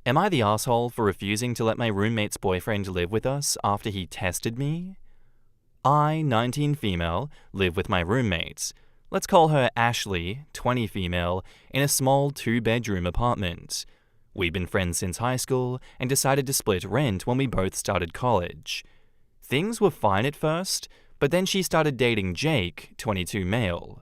Am I the asshole for refusing to let my roommate's boyfriend live with us after he tested me? I, 19 female, live with my roommates. Let's call her Ashley, 20 female, in a small 2-bedroom apartment. We've been friends since high school and decided to split rent when we both started college. Things were fine at first, but then she started dating Jake, 22 male.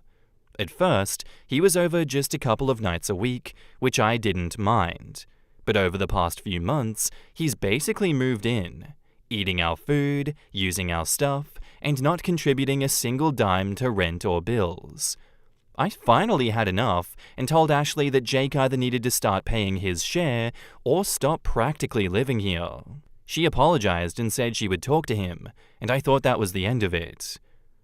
At first, he was over just a couple of nights a week, which I didn't mind. But over the past few months, he's basically moved in, eating our food, using our stuff, and not contributing a single dime to rent or bills. I finally had enough and told Ashley that Jake either needed to start paying his share or stop practically living here. She apologized and said she would talk to him, and I thought that was the end of it.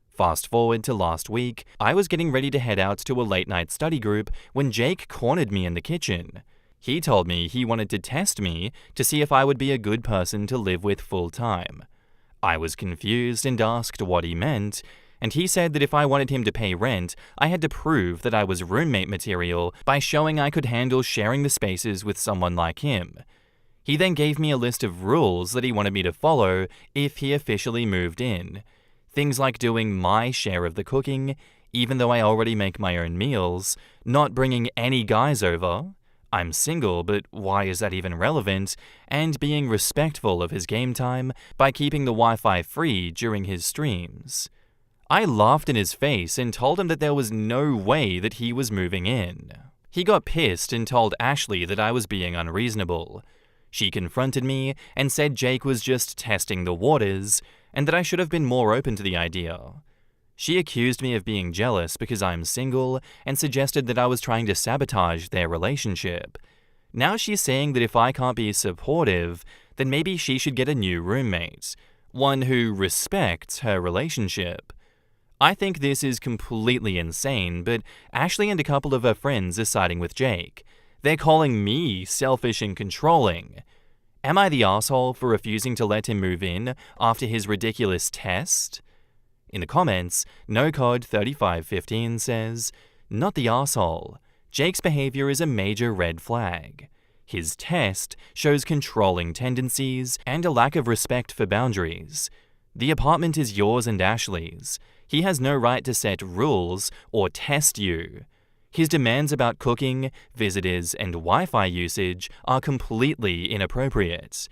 Fast forward to last week, I was getting ready to head out to a late-night study group when Jake cornered me in the kitchen. He told me he wanted to test me to see if I would be a good person to live with full-time. I was confused and asked what he meant, and he said that if I wanted him to pay rent, I had to prove that I was roommate material by showing I could handle sharing the spaces with someone like him. He then gave me a list of rules that he wanted me to follow if he officially moved in. Things like doing my share of the cooking, even though I already make my own meals, not bringing any guys over, I'm single, but why is that even relevant? And being respectful of his game time by keeping the Wi-Fi free during his streams. I laughed in his face and told him that there was no way that he was moving in. He got pissed and told Ashley that I was being unreasonable. She confronted me and said Jake was just testing the waters and that I should have been more open to the idea. She accused me of being jealous because I'm single and suggested that I was trying to sabotage their relationship. Now she's saying that if I can't be supportive, then maybe she should get a new roommate, one who respects her relationship. I think this is completely insane, but Ashley and a couple of her friends are siding with Jake. They're calling me selfish and controlling. Am I the asshole for refusing to let him move in after his ridiculous test? In the comments, NoCod3515 says, "Not the asshole. Jake's behavior is a major red flag. His test shows controlling tendencies and a lack of respect for boundaries. The apartment is yours and Ashley's. He has no right to set rules or test you. His demands about cooking, visitors, and Wi-Fi usage are completely inappropriate.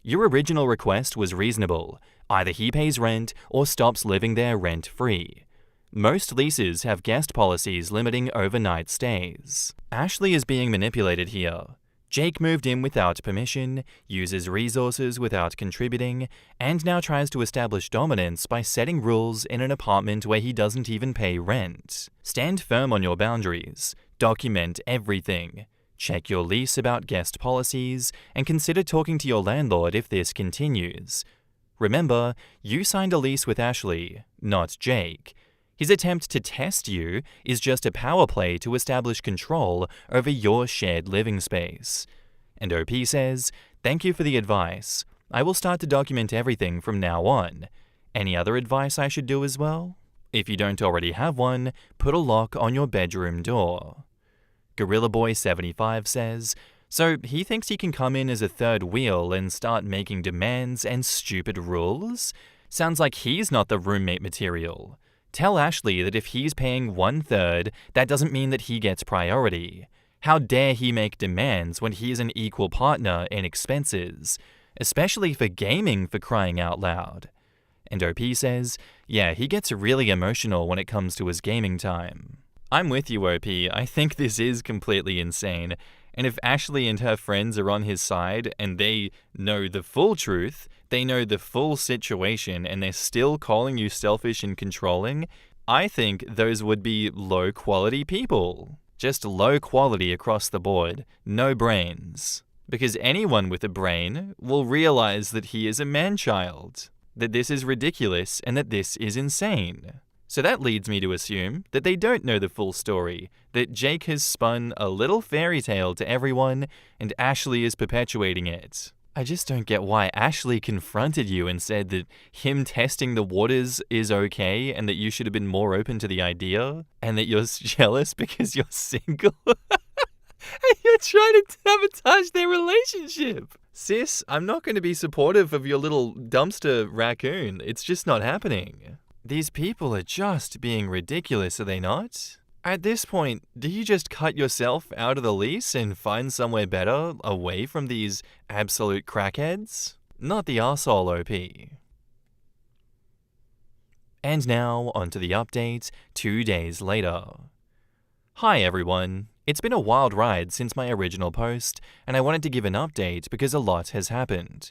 Your original request was reasonable. Either he pays rent or stops living there rent-free. Most leases have guest policies limiting overnight stays. Ashley is being manipulated here. Jake moved in without permission, uses resources without contributing, and now tries to establish dominance by setting rules in an apartment where he doesn't even pay rent. Stand firm on your boundaries. Document everything. Check your lease about guest policies, and consider talking to your landlord if this continues. Remember, you signed a lease with Ashley, not Jake. His attempt to test you is just a power play to establish control over your shared living space." And OP says, "Thank you for the advice. I will start to document everything from now on. Any other advice I should do as well? If you don't already have one, put a lock on your bedroom door." Gorilla Boy 75 says, "So he thinks he can come in as a third wheel and start making demands and stupid rules? Sounds like he's not the roommate material. Tell Ashley that if he's paying 1/3, that doesn't mean that he gets priority. How dare he make demands when he is an equal partner in expenses, especially for gaming, for crying out loud." And OP says, "Yeah, he gets really emotional when it comes to his gaming time." I'm with you, OP. I think this is completely insane. And if Ashley and her friends are on his side and they know the full truth, they know the full situation, and they're still calling you selfish and controlling, I think those would be low-quality people. Just low quality across the board. No brains. Because anyone with a brain will realize that he is a man-child, that this is ridiculous, and that this is insane. So that leads me to assume that they don't know the full story, that Jake has spun a little fairy tale to everyone, and Ashley is perpetuating it. I just don't get why Ashley confronted you and said that him testing the waters is okay and that you should have been more open to the idea, and that you're jealous because you're single. And you're trying to sabotage their relationship. Sis, I'm not going to be supportive of your little dumpster raccoon. It's just not happening. These people are just being ridiculous, are they not? At this point, do you just cut yourself out of the lease and find somewhere better away from these absolute crackheads? Not the arsehole OP. And now, onto the update 2 days later. Hi everyone. It's been a wild ride since my original post, and I wanted to give an update because a lot has happened.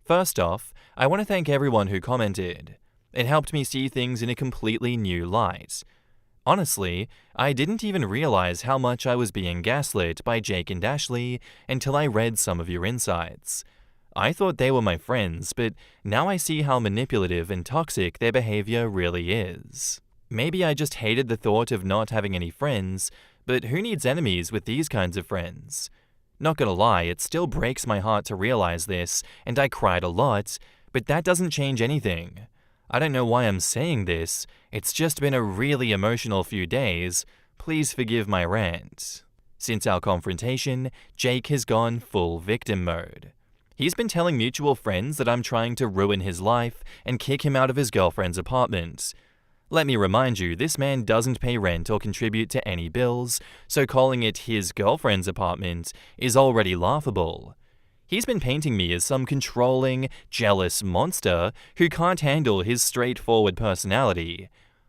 First off, I want to thank everyone who commented. It helped me see things in a completely new light. Honestly, I didn't even realize how much I was being gaslit by Jake and Ashley until I read some of your insights. I thought they were my friends, but now I see how manipulative and toxic their behavior really is. Maybe I just hated the thought of not having any friends, but who needs enemies with these kinds of friends? Not gonna lie, it still breaks my heart to realize this, and I cried a lot, but that doesn't change anything. I don't know why I'm saying this, it's just been a really emotional few days. Please forgive my rant. Since our confrontation, Jake has gone full victim mode. He's been telling mutual friends that I'm trying to ruin his life and kick him out of his girlfriend's apartment. Let me remind you, this man doesn't pay rent or contribute to any bills, so calling it his girlfriend's apartment is already laughable. He's been painting me as some controlling, jealous monster who can't handle his straightforward personality.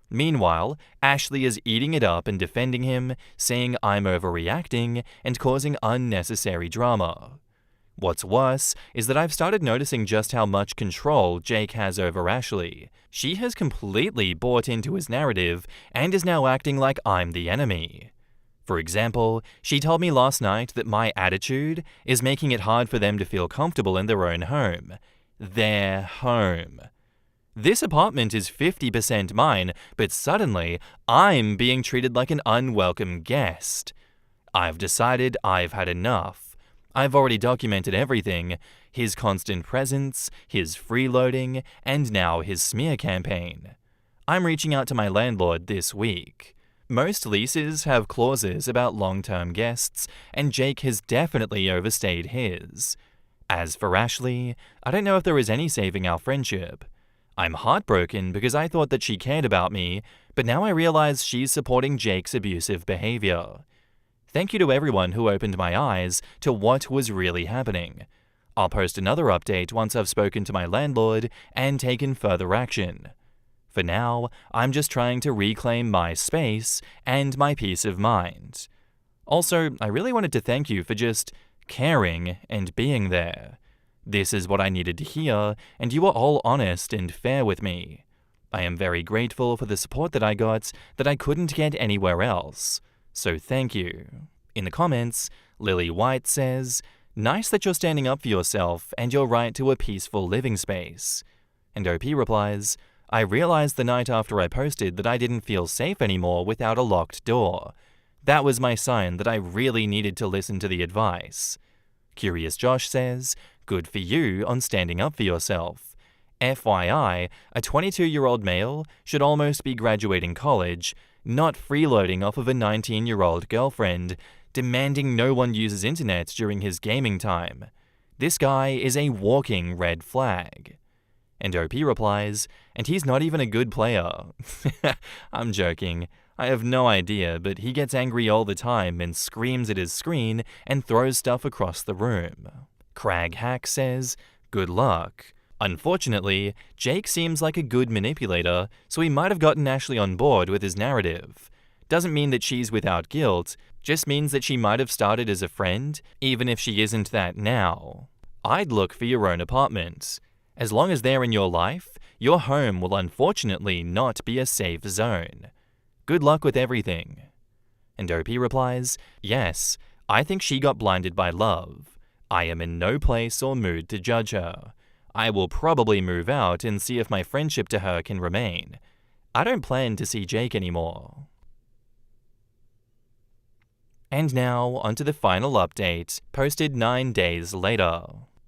Meanwhile, Ashley is eating it up and defending him, saying I'm overreacting and causing unnecessary drama. What's worse is that I've started noticing just how much control Jake has over Ashley. She has completely bought into his narrative and is now acting like I'm the enemy. For example, she told me last night that my attitude is making it hard for them to feel comfortable in their own home. Their home. This apartment is 50% mine, but suddenly I'm being treated like an unwelcome guest. I've decided I've had enough. I've already documented everything, his constant presence, his freeloading, and now his smear campaign. I'm reaching out to my landlord this week. Most leases have clauses about long-term guests, and Jake has definitely overstayed his. As for Ashley, I don't know if there is any saving our friendship. I'm heartbroken because I thought that she cared about me, but now I realize she's supporting Jake's abusive behavior. Thank you to everyone who opened my eyes to what was really happening. I'll post another update once I've spoken to my landlord and taken further action. For now, I'm just trying to reclaim my space and my peace of mind. Also, I really wanted to thank you for just caring and being there. This is what I needed to hear, and you were all honest and fair with me. I am very grateful for the support that I got that I couldn't get anywhere else. So thank you. In the comments, Lily White says, "Nice that you're standing up for yourself and your right to a peaceful living space." And OP replies, "I realized the night after I posted that I didn't feel safe anymore without a locked door. That was my sign that I really needed to listen to the advice." Curious Josh says, "Good for you on standing up for yourself. FYI, a 22-year-old male should almost be graduating college, not freeloading off of a 19-year-old girlfriend, demanding no one uses internet during his gaming time. This guy is a walking red flag." And OP replies, "And he's not even a good player." I'm joking. I have no idea, but he gets angry all the time and screams at his screen and throws stuff across the room. Crag Hack says, "Good luck. Unfortunately, Jake seems like a good manipulator, so he might have gotten Ashley on board with his narrative. Doesn't mean that she's without guilt, just means that she might have started as a friend, even if she isn't that now. I'd look for your own apartment. As long as they're in your life, your home will unfortunately not be a safe zone. Good luck with everything." And OP replies, "Yes, I think she got blinded by love. I am in no place or mood to judge her. I will probably move out and see if my friendship to her can remain. I don't plan to see Jake anymore." And now, onto the final update, posted 9 days later.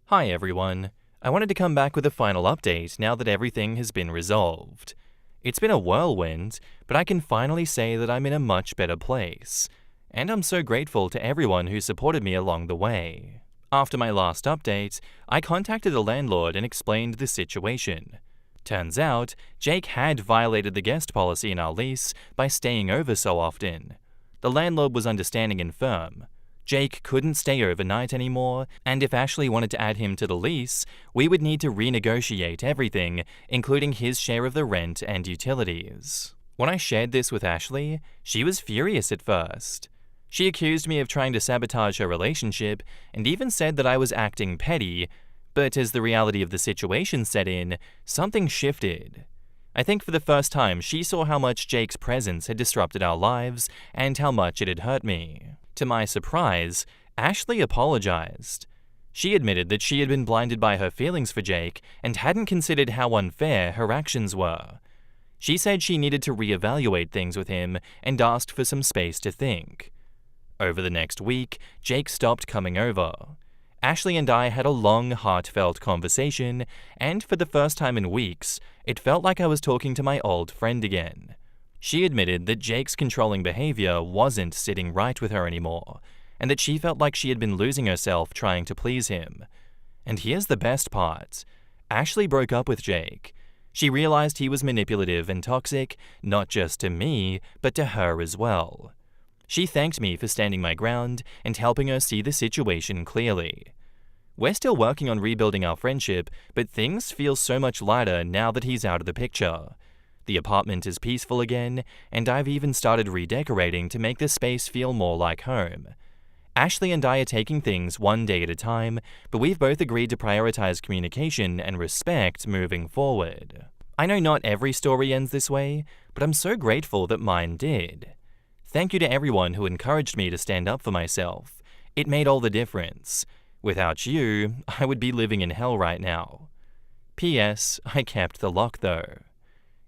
Hi everyone. I wanted to come back with a final update now that everything has been resolved. It's been a whirlwind, but I can finally say that I'm in a much better place. and I'm so grateful to everyone who supported me along the way. After my last update, I contacted the landlord and explained the situation. Turns out, Jake had violated the guest policy in our lease by staying over so often. The landlord was understanding and firm. Jake couldn't stay overnight anymore, and if Ashley wanted to add him to the lease, we would need to renegotiate everything, including his share of the rent and utilities. When I shared this with Ashley, she was furious at first. She accused me of trying to sabotage her relationship and even said that I was acting petty, but as the reality of the situation set in, something shifted. I think for the first time she saw how much Jake's presence had disrupted our lives and how much it had hurt me. To my surprise, Ashley apologized. She admitted that she had been blinded by her feelings for Jake and hadn't considered how unfair her actions were. She said she needed to reevaluate things with him and asked for some space to think. Over the next week, Jake stopped coming over. Ashley and I had a long, heartfelt conversation, and for the first time in weeks, it felt like I was talking to my old friend again. She admitted that Jake's controlling behavior wasn't sitting right with her anymore, and that she felt like she had been losing herself trying to please him. And here's the best part. Ashley broke up with Jake. She realized he was manipulative and toxic, not just to me, but to her as well. She thanked me for standing my ground and helping her see the situation clearly. We're still working on rebuilding our friendship, but things feel so much lighter now that he's out of the picture. The apartment is peaceful again, and I've even started redecorating to make the space feel more like home. Ashley and I are taking things one day at a time, but we've both agreed to prioritize communication and respect moving forward. I know not every story ends this way, but I'm so grateful that mine did. Thank you to everyone who encouraged me to stand up for myself. It made all the difference. Without you, I would be living in hell right now. P.S. I kept the lock though.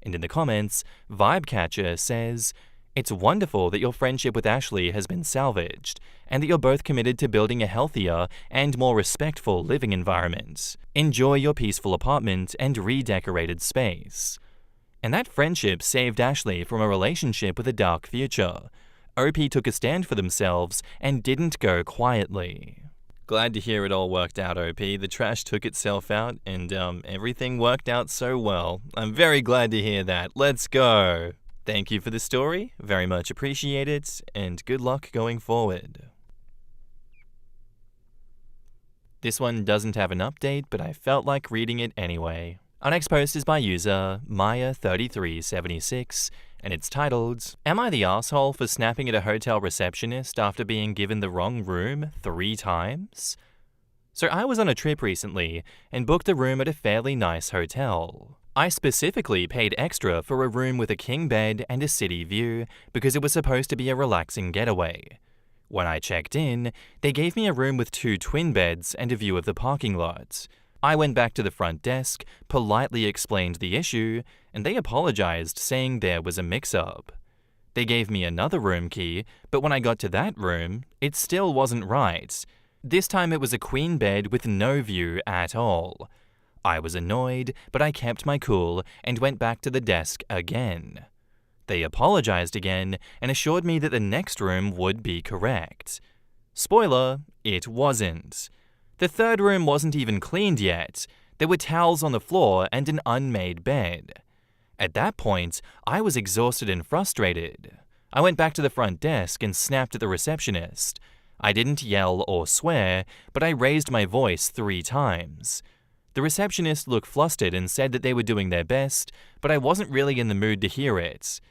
And in the comments, Vibecatcher says, "It's wonderful that your friendship with Ashley has been salvaged, and that you're both committed to building a healthier and more respectful living environment. Enjoy your peaceful apartment and redecorated space." And that friendship saved Ashley from a relationship with a dark future. OP took a stand for themselves and didn't go quietly. Glad to hear it all worked out, OP. The trash took itself out and everything worked out so well. I'm very glad to hear that. Let's go. Thank you for the story. Very much appreciate it, and good luck going forward. This one doesn't have an update, but I felt like reading it anyway. Our next post is by user Maya3376, and it's titled, "Am I the asshole for snapping at a hotel receptionist after being given the wrong room 3 times? So I was on a trip recently and booked a room at a fairly nice hotel. I specifically paid extra for a room with a king bed and a city view because it was supposed to be a relaxing getaway. When I checked in, they gave me a room with 2 twin beds and a view of the parking lot. I went back to the front desk, politely explained the issue, and they apologized, saying there was a mix-up. They gave me another room key, but when I got to that room, it still wasn't right. This time it was a queen bed with no view at all. I was annoyed, but I kept my cool and went back to the desk again. They apologized again and assured me that the next room would be correct. Spoiler, it wasn't. The third room wasn't even cleaned yet. There were towels on the floor and an unmade bed. At that point, I was exhausted and frustrated. I went back to the front desk and snapped at the receptionist. I didn't yell or swear, but I raised my voice 3 times. The receptionist looked flustered and said that they were doing their best, but I wasn't really in the mood to hear it.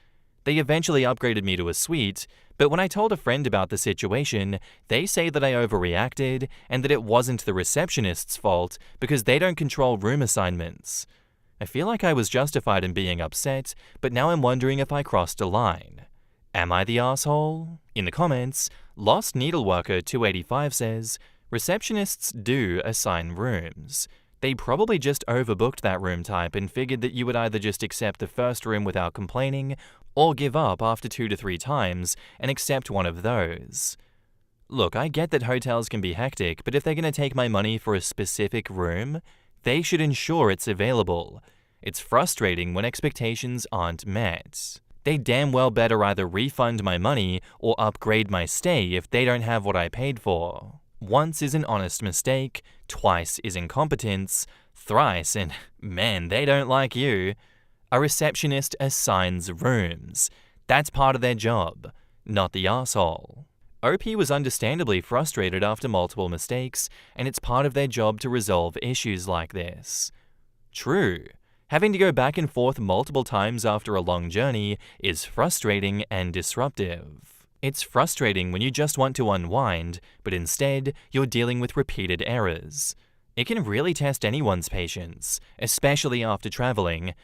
They eventually upgraded me to a suite, but when I told a friend about the situation, they say that I overreacted and that it wasn't the receptionist's fault because they don't control room assignments. I feel like I was justified in being upset, but now I'm wondering if I crossed a line. Am I the asshole? In the comments, Lost Needleworker 285 says, "Receptionists do assign rooms. They probably just overbooked that room type and figured that you would either just accept the first room without complaining or give up after 2 to 3 times and accept one of those. Look, I get that hotels can be hectic, but if they're going to take my money for a specific room, they should ensure it's available. It's frustrating when expectations aren't met." They damn well better either refund my money or upgrade my stay if they don't have what I paid for. Once is an honest mistake, twice is incompetence, thrice, and man, they don't like you. A receptionist assigns rooms. That's part of their job, not the arsehole. OP was understandably frustrated after multiple mistakes, and it's part of their job to resolve issues like this. True, having to go back and forth multiple times after a long journey is frustrating and disruptive. It's frustrating when you just want to unwind, but instead you're dealing with repeated errors. It can really test anyone's patience, especially after traveling,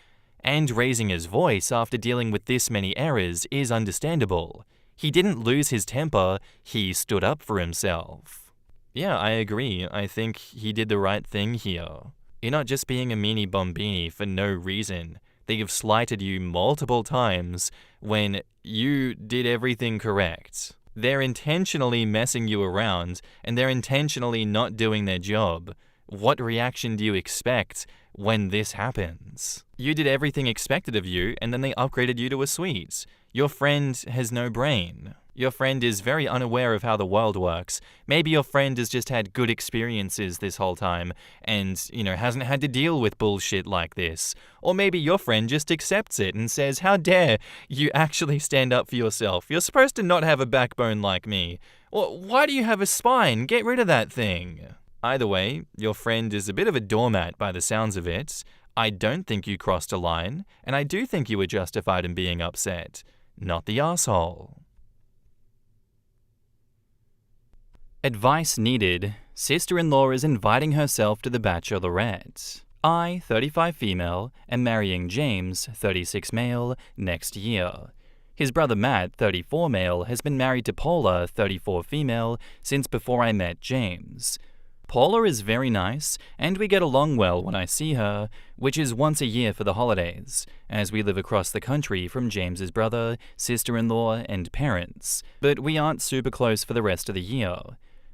and raising his voice after dealing with this many errors is understandable. He didn't lose his temper, he stood up for himself. Yeah, I agree. I think he did the right thing here. You're not just being a meanie bombini for no reason. They have slighted you multiple times when you did everything correct. They're intentionally messing you around, and they're intentionally not doing their job. What reaction do you expect when this happens? You did everything expected of you, and then they upgraded you to a suite. Your friend has no brain. Your friend is very unaware of how the world works. Maybe your friend has just had good experiences this whole time and, hasn't had to deal with bullshit like this. Or maybe your friend just accepts it and says, how dare you actually stand up for yourself? You're supposed to not have a backbone like me. Or why do you have a spine? Get rid of that thing. Either way, your friend is a bit of a doormat by the sounds of it. I don't think you crossed a line, and I do think you were justified in being upset. Not the arsehole. Advice needed. Sister-in-law is inviting herself to the bachelorette. I, 35 female, am marrying James, 36 male, next year. His brother Matt, 34 male, has been married to Paula, 34 female, since before I met James. Paula is very nice, and we get along well when I see her, which is once a year for the holidays, as we live across the country from James's brother, sister-in-law, and parents, but we aren't super close for the rest of the year.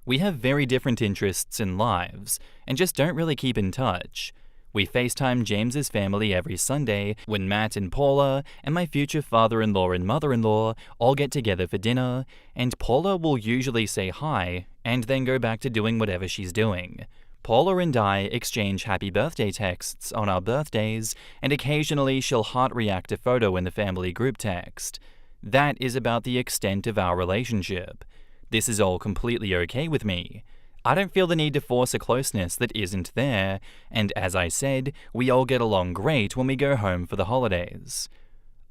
We have very different interests and lives, and just don't really keep in touch. We FaceTime James's family every Sunday when Matt and Paula and my future father-in-law and mother-in-law all get together for dinner, and Paula will usually say hi and then go back to doing whatever she's doing. Paula and I exchange happy birthday texts on our birthdays, and occasionally she'll heart react a photo in the family group text. That is about the extent of our relationship. This is all completely okay with me. I don't feel the need to force a closeness that isn't there, and as I said, we all get along great when we go home for the holidays.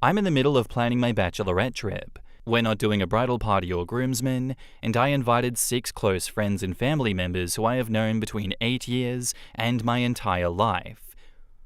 I'm in the middle of planning my bachelorette trip. We're not doing a bridal party or groomsmen, and I invited 6 close friends and family members who I have known between 8 years and my entire life.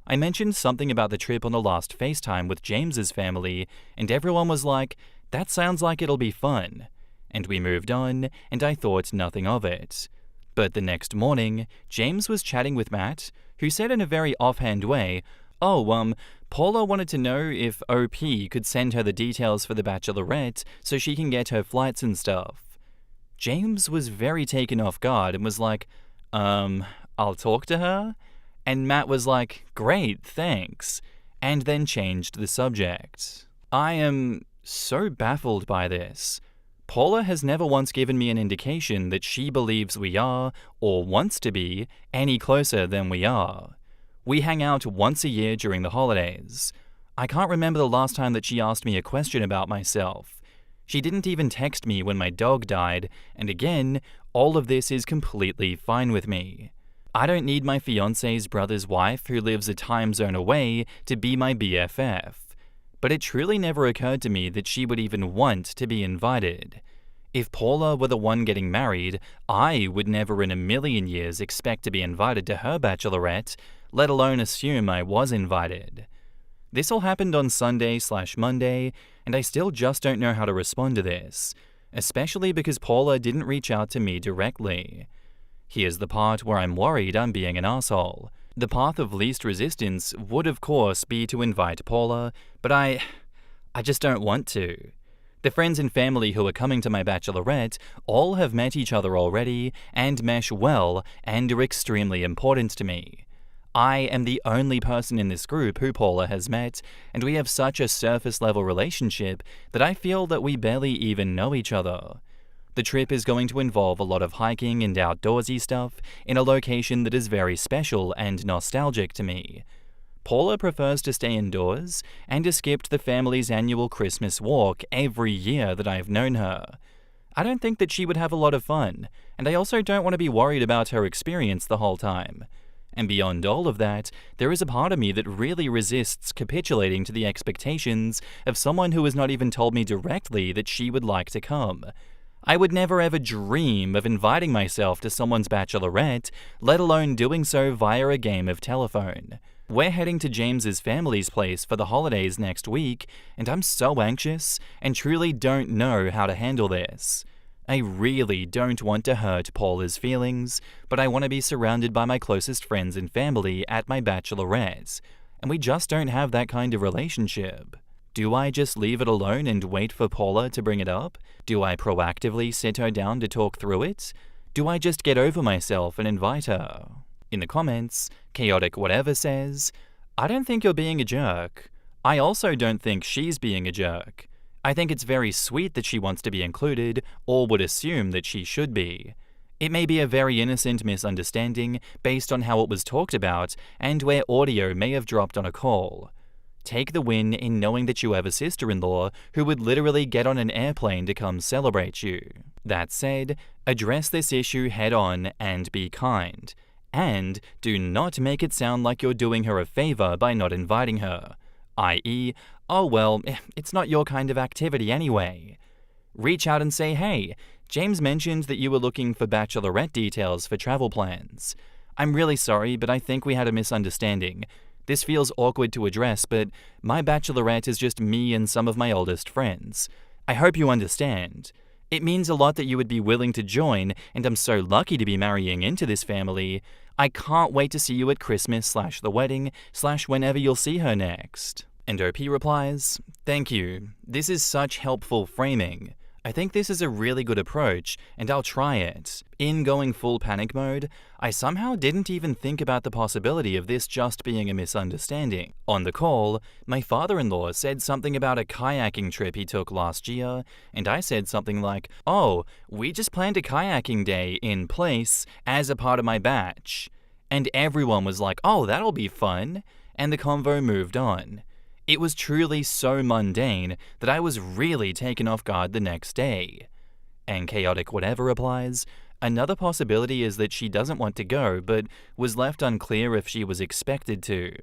I mentioned something about the trip on the last FaceTime with James's family, and everyone was like, "That sounds like it'll be fun." And we moved on, and I thought nothing of it. But the next morning, James was chatting with Matt, who said in a very offhand way, Paula wanted to know if OP could send her the details for the bachelorette so she can get her flights and stuff. James was very taken off guard and was like, I'll talk to her? And Matt was like, great, thanks, and then changed the subject. I am so baffled by this. Paula has never once given me an indication that she believes we are, or wants to be, any closer than we are. We hang out once a year during the holidays. I can't remember the last time that she asked me a question about myself. She didn't even text me when my dog died, and again, all of this is completely fine with me. I don't need my fiancé's brother's wife, who lives a time zone away, to be my BFF. But it truly never occurred to me that she would even want to be invited. If Paula were the one getting married, I would never in a million years expect to be invited to her bachelorette, let alone assume I was invited. This all happened on Sunday/Monday, and I still just don't know how to respond to this, especially because Paula didn't reach out to me directly. Here's the part where I'm worried I'm being an asshole. The path of least resistance would of course be to invite Paula, but I just don't want to. The friends and family who are coming to my bachelorette all have met each other already and mesh well and are extremely important to me. I am the only person in this group who Paula has met, and we have such a surface-level relationship that I feel that we barely even know each other. The trip is going to involve a lot of hiking and outdoorsy stuff in a location that is very special and nostalgic to me. Paula prefers to stay indoors and has skipped the family's annual Christmas walk every year that I have known her. I don't think that she would have a lot of fun, and I also don't want to be worried about her experience the whole time. And beyond all of that, there is a part of me that really resists capitulating to the expectations of someone who has not even told me directly that she would like to come. I would never ever dream of inviting myself to someone's bachelorette, let alone doing so via a game of telephone. We're heading to James's family's place for the holidays next week, and I'm so anxious and truly don't know how to handle this. I really don't want to hurt Paula's feelings, but I want to be surrounded by my closest friends and family at my bachelorette, and we just don't have that kind of relationship. Do I just leave it alone and wait for Paula to bring it up? Do I proactively sit her down to talk through it? Do I just get over myself and invite her? In the comments, Chaotic Whatever says, I don't think you're being a jerk. I also don't think she's being a jerk. I think it's very sweet that she wants to be included, or would assume that she should be. It may be a very innocent misunderstanding based on how it was talked about and where audio may have dropped on a call. Take the win in knowing that you have a sister-in-law who would literally get on an airplane to come celebrate you. That said, address this issue head-on and be kind. And do not make it sound like you're doing her a favor by not inviting her. I.e., oh well, it's not your kind of activity anyway. Reach out and say, hey, James mentioned that you were looking for bachelorette details for travel plans. I'm really sorry, but I think we had a misunderstanding. This feels awkward to address, but my bachelorette is just me and some of my oldest friends. I hope you understand. It means a lot that you would be willing to join, and I'm so lucky to be marrying into this family. I can't wait to see you at Christmas/the wedding/whenever you'll see her next. And OP replies, thank you. This is such helpful framing. I think this is a really good approach, and I'll try it. In going full panic mode, I somehow didn't even think about the possibility of this just being a misunderstanding. On the call, my father-in-law said something about a kayaking trip he took last year, and I said something like, oh, we just planned a kayaking day in place as a part of my batch. And everyone was like, oh, that'll be fun, and the convo moved on. It was truly so mundane that I was really taken off guard the next day. And Chaotic Whatever replies, another possibility is that she doesn't want to go, but was left unclear if she was expected to.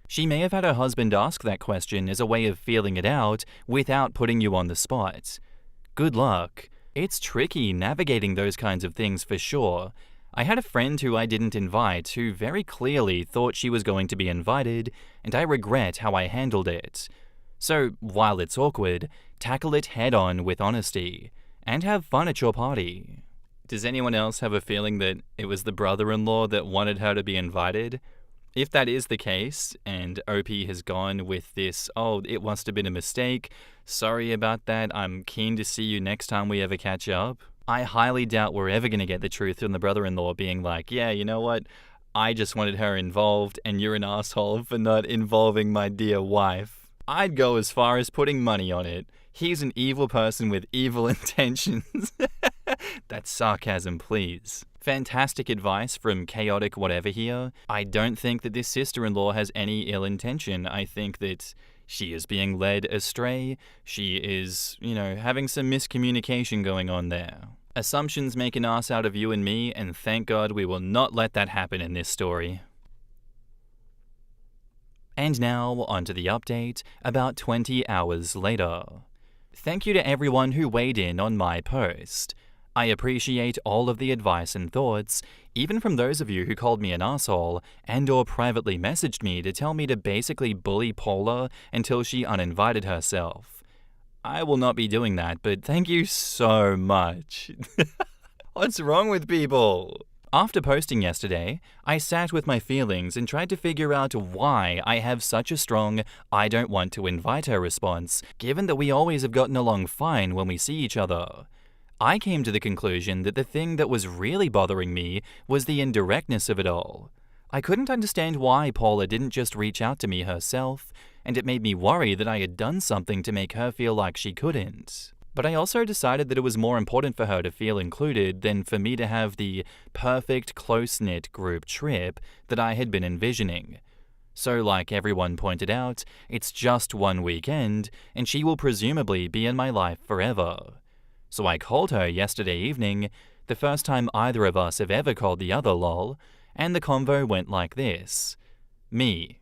She may have had her husband ask that question as a way of feeling it out without putting you on the spot. Good luck. It's tricky navigating those kinds of things for sure. I had a friend who I didn't invite who very clearly thought she was going to be invited, and I regret how I handled it. So, while it's awkward, tackle it head-on with honesty, and have fun at your party. Does anyone else have a feeling that it was the brother-in-law that wanted her to be invited? If that is the case, and OP has gone with this, oh, it must have been a mistake, sorry about that, I'm keen to see you next time we ever catch up, I highly doubt we're ever going to get the truth from the brother-in-law being like, yeah, you know what? I just wanted her involved and you're an asshole for not involving my dear wife. I'd go as far as putting money on it. He's an evil person with evil intentions. That's sarcasm, please. Fantastic advice from Chaotic Whatever here. I don't think that this sister-in-law has any ill intention. I think that she is being led astray. She is, having some miscommunication going on there. Assumptions make an ass out of you and me, and thank God we will not let that happen in this story. And now, onto the update, about 20 hours later. Thank you to everyone who weighed in on my post. I appreciate all of the advice and thoughts, even from those of you who called me an asshole and/or privately messaged me to tell me to basically bully Paula until she uninvited herself. I will not be doing that, but thank you so much. What's wrong with people? After posting yesterday, I sat with my feelings and tried to figure out why I have such a strong I don't want to invite her response, given that we always have gotten along fine when we see each other. I came to the conclusion that the thing that was really bothering me was the indirectness of it all. I couldn't understand why Paula didn't just reach out to me herself, and it made me worry that I had done something to make her feel like she couldn't. But I also decided that it was more important for her to feel included than for me to have the perfect close-knit group trip that I had been envisioning. So like everyone pointed out, it's just one weekend, and she will presumably be in my life forever. So I called her yesterday evening, the first time either of us have ever called the other lol, and the convo went like this. Me.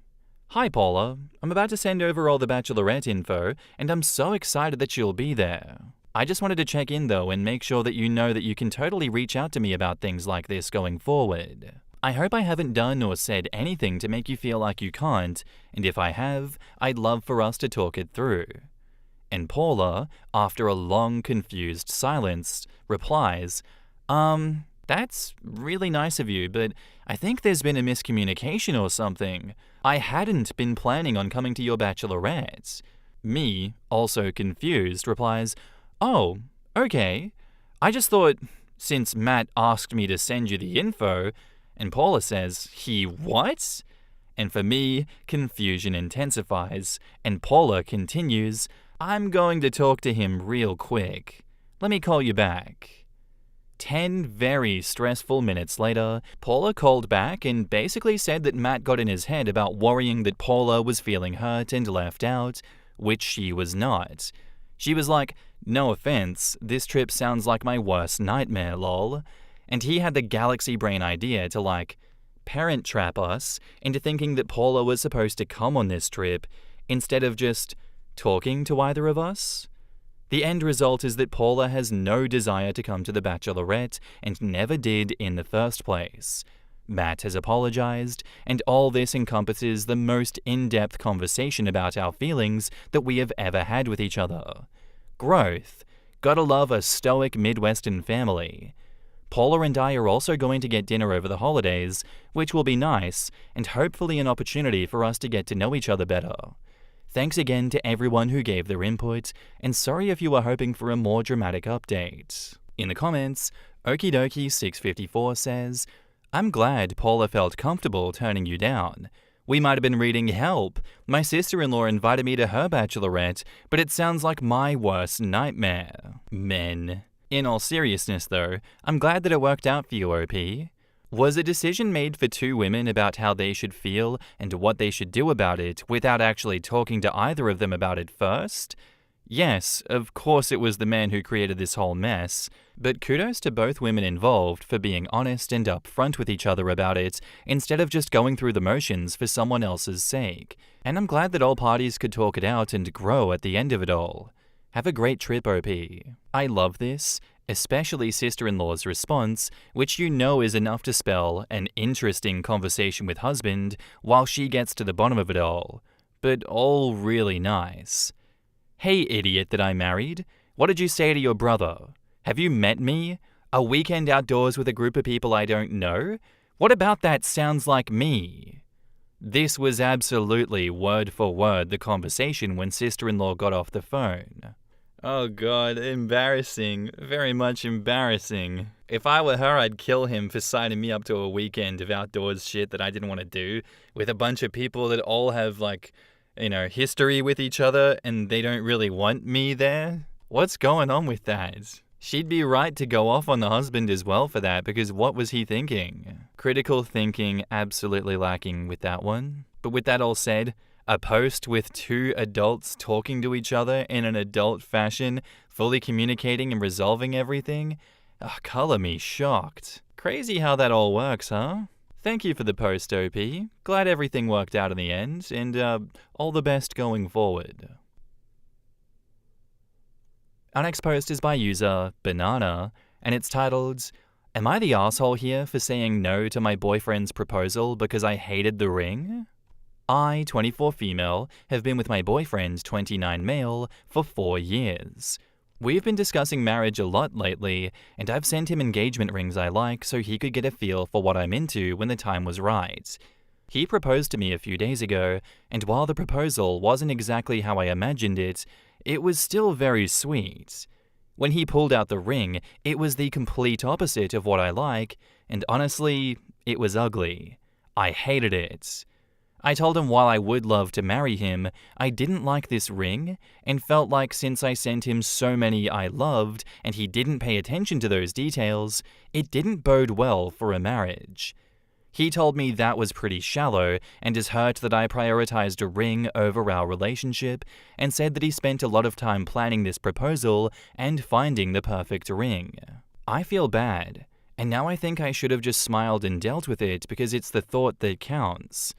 Hi Paula, I'm about to send over all the Bachelorette info, and I'm so excited that you'll be there. I just wanted to check in though and make sure that you know that you can totally reach out to me about things like this going forward. I hope I haven't done or said anything to make you feel like you can't, and if I have, I'd love for us to talk it through. And Paula, after a long confused silence, replies, that's really nice of you, but I think there's been a miscommunication or something. I hadn't been planning on coming to your bachelorette. Me, also confused, replies, oh, okay. I just thought, since Matt asked me to send you the info, and Paula says, he what? And for me, confusion intensifies, and Paula continues, I'm going to talk to him real quick. Let me call you back. 10 very stressful minutes later, Paula called back and basically said that Matt got in his head about worrying that Paula was feeling hurt and left out, which she was not. She was like, no offense, this trip sounds like my worst nightmare, lol. And he had the galaxy brain idea to parent trap us into thinking that Paula was supposed to come on this trip instead of just talking to either of us. The end result is that Paula has no desire to come to the Bachelorette and never did in the first place. Matt has apologized, and all this encompasses the most in-depth conversation about our feelings that we have ever had with each other. Growth. Gotta love a stoic Midwestern family. Paula and I are also going to get dinner over the holidays, which will be nice, and hopefully an opportunity for us to get to know each other better. Thanks again to everyone who gave their input, and sorry if you were hoping for a more dramatic update. In the comments, Okidoki654 says, I'm glad Paula felt comfortable turning you down. We might have been reading help. My sister-in-law invited me to her bachelorette, but it sounds like my worst nightmare. Men. In all seriousness though, I'm glad that it worked out for you, OP. Was a decision made for two women about how they should feel and what they should do about it without actually talking to either of them about it first? Yes, of course it was the man who created this whole mess, but kudos to both women involved for being honest and upfront with each other about it instead of just going through the motions for someone else's sake. And I'm glad that all parties could talk it out and grow at the end of it all. Have a great trip, OP. I love this, especially sister-in-law's response, which you know is enough to spell an interesting conversation with husband while she gets to the bottom of it all. But all really nice. Hey idiot that I married, what did you say to your brother? Have you met me? A weekend outdoors with a group of people I don't know? What about that sounds like me? This was absolutely word for word the conversation when sister-in-law got off the phone. Oh god, embarrassing. Very much embarrassing. If I were her, I'd kill him for signing me up to a weekend of outdoors shit that I didn't want to do with a bunch of people that all have history with each other and they don't really want me there. What's going on with that? She'd be right to go off on the husband as well for that, because what was he thinking? Critical thinking absolutely lacking with that one. But with that all said, a post with two adults talking to each other in an adult fashion, fully communicating and resolving everything? Color me shocked. Crazy how that all works, huh? Thank you for the post, OP. Glad everything worked out in the end, and all the best going forward. Our next post is by user Banana, and it's titled, Am I the asshole here for saying no to my boyfriend's proposal because I hated the ring? I, 24 female, have been with my boyfriend, 29 male, for 4 years. We've been discussing marriage a lot lately, and I've sent him engagement rings I like so he could get a feel for what I'm into when the time was right. He proposed to me a few days ago, and while the proposal wasn't exactly how I imagined it, it was still very sweet. When he pulled out the ring, it was the complete opposite of what I like, and honestly, it was ugly. I hated it. I told him while I would love to marry him, I didn't like this ring and felt like since I sent him so many I loved and he didn't pay attention to those details, it didn't bode well for a marriage. He told me that was pretty shallow and is hurt that I prioritized a ring over our relationship and said that he spent a lot of time planning this proposal and finding the perfect ring. I feel bad, and now I think I should have just smiled and dealt with it because it's the thought that counts.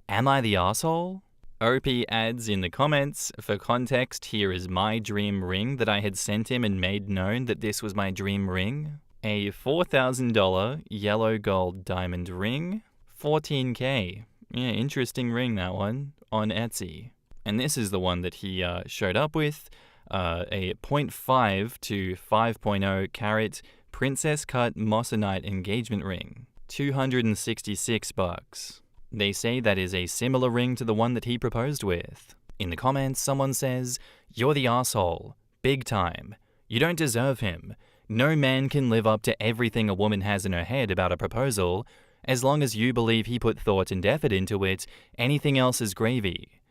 Am I the asshole? OP adds in the comments, for context, here is my dream ring that I had sent him and made known that this was my dream ring. A $4,000 yellow gold diamond ring, $14K. Yeah, interesting ring, that one, on Etsy. And this is the one that he showed up with, a 0.5 to 5.0 carat princess cut moissanite engagement ring, $266. They say that is a similar ring to the one that he proposed with. In the comments, someone says, "You're the asshole. Big time. You don't deserve him. No man can live up to everything a woman has in her head about a proposal. As long as you believe he put thought and effort into it, anything else is gravy."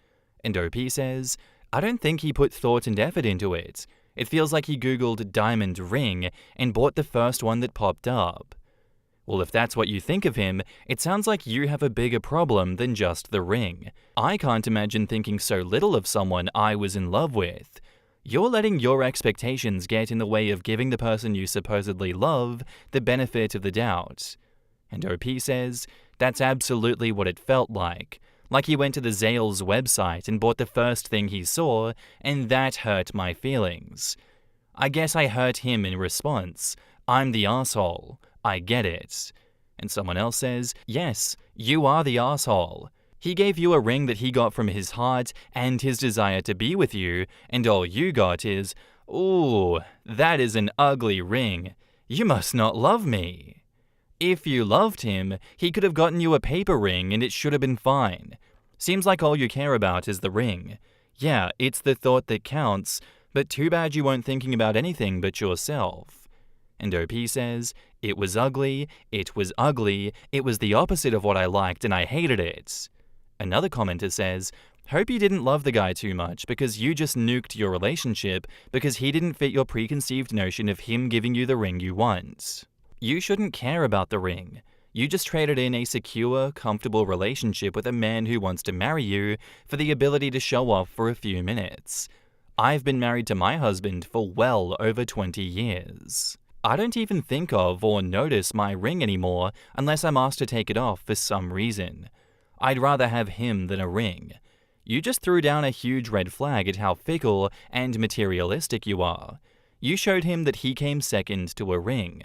And OP says, "I don't think he put thought and effort into it. It feels like he Googled diamond ring and bought the first one that popped up." Well, if that's what you think of him, it sounds like you have a bigger problem than just the ring. I can't imagine thinking so little of someone I was in love with. You're letting your expectations get in the way of giving the person you supposedly love the benefit of the doubt. And OP says, that's absolutely what it felt like. Like he went to the Zales website and bought the first thing he saw, and that hurt my feelings. I guess I hurt him in response. I'm the asshole. I get it. And someone else says, yes, you are the asshole. He gave you a ring that he got from his heart and his desire to be with you, and all you got is, ooh, that is an ugly ring. You must not love me. If you loved him, he could have gotten you a paper ring and it should have been fine. Seems like all you care about is the ring. Yeah, it's the thought that counts, but too bad you weren't thinking about anything but yourself. And OP says, it was ugly, it was ugly, it was the opposite of what I liked and I hated it. Another commenter says, hope you didn't love the guy too much because you just nuked your relationship because he didn't fit your preconceived notion of him giving you the ring you want. You shouldn't care about the ring. You just traded in a secure, comfortable relationship with a man who wants to marry you for the ability to show off for a few minutes. I've been married to my husband for well over 20 years. I don't even think of or notice my ring anymore unless I'm asked to take it off for some reason. I'd rather have him than a ring. You just threw down a huge red flag at how fickle and materialistic you are. You showed him that he came second to a ring.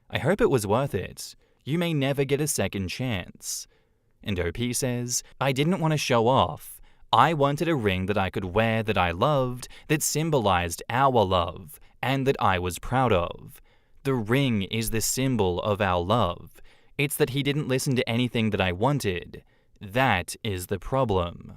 I hope it was worth it. You may never get a second chance. And OP says, I didn't want to show off. I wanted a ring that I could wear that I loved, that symbolized our love, and that I was proud of. The ring is the symbol of our love. It's that he didn't listen to anything that I wanted. That is the problem.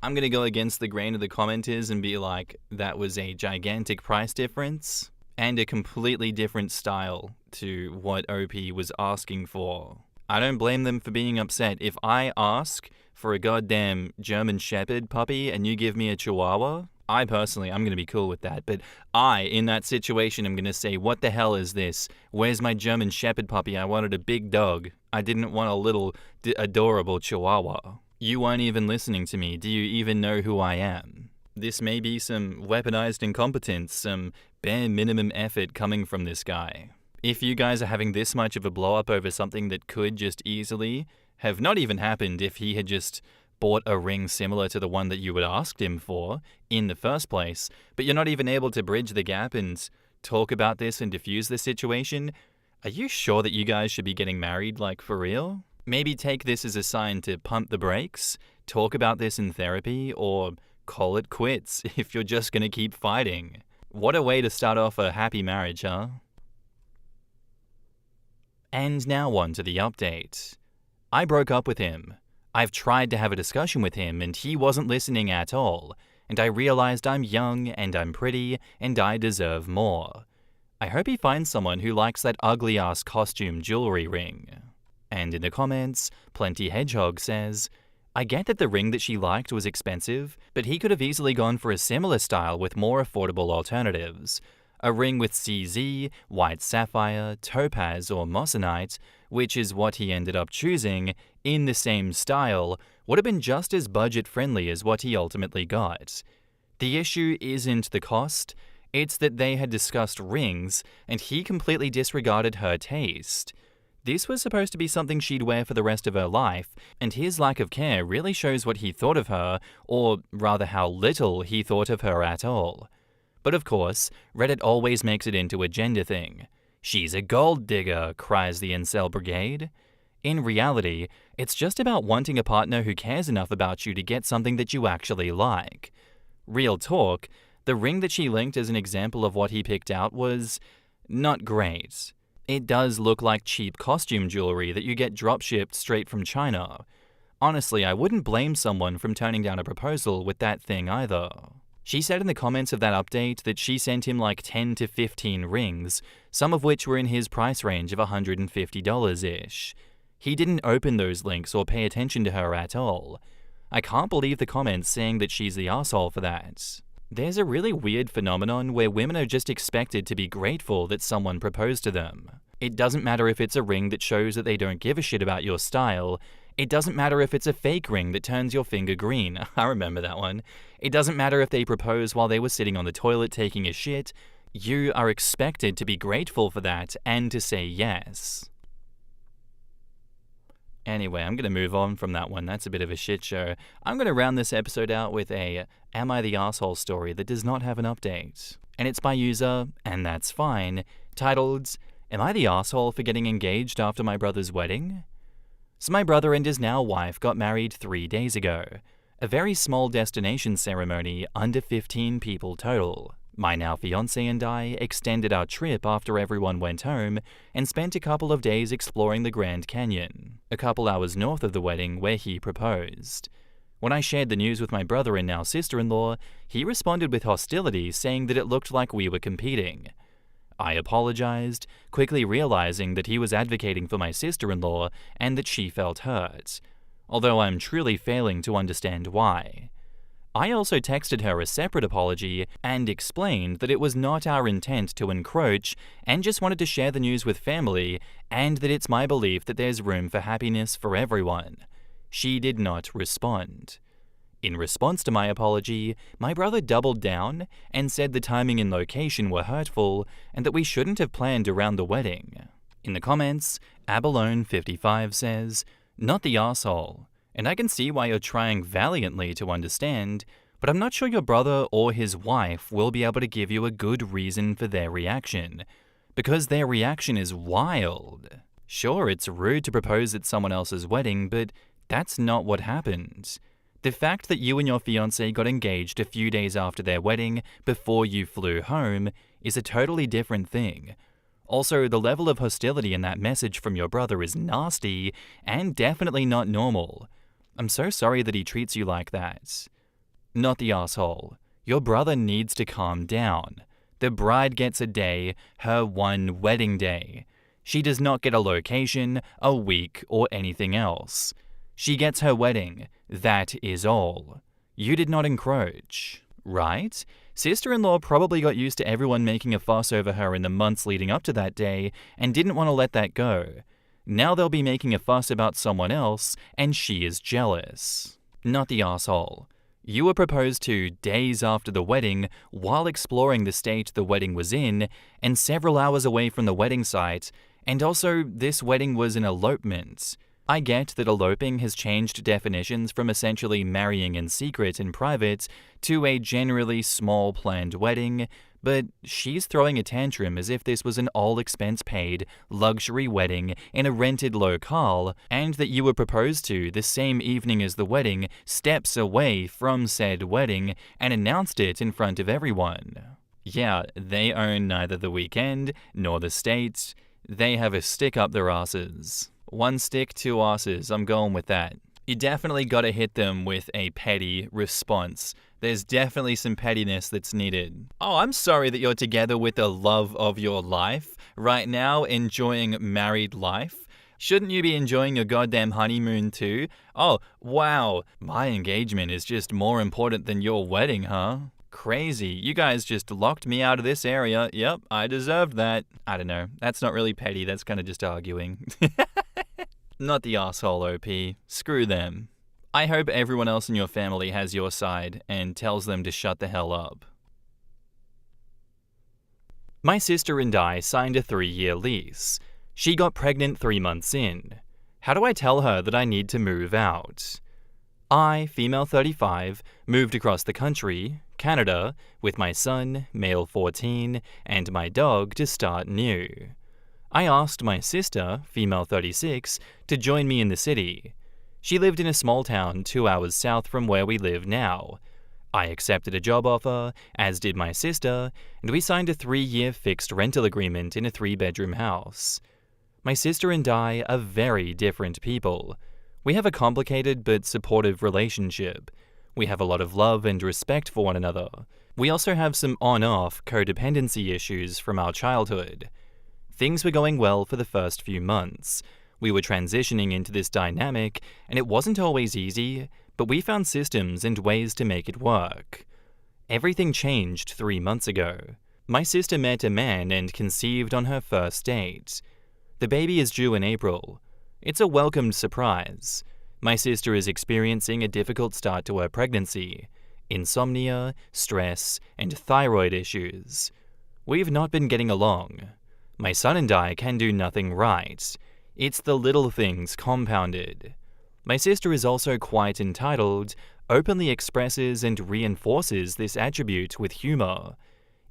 I'm going to go against the grain of the commenters and be like, that was a gigantic price difference and a completely different style to what OP was asking for. I don't blame them for being upset. If I ask for a goddamn German Shepherd puppy and you give me a Chihuahua, I'm going to be cool with that. But in that situation, I'm going to say, what the hell is this? Where's my German Shepherd puppy? I wanted a big dog. I didn't want a little adorable Chihuahua. You weren't even listening to me. Do you even know who I am? This may be some weaponized incompetence, some bare minimum effort coming from this guy. If you guys are having this much of a blow up over something that could just easily have not even happened if he had just bought a ring similar to the one that you had asked him for in the first place, but you're not even able to bridge the gap and talk about this and diffuse the situation, are you sure that you guys should be getting married, like for real? Maybe take this as a sign to pump the brakes, talk about this in therapy, or call it quits if you're just gonna keep fighting. What a way to start off a happy marriage, huh? And now on to the update. I broke up with him. I've tried to have a discussion with him and he wasn't listening at all, and I realized I'm young and I'm pretty and I deserve more. I hope he finds someone who likes that ugly-ass costume jewelry ring. And in the comments, Plenty Hedgehog says, I get that the ring that she liked was expensive, but he could have easily gone for a similar style with more affordable alternatives. A ring with CZ, white sapphire, topaz, or moissanite, which is what he ended up choosing, in the same style, would have been just as budget-friendly as what he ultimately got. The issue isn't the cost, it's that they had discussed rings, and he completely disregarded her taste. This was supposed to be something she'd wear for the rest of her life, and his lack of care really shows what he thought of her, or rather how little he thought of her at all. But of course, Reddit always makes it into a gender thing. She's a gold digger, cries the incel brigade. In reality, it's just about wanting a partner who cares enough about you to get something that you actually like. Real talk, the ring that she linked as an example of what he picked out was not great. It does look like cheap costume jewelry that you get drop-shipped straight from China. Honestly, I wouldn't blame someone from turning down a proposal with that thing either. She said in the comments of that update that she sent him like 10 to 15 rings, some of which were in his price range of $150-ish. He didn't open those links or pay attention to her at all. I can't believe the comments saying that she's the asshole for that. There's a really weird phenomenon where women are just expected to be grateful that someone proposed to them. It doesn't matter if it's a ring that shows that they don't give a shit about your style. It doesn't matter if it's a fake ring that turns your finger green. I remember that one. It doesn't matter if they propose while they were sitting on the toilet taking a shit. You are expected to be grateful for that and to say yes. Anyway, I'm going to move on from that one. That's a bit of a shit show. I'm going to round this episode out with a Am I the Asshole story that does not have an update. And it's by user, and that's fine, titled, Am I the Asshole for getting engaged after my brother's wedding? So my brother and his now wife got married 3 days ago. A very small destination ceremony, under 15 people total. My now fiancé and I extended our trip after everyone went home and spent a couple of days exploring the Grand Canyon, a couple hours north of the wedding where he proposed. When I shared the news with my brother and now sister-in-law, he responded with hostility, saying that it looked like we were competing. I apologized, quickly realizing that he was advocating for my sister-in-law and that she felt hurt, although I'm truly failing to understand why. I also texted her a separate apology and explained that it was not our intent to encroach and just wanted to share the news with family, and that it's my belief that there's room for happiness for everyone. She did not respond. In response to my apology, my brother doubled down and said the timing and location were hurtful and that we shouldn't have planned around the wedding. In the comments, Abalone55 says, Not the asshole. And I can see why you're trying valiantly to understand, but I'm not sure your brother or his wife will be able to give you a good reason for their reaction, because their reaction is wild. Sure, it's rude to propose at someone else's wedding, but that's not what happened. The fact that you and your fiancé got engaged a few days after their wedding before you flew home is a totally different thing. Also, the level of hostility in that message from your brother is nasty and definitely not normal. I'm so sorry that he treats you like that. Not the asshole. Your brother needs to calm down. The bride gets a day, her one wedding day. She does not get a location, a week, or anything else. She gets her wedding. That is all. You did not encroach, right? Sister-in-law probably got used to everyone making a fuss over her in the months leading up to that day and didn't want to let that go. Now they'll be making a fuss about someone else, and she is jealous. Not the asshole. You were proposed to days after the wedding, while exploring the state the wedding was in, and several hours away from the wedding site, and also this wedding was an elopement. I get that eloping has changed definitions from essentially marrying in secret and private to a generally small planned wedding, but she's throwing a tantrum as if this was an all-expense-paid luxury wedding in a rented locale, and that you were proposed to the same evening as the wedding, steps away from said wedding, and announced it in front of everyone. Yeah, they own neither the weekend nor the state. They have a stick up their asses. One stick, two asses, I'm going with that. You definitely gotta hit them with a petty response. There's definitely some pettiness that's needed. Oh, I'm sorry that you're together with the love of your life right now, enjoying married life. Shouldn't you be enjoying your goddamn honeymoon too? Oh, wow, my engagement is just more important than your wedding, huh? Crazy. You guys just locked me out of this area. Yep, I deserved that. I don't know. That's not really petty. That's kind of just arguing. Not the asshole OP. Screw them. I hope everyone else in your family has your side and tells them to shut the hell up. My sister and I signed a 3-year lease. She got pregnant 3 months in. How do I tell her that I need to move out? I, female 35, moved across the country, Canada, with my son, male 14, and my dog to start new. I asked my sister, female 36, to join me in the city. She lived in a small town 2 hours south from where we live now. I accepted a job offer, as did my sister, and we signed a 3-year fixed rental agreement in a 3-bedroom house. My sister and I are very different people. We have a complicated but supportive relationship. We have a lot of love and respect for one another. We also have some on-off codependency issues from our childhood. Things were going well for the first few months. We were transitioning into this dynamic, and it wasn't always easy, but we found systems and ways to make it work. Everything changed 3 months ago. My sister met a man and conceived on her first date. The baby is due in April. It's a welcomed surprise. My sister is experiencing a difficult start to her pregnancy, insomnia, stress, and thyroid issues. We've not been getting along. My son and I can do nothing right. It's the little things compounded. My sister is also quite entitled, openly expresses and reinforces this attribute with humor.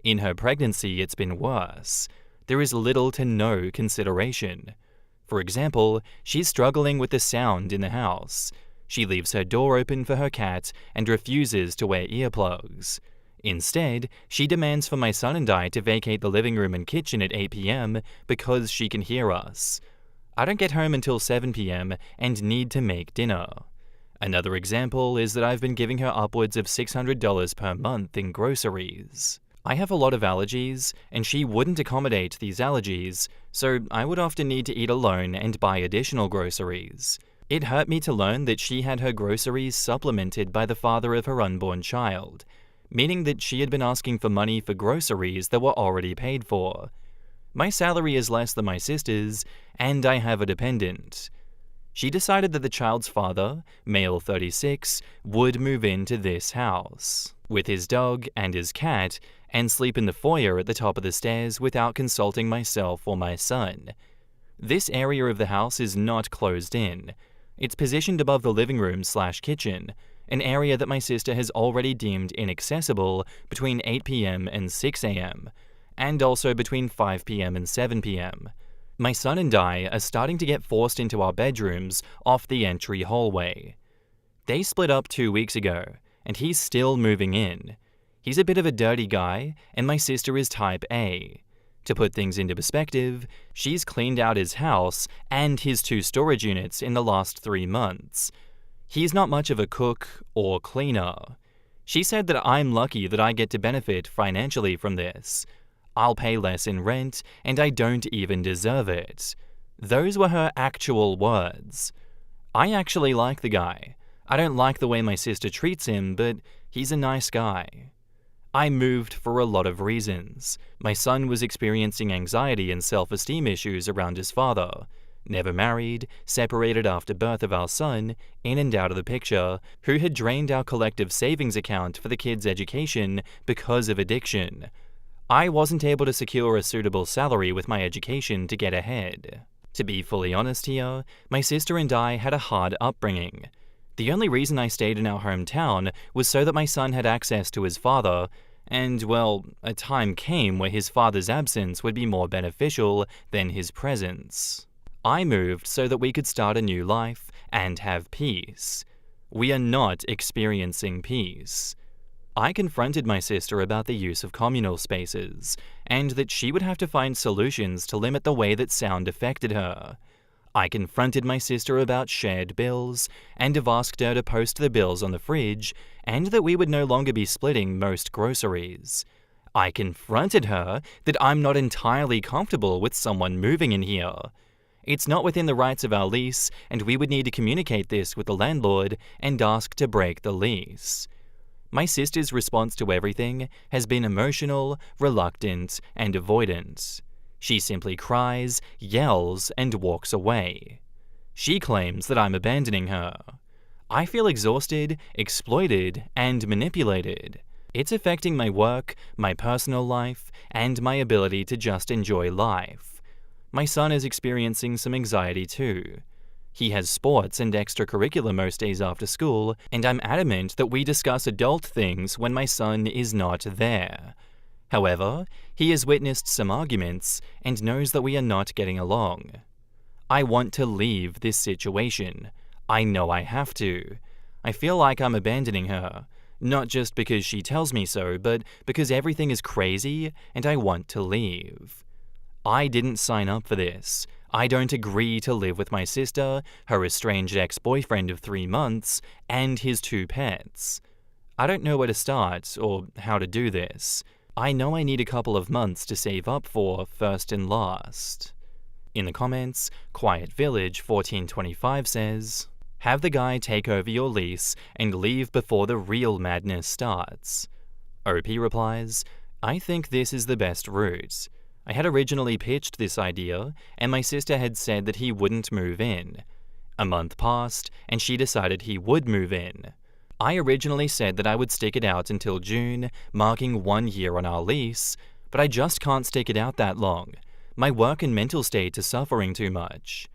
In her pregnancy, it's been worse. There is little to no consideration. For example, she's struggling with the sound in the house. She leaves her door open for her cat and refuses to wear earplugs. Instead, she demands for my son and I to vacate the living room and kitchen at 8 p.m. because she can hear us. I don't get home until 7 p.m. and need to make dinner. Another example is that I've been giving her upwards of $600 per month in groceries. I have a lot of allergies, and she wouldn't accommodate these allergies, so I would often need to eat alone and buy additional groceries. It hurt me to learn that she had her groceries supplemented by the father of her unborn child, meaning that she had been asking for money for groceries that were already paid for. My salary is less than my sister's, and I have a dependent. She decided that the child's father, male 36, would move into this house with his dog and his cat and sleep in the foyer at the top of the stairs without consulting myself or my son. This area of the house is not closed in. It's positioned above the living room/kitchen, an area that my sister has already deemed inaccessible between 8 p.m. and 6 a.m., and also between 5 p.m. and 7 p.m. My son and I are starting to get forced into our bedrooms off the entry hallway. They split up 2 weeks ago, and he's still moving in. He's a bit of a dirty guy, and my sister is type A. To put things into perspective, she's cleaned out his house and his 2 storage units in the last 3 months. He's not much of a cook or cleaner. She said that I'm lucky that I get to benefit financially from this. I'll pay less in rent, and I don't even deserve it. Those were her actual words. I actually like the guy. I don't like the way my sister treats him, but he's a nice guy. I moved for a lot of reasons. My son was experiencing anxiety and self-esteem issues around his father. Never married, separated after birth of our son, in and out of the picture, who had drained our collective savings account for the kids' education because of addiction. I wasn't able to secure a suitable salary with my education to get ahead. To be fully honest here, my sister and I had a hard upbringing. The only reason I stayed in our hometown was so that my son had access to his father, and, well, a time came where his father's absence would be more beneficial than his presence. I moved so that we could start a new life and have peace. We are not experiencing peace. I confronted my sister about the use of communal spaces, and that she would have to find solutions to limit the way that sound affected her. I confronted my sister about shared bills, and have asked her to post the bills on the fridge, and that we would no longer be splitting most groceries. I confronted her that I'm not entirely comfortable with someone moving in here. It's not within the rights of our lease, and we would need to communicate this with the landlord and ask to break the lease. My sister's response to everything has been emotional, reluctant, and avoidant. She simply cries, yells, and walks away. She claims that I'm abandoning her. I feel exhausted, exploited, and manipulated. It's affecting my work, my personal life, and my ability to just enjoy life. My son is experiencing some anxiety too. He has sports and extracurricular most days after school, and I'm adamant that we discuss adult things when my son is not there. However, he has witnessed some arguments and knows that we are not getting along. I want to leave this situation. I know I have to. I feel like I'm abandoning her, not just because she tells me so, but because everything is crazy and I want to leave. I didn't sign up for this. I don't agree to live with my sister, her estranged ex-boyfriend of 3 months, and his 2 pets. I don't know where to start or how to do this. I know I need a couple of months to save up for first and last. In the comments, Quiet Village 1425 says, "Have the guy take over your lease and leave before the real madness starts." OP replies, "I think this is the best route. I had originally pitched this idea, and my sister had said that he wouldn't move in. A month passed, and she decided he would move in. I originally said that I would stick it out until June, marking 1 year on our lease, but I just can't stick it out that long. My work and mental state are suffering too much."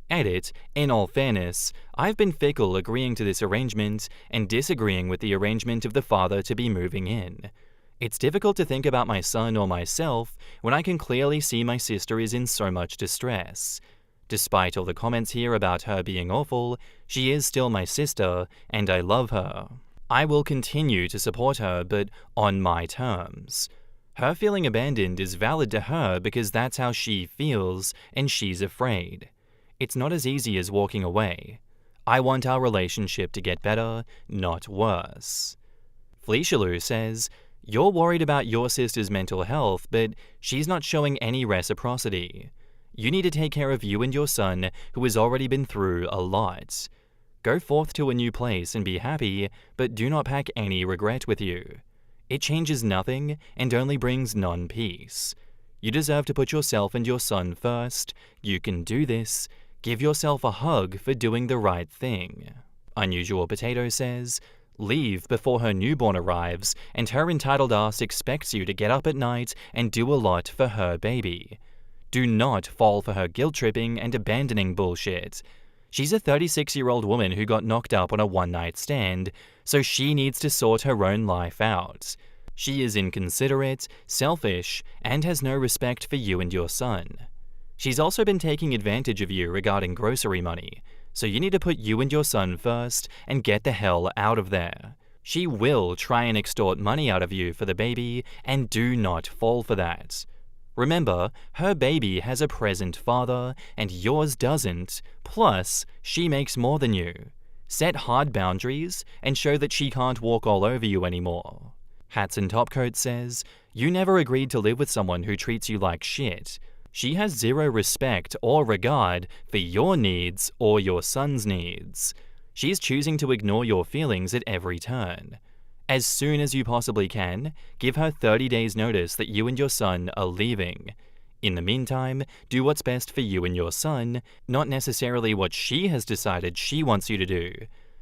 Edit, in all fairness, I've been fickle agreeing to this arrangement and disagreeing with the arrangement of the father to be moving in. It's difficult to think about my son or myself when I can clearly see my sister is in so much distress. Despite all the comments here about her being awful, she is still my sister, and I love her. I will continue to support her, but on my terms. Her feeling abandoned is valid to her because that's how she feels, and she's afraid. It's not as easy as walking away. I want our relationship to get better, not worse. Fleishaloo says, "You're worried about your sister's mental health, but she's not showing any reciprocity. You need to take care of you and your son, who has already been through a lot. Go forth to a new place and be happy, but do not pack any regret with you. It changes nothing and only brings non-peace. You deserve to put yourself and your son first. You can do this. Give yourself a hug for doing the right thing." Unusual Potato says, "Leave before her newborn arrives, and her entitled ass expects you to get up at night and do a lot for her baby. Do not fall for her guilt-tripping and abandoning bullshit. She's a 36-year-old woman who got knocked up on a one-night stand, so she needs to sort her own life out. She is inconsiderate, selfish, and has no respect for you and your son. She's also been taking advantage of you regarding grocery money, so you need to put you and your son first and get the hell out of there. She will try and extort money out of you for the baby, and do not fall for that. Remember, her baby has a present father, and yours doesn't, plus she makes more than you. Set hard boundaries, and show that she can't walk all over you anymore." Hats and Topcoat says, "You never agreed to live with someone who treats you like shit. She has zero respect or regard for your needs or your son's needs. She's choosing to ignore your feelings at every turn. As soon as you possibly can, give her 30 days notice that you and your son are leaving. In the meantime, do what's best for you and your son, not necessarily what she has decided she wants you to do,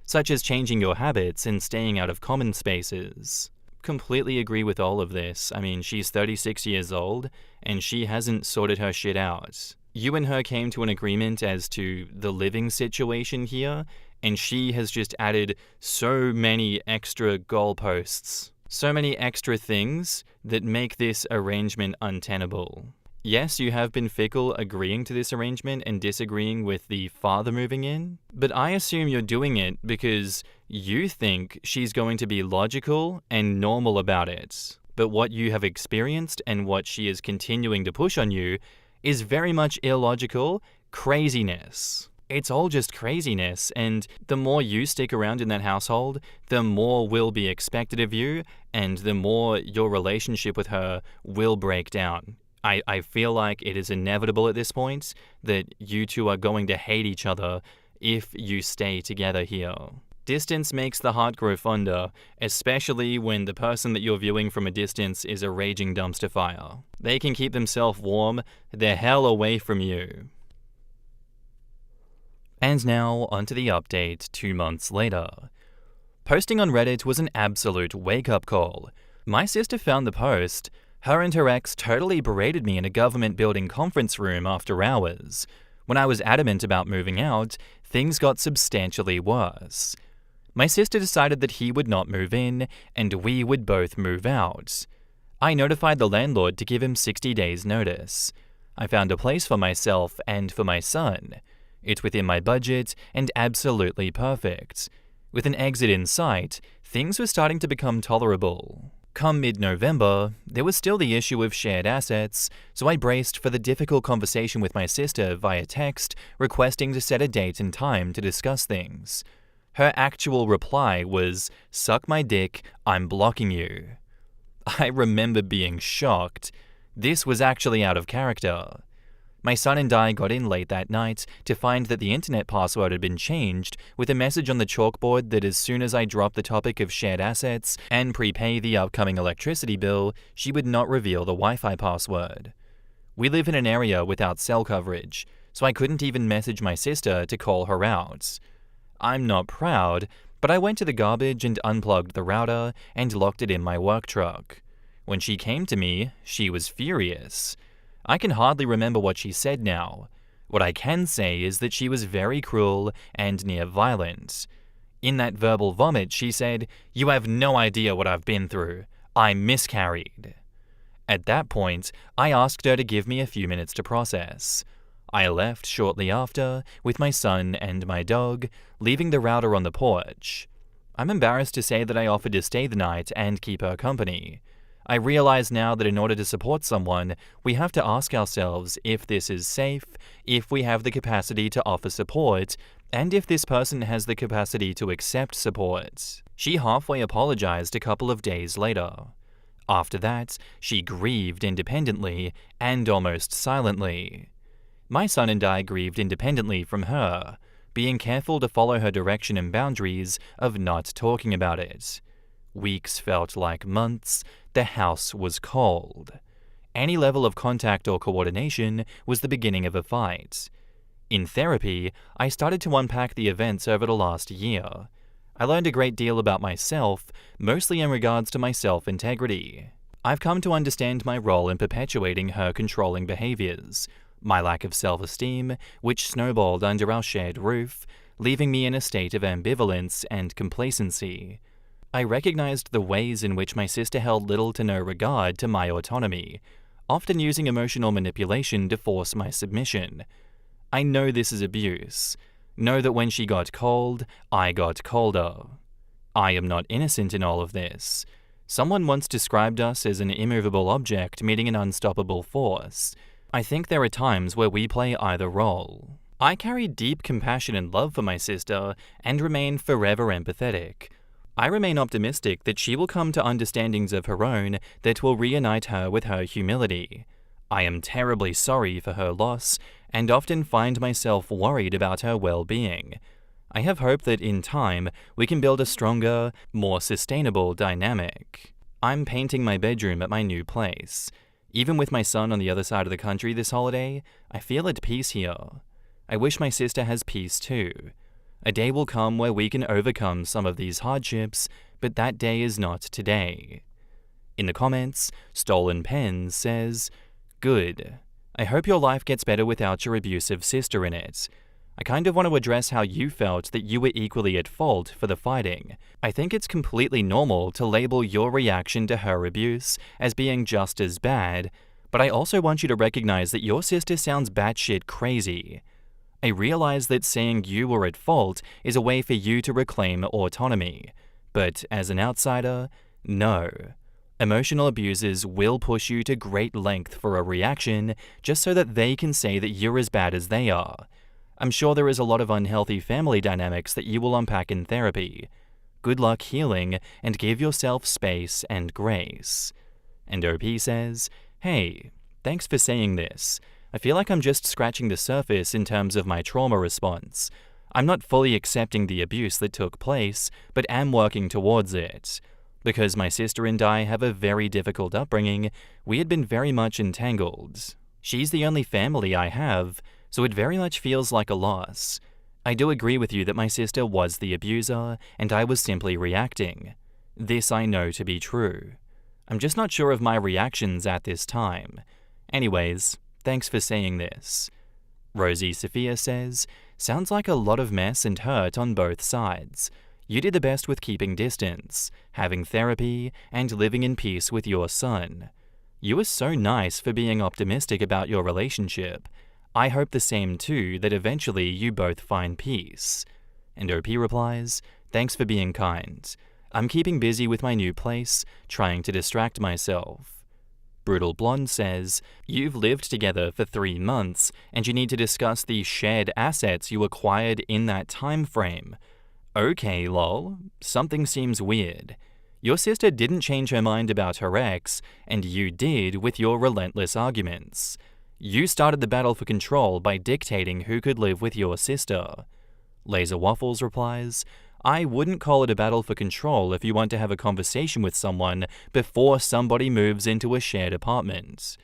such as changing your habits and staying out of common spaces." Completely agree with all of this. I mean, she's 36 years old, and she hasn't sorted her shit out. You and her came to an agreement as to the living situation here, and she has just added so many extra goalposts, so many extra things that make this arrangement untenable. Yes, you have been fickle agreeing to this arrangement and disagreeing with the father moving in, but I assume you're doing it because you think she's going to be logical and normal about it. But what you have experienced and what she is continuing to push on you is very much illogical craziness. It's all just craziness, and the more you stick around in that household, the more will be expected of you, and the more your relationship with her will break down. I feel like it is inevitable at this point that you two are going to hate each other if you stay together here. Distance makes the heart grow fonder, especially when the person that you're viewing from a distance is a raging dumpster fire. They can keep themselves warm the hell away from you. And now, onto the update 2 months later. Posting on Reddit was an absolute wake-up call. My sister found the post. Her and her ex totally berated me in a government building conference room after hours. When I was adamant about moving out, things got substantially worse. My sister decided that he would not move in, and we would both move out. I notified the landlord to give him 60 days' notice. I found a place for myself and for my son. It's within my budget and absolutely perfect. With an exit in sight, things were starting to become tolerable. Come mid-November, there was still the issue of shared assets, so I braced for the difficult conversation with my sister via text, requesting to set a date and time to discuss things. Her actual reply was, "Suck my dick, I'm blocking you." I remember being shocked. This was actually out of character. My son and I got in late that night to find that the internet password had been changed, with a message on the chalkboard that as soon as I dropped the topic of shared assets and prepay the upcoming electricity bill, she would not reveal the Wi-Fi password. We live in an area without cell coverage, so I couldn't even message my sister to call her out. I'm not proud, but I went to the garbage and unplugged the router and locked it in my work truck. When she came to me, she was furious. I can hardly remember what she said now. What I can say is that she was very cruel and near violent. In that verbal vomit, she said, "You have no idea what I've been through. I miscarried." At that point, I asked her to give me a few minutes to process. I left shortly after, with my son and my dog, leaving the router on the porch. I'm embarrassed to say that I offered to stay the night and keep her company. I realize now that in order to support someone, we have to ask ourselves if this is safe, if we have the capacity to offer support, and if this person has the capacity to accept support. She halfway apologized a couple of days later. After that, she grieved independently and almost silently. My son and I grieved independently from her, being careful to follow her direction and boundaries of not talking about it. Weeks felt like months. The house was cold. Any level of contact or coordination was the beginning of a fight. In therapy, I started to unpack the events over the last year. I learned a great deal about myself, mostly in regards to my self-integrity. I've come to understand my role in perpetuating her controlling behaviors, my lack of self-esteem, which snowballed under our shared roof, leaving me in a state of ambivalence and complacency. I recognized the ways in which my sister held little to no regard to my autonomy, often using emotional manipulation to force my submission. I know this is abuse. Know that when she got cold, I got colder. I am not innocent in all of this. Someone once described us as an immovable object meeting an unstoppable force. I think there are times where we play either role. I carry deep compassion and love for my sister and remain forever empathetic. I remain optimistic that she will come to understandings of her own that will reunite her with her humility. I am terribly sorry for her loss and often find myself worried about her well-being. I have hope that in time we can build a stronger, more sustainable dynamic. I'm painting my bedroom at my new place. Even with my son on the other side of the country this holiday, I feel at peace here. I wish my sister has peace too. A day will come where we can overcome some of these hardships, but that day is not today. In the comments, Stolen Pen says, "Good. I hope your life gets better without your abusive sister in it. I kind of want to address how you felt that you were equally at fault for the fighting. I think it's completely normal to label your reaction to her abuse as being just as bad, but I also want you to recognize that your sister sounds batshit crazy. I realize that saying you were at fault is a way for you to reclaim autonomy, but as an outsider, no. Emotional abusers will push you to great length for a reaction just so that they can say that you're as bad as they are. I'm sure there is a lot of unhealthy family dynamics that you will unpack in therapy. Good luck healing and give yourself space and grace." And OP says, "Hey, Thanks for saying this. I feel like I'm just scratching the surface in terms of my trauma response. I'm not fully accepting the abuse that took place, but am working towards it. Because my sister and I have a very difficult upbringing, we had been very much entangled. She's the only family I have, so it very much feels like a loss. I do agree with you that my sister was the abuser, and I was simply reacting. This I know to be true. I'm just not sure of my reactions at this time. Anyways, thanks for saying this. Rosie Sophia says, sounds like a lot of mess and hurt on both sides. You did the best with keeping distance, having therapy, and living in peace with your son. You were so nice for being optimistic about your relationship. I hope the same too, that eventually you both find peace. And OP replies, thanks for being kind. I'm keeping busy with my new place, trying to distract myself. Brutal Blonde says, you've lived together for 3 months, and you need to discuss the shared assets you acquired in that time frame. Okay, lol. Something seems weird. Your sister didn't change her mind about her ex, and you did with your relentless arguments. You started the battle for control by dictating who could live with your sister. Laser Waffles replies, I wouldn't call it a battle for control if you want to have a conversation with someone before somebody moves into a shared apartment.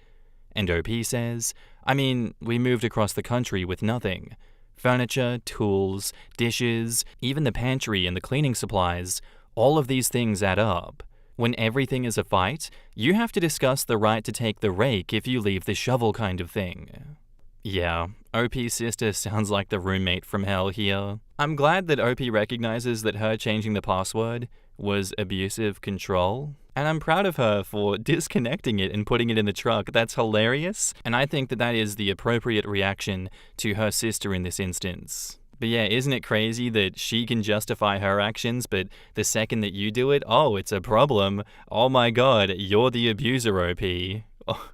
And OP says, I mean, we moved across the country with nothing. Furniture, tools, dishes, even the pantry and the cleaning supplies, all of these things add up. When everything is a fight, you have to discuss the right to take the rake if you leave the shovel kind of thing. Yeah, OP's sister sounds like the roommate from hell here. I'm glad that OP recognizes that her changing the password was abusive control. And I'm proud of her for disconnecting it and putting it in the truck. That's hilarious. And I think that that is the appropriate reaction to her sister in this instance. But yeah, isn't it crazy that she can justify her actions, but the second that you do it, oh, it's a problem. Oh my god, you're the abuser, OP. Oh,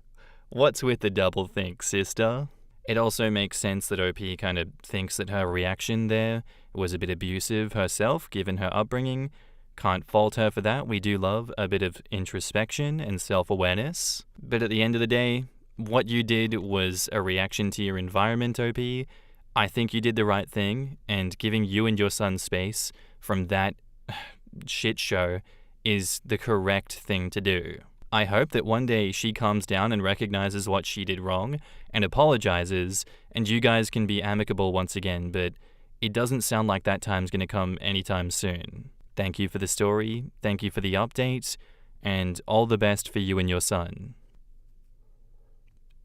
what's with the double think, sister? It also makes sense that OP kind of thinks that her reaction there was a bit abusive herself, given her upbringing. Can't fault her for that. We do love a bit of introspection and self-awareness. But at the end of the day, what you did was a reaction to your environment, OP. I think you did the right thing, and giving you and your son space from that shit show is the correct thing to do. I hope that one day she calms down and recognizes what she did wrong and apologizes, and you guys can be amicable once again, but it doesn't sound like that time's gonna come anytime soon. Thank you for the story, thank you for the update, and all the best for you and your son.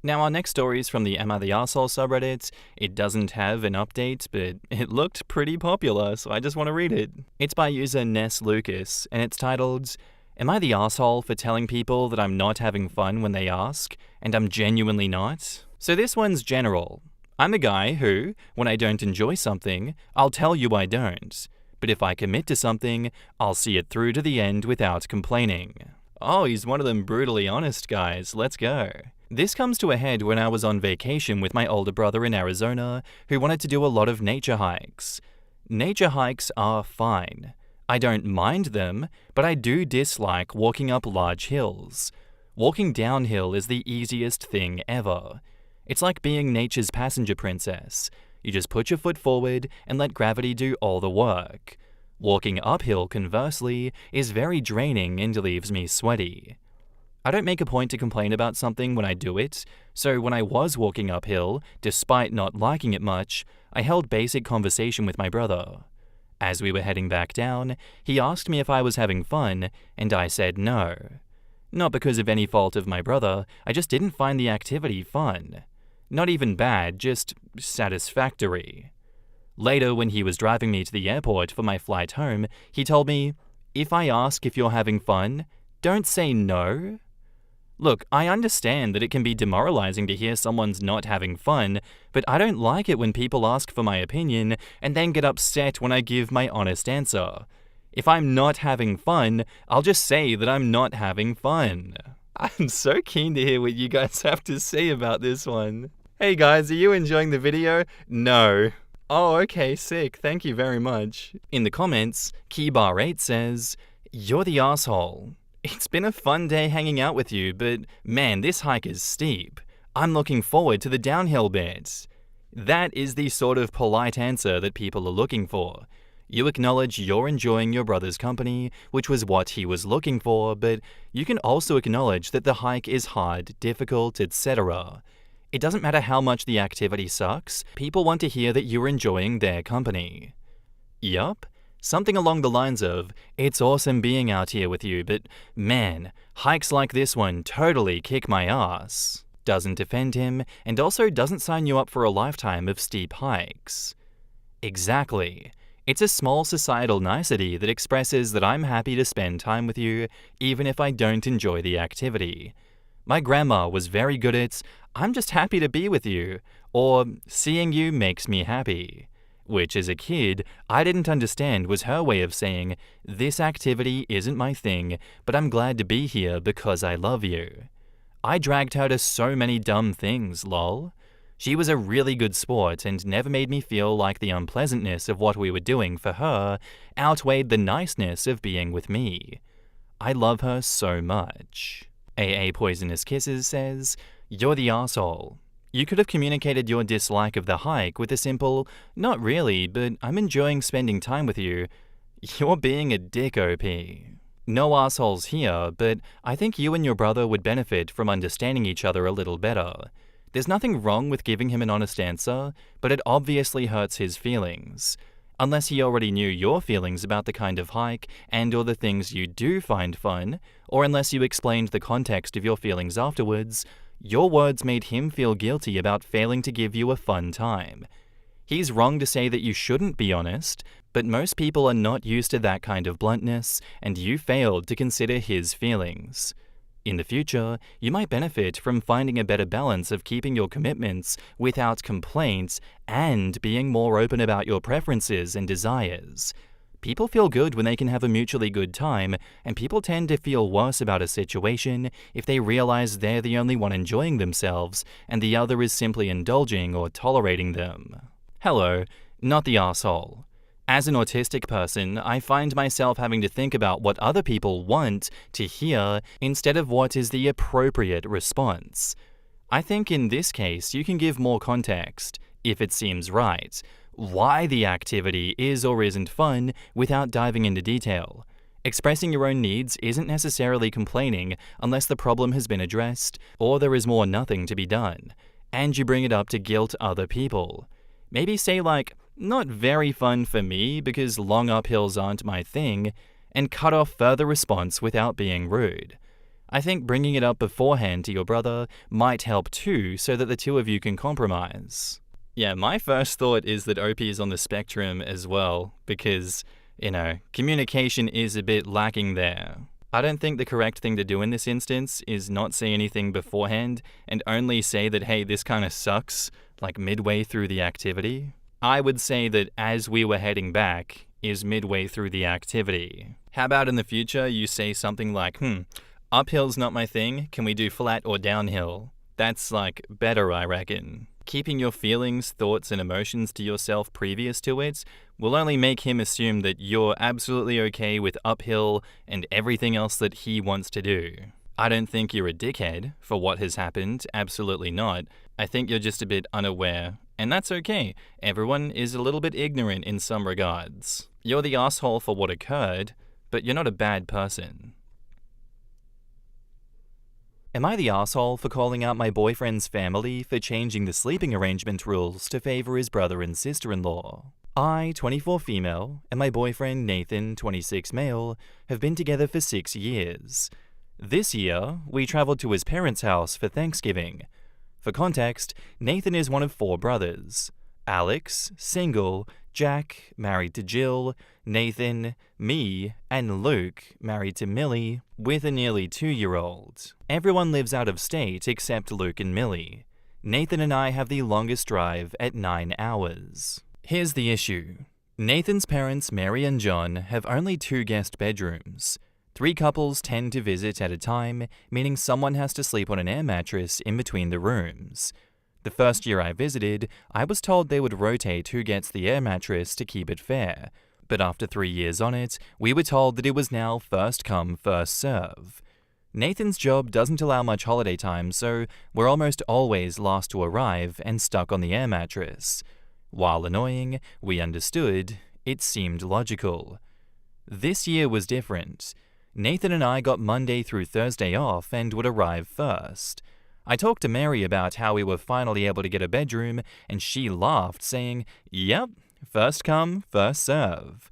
Now our next story is from the Am I the Arsehole subreddit. It doesn't have an update, but it looked pretty popular, so I just want to read it. It's by user Ness Lucas, and it's titled, Am I the asshole for telling people that I'm not having fun when they ask, and I'm genuinely not? So this one's general. I'm the guy who, when I don't enjoy something, I'll tell you I don't. But if I commit to something, I'll see it through to the end without complaining. Oh, he's one of them brutally honest guys. Let's go. This comes to a head when I was on vacation with my older brother in Arizona, who wanted to do a lot of nature hikes. Nature hikes are fine. I don't mind them, but I do dislike walking up large hills. Walking downhill is the easiest thing ever. It's like being nature's passenger princess. You just put your foot forward and let gravity do all the work. Walking uphill, conversely, is very draining and leaves me sweaty. I don't make a point to complain about something when I do it, so when I was walking uphill, despite not liking it much, I held basic conversation with my brother. As we were heading back down, he asked me if I was having fun, and I said no. Not because of any fault of my brother, I just didn't find the activity fun. Not even bad, just satisfactory. Later, when he was driving me to the airport for my flight home, he told me, if I ask if you're having fun, don't say no. Look, I understand that it can be demoralizing to hear someone's not having fun, but I don't like it when people ask for my opinion and then get upset when I give my honest answer. If I'm not having fun, I'll just say that I'm not having fun. I'm so keen to hear what you guys have to say about this one. Hey guys, are you enjoying the video? No. Oh, okay, sick. Thank you very much. In the comments, Keybar8 says, you're the asshole. It's been a fun day hanging out with you, but man, this hike is steep. I'm looking forward to the downhill bit. That is the sort of polite answer that people are looking for. You acknowledge you're enjoying your brother's company, which was what he was looking for, but you can also acknowledge that the hike is hard, difficult, etc. It doesn't matter how much the activity sucks, people want to hear that you're enjoying their company. Yup, something along the lines of, it's awesome being out here with you, but man, hikes like this one totally kick my ass. Doesn't offend him, and also doesn't sign you up for a lifetime of steep hikes. Exactly. It's a small societal nicety that expresses that I'm happy to spend time with you, even if I don't enjoy the activity. My grandma was very good at, I'm just happy to be with you, or seeing you makes me happy. Which as a kid, I didn't understand was her way of saying, this activity isn't my thing, but I'm glad to be here because I love you. I dragged her to so many dumb things, lol. She was a really good sport and never made me feel like the unpleasantness of what we were doing for her outweighed the niceness of being with me. I love her so much. AA Poisonous Kisses says, you're the arsehole. You could have communicated your dislike of the hike with a simple, not really, but I'm enjoying spending time with you. You're being a dick, OP. No assholes here, but I think you and your brother would benefit from understanding each other a little better. There's nothing wrong with giving him an honest answer, but it obviously hurts his feelings. Unless he already knew your feelings about the kind of hike and or the things you do find fun, or unless you explained the context of your feelings afterwards, your words made him feel guilty about failing to give you a fun time. He's wrong to say that you shouldn't be honest, but most people are not used to that kind of bluntness, and you failed to consider his feelings. In the future, you might benefit from finding a better balance of keeping your commitments without complaints and being more open about your preferences and desires. People feel good when they can have a mutually good time, and people tend to feel worse about a situation if they realize they're the only one enjoying themselves and the other is simply indulging or tolerating them. Hello, not the arsehole. As an autistic person, I find myself having to think about what other people want to hear instead of what is the appropriate response. I think in this case, you can give more context, if it seems right, why the activity is or isn't fun without diving into detail. Expressing your own needs isn't necessarily complaining unless the problem has been addressed or there is more nothing to be done, and you bring it up to guilt other people. Maybe say like, not very fun for me because long uphills aren't my thing, and cut off further response without being rude. I think bringing it up beforehand to your brother might help too, so that the two of you can compromise. Yeah, my first thought is that OP is on the spectrum as well, because, communication is a bit lacking there. I don't think the correct thing to do in this instance is not say anything beforehand and only say that, hey, this kind of sucks, like midway through the activity. I would say that as we were heading back is midway through the activity. How about in the future you say something like, uphill's not my thing, can we do flat or downhill? That's better, I reckon. Keeping your feelings, thoughts, and emotions to yourself previous to it will only make him assume that you're absolutely okay with uphill and everything else that he wants to do. I don't think you're a dickhead for what has happened, absolutely not. I think you're just a bit unaware, and that's okay. Everyone is a little bit ignorant in some regards. You're the asshole for what occurred, but you're not a bad person. Am I the asshole for calling out my boyfriend's family for changing the sleeping arrangement rules to favor his brother and sister-in-law? I, 24 female, and my boyfriend Nathan, 26 male, have been together for 6 years. This year, we traveled to his parents' house for Thanksgiving. For context, Nathan is one of 4 brothers. Alex, single, Jack, married to Jill, Nathan, me, and Luke, married to Millie, with a nearly 2-year-old. Everyone lives out of state except Luke and Millie. Nathan and I have the longest drive at 9 hours. Here's the issue. Nathan's parents, Mary and John, have only 2 guest bedrooms. 3 couples tend to visit at a time, meaning someone has to sleep on an air mattress in between the rooms. The first year I visited, I was told they would rotate who gets the air mattress to keep it fair, but after 3 years on it, we were told that it was now first come, first serve. Nathan's job doesn't allow much holiday time, so we're almost always last to arrive and stuck on the air mattress. While annoying, we understood, it seemed logical. This year was different. Nathan and I got Monday through Thursday off and would arrive first. I talked to Mary about how we were finally able to get a bedroom, and she laughed, saying, "Yep, first come, first serve."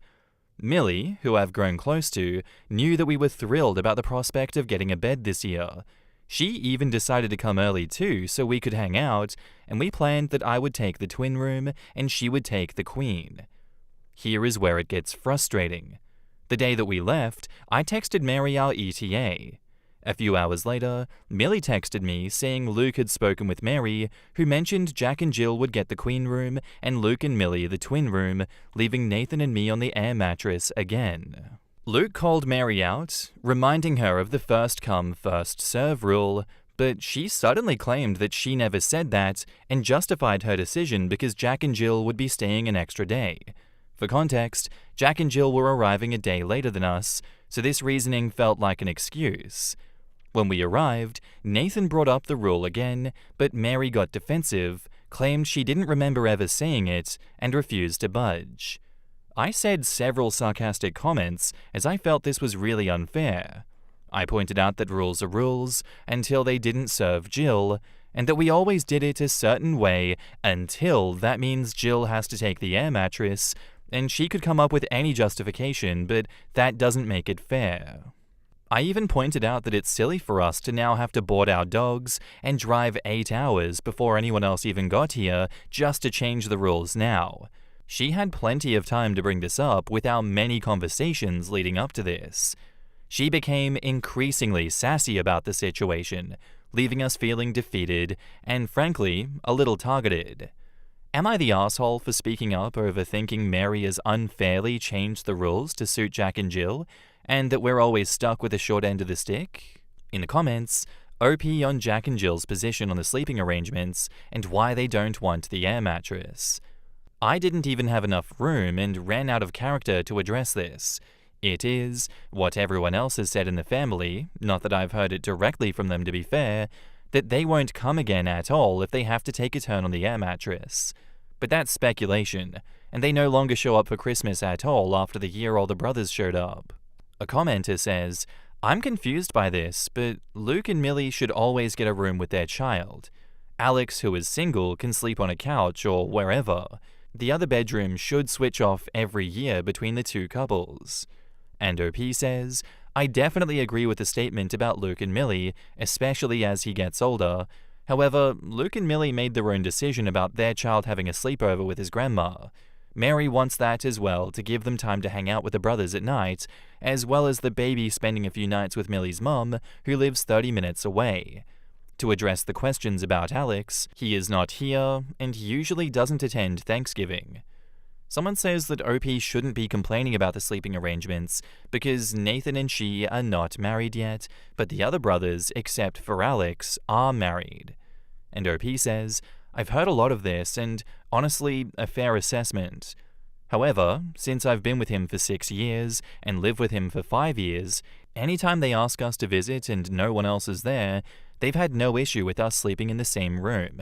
Millie, who I've grown close to, knew that we were thrilled about the prospect of getting a bed this year. She even decided to come early too so we could hang out, and we planned that I would take the twin room and she would take the queen. Here is where it gets frustrating. The day that we left, I texted Mary our ETA. A few hours later, Millie texted me saying Luke had spoken with Mary, who mentioned Jack and Jill would get the queen room and Luke and Millie the twin room, leaving Nathan and me on the air mattress again. Luke called Mary out, reminding her of the first come, first serve rule, but she suddenly claimed that she never said that and justified her decision because Jack and Jill would be staying an extra day. For context, Jack and Jill were arriving a day later than us, so this reasoning felt like an excuse. When we arrived, Nathan brought up the rule again, but Mary got defensive, claimed she didn't remember ever saying it, and refused to budge. I said several sarcastic comments as I felt this was really unfair. I pointed out that rules are rules until they didn't serve Jill, and that we always did it a certain way until that means Jill has to take the air mattress, and she could come up with any justification, but that doesn't make it fair. I even pointed out that it's silly for us to now have to board our dogs and drive 8 hours before anyone else even got here just to change the rules now. She had plenty of time to bring this up with our many conversations leading up to this. She became increasingly sassy about the situation, leaving us feeling defeated and, frankly, a little targeted. Am I the asshole for speaking up over thinking Mary has unfairly changed the rules to suit Jack and Jill, and that we're always stuck with the short end of the stick? In the comments, OP on Jack and Jill's position on the sleeping arrangements and why they don't want the air mattress. I didn't even have enough room and ran out of character to address this. It is what everyone else has said in the family, not that I've heard it directly from them to be fair, that they won't come again at all if they have to take a turn on the air mattress. But that's speculation, and they no longer show up for Christmas at all after the year all the brothers showed up. A commenter says, "I'm confused by this, but Luke and Millie should always get a room with their child. Alex, who is single, can sleep on a couch or wherever. The other bedroom should switch off every year between the two couples." And OP says, "I definitely agree with the statement about Luke and Millie, especially as he gets older. However, Luke and Millie made their own decision about their child having a sleepover with his grandma. Mary wants that as well to give them time to hang out with the brothers at night, as well as the baby spending a few nights with Millie's mum, who lives 30 minutes away. To address the questions about Alex, he is not here and usually doesn't attend Thanksgiving." Someone says that OP shouldn't be complaining about the sleeping arrangements because Nathan and she are not married yet, but the other brothers, except for Alex, are married. And OP says, "I've heard a lot of this and, honestly, a fair assessment. However, since I've been with him for 6 years and lived with him for 5 years, anytime they ask us to visit and no one else is there, they've had no issue with us sleeping in the same room.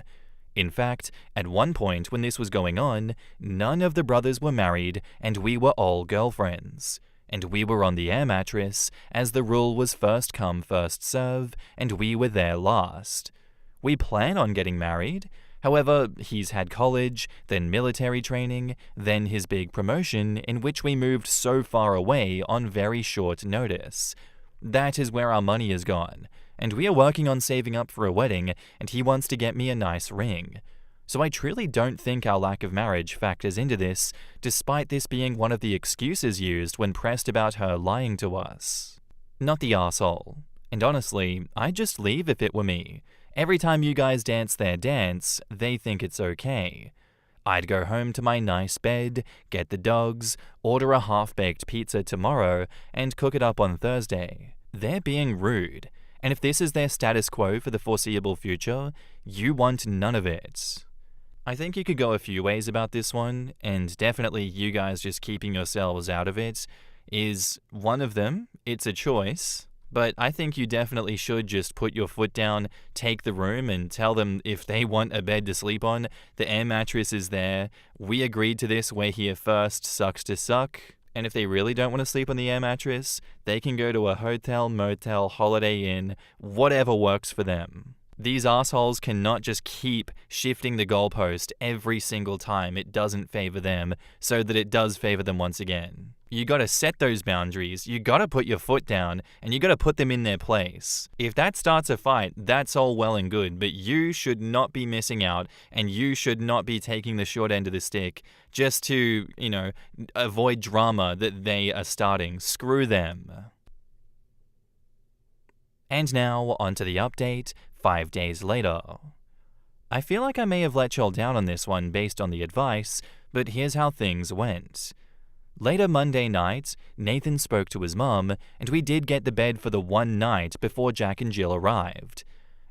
In fact, at one point when this was going on, none of the brothers were married and we were all girlfriends. And we were on the air mattress, as the rule was first come, first serve, and we were there last. We plan on getting married. However, he's had college, then military training, then his big promotion, in which we moved so far away on very short notice. That is where our money is gone, and we are working on saving up for a wedding, and he wants to get me a nice ring. So I truly don't think our lack of marriage factors into this, despite this being one of the excuses used when pressed about her lying to us. Not the arsehole. And honestly, I'd just leave if it were me. Every time you guys dance their dance, they think it's okay. I'd go home to my nice bed, get the dogs, order a half-baked pizza tomorrow, and cook it up on Thursday. They're being rude, and if this is their status quo for the foreseeable future, you want none of it. I think you could go a few ways about this one, and definitely you guys just keeping yourselves out of it is one of them. It's a choice, But I think you definitely should just put your foot down, take the room, and tell them if they want a bed to sleep on, the air mattress is there. We agreed to this, we're here first, sucks to suck. And if they really don't want to sleep on the air mattress, they can go to a hotel, motel, Holiday Inn, whatever works for them. These assholes cannot just keep shifting the goalpost every single time it doesn't favor them so that it does favor them once again. You gotta set those boundaries, you gotta put your foot down, and you gotta put them in their place. If that starts a fight, that's all well and good, but you should not be missing out, and you should not be taking the short end of the stick just to, avoid drama that they are starting. Screw them. And now, onto the update, 5 days later. I feel like I may have let y'all down on this one based on the advice, but here's how things went. Later Monday night, Nathan spoke to his mum, and we did get the bed for the one night before Jack and Jill arrived.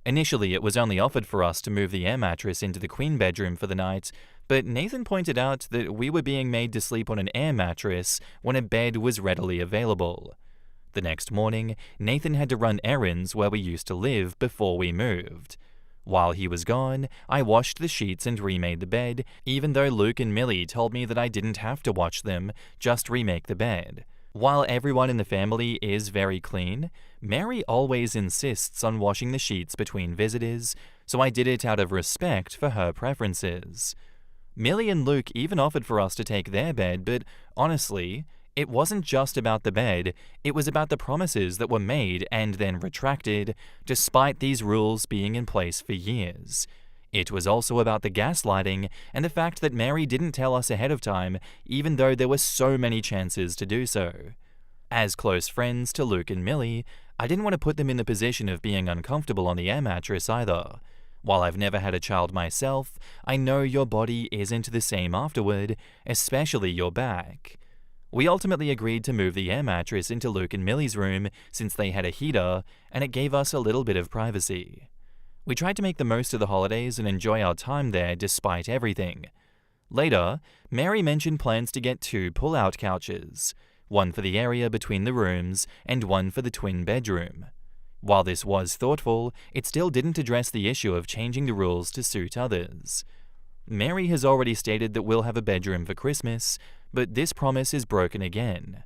Initially, it was only offered for us to move the air mattress into the queen bedroom for the night, but Nathan pointed out that we were being made to sleep on an air mattress when a bed was readily available. The next morning, Nathan had to run errands where we used to live before we moved. While he was gone, I washed the sheets and remade the bed, even though Luke and Millie told me that I didn't have to wash them, just remake the bed. While everyone in the family is very clean, Mary always insists on washing the sheets between visitors, so I did it out of respect for her preferences. Millie and Luke even offered for us to take their bed, but honestly, it wasn't just about the bed, it was about the promises that were made and then retracted, despite these rules being in place for years. It was also about the gaslighting and the fact that Mary didn't tell us ahead of time, even though there were so many chances to do so. As close friends to Luke and Millie, I didn't want to put them in the position of being uncomfortable on the air mattress either. While I've never had a child myself, I know your body isn't the same afterward, especially your back. We ultimately agreed to move the air mattress into Luke and Millie's room since they had a heater, and it gave us a little bit of privacy. We tried to make the most of the holidays and enjoy our time there despite everything. Later, Mary mentioned plans to get 2 pull-out couches, one for the area between the rooms and one for the twin bedroom. While this was thoughtful, it still didn't address the issue of changing the rules to suit others. Mary has already stated that we'll have a bedroom for Christmas, but this promise is broken again.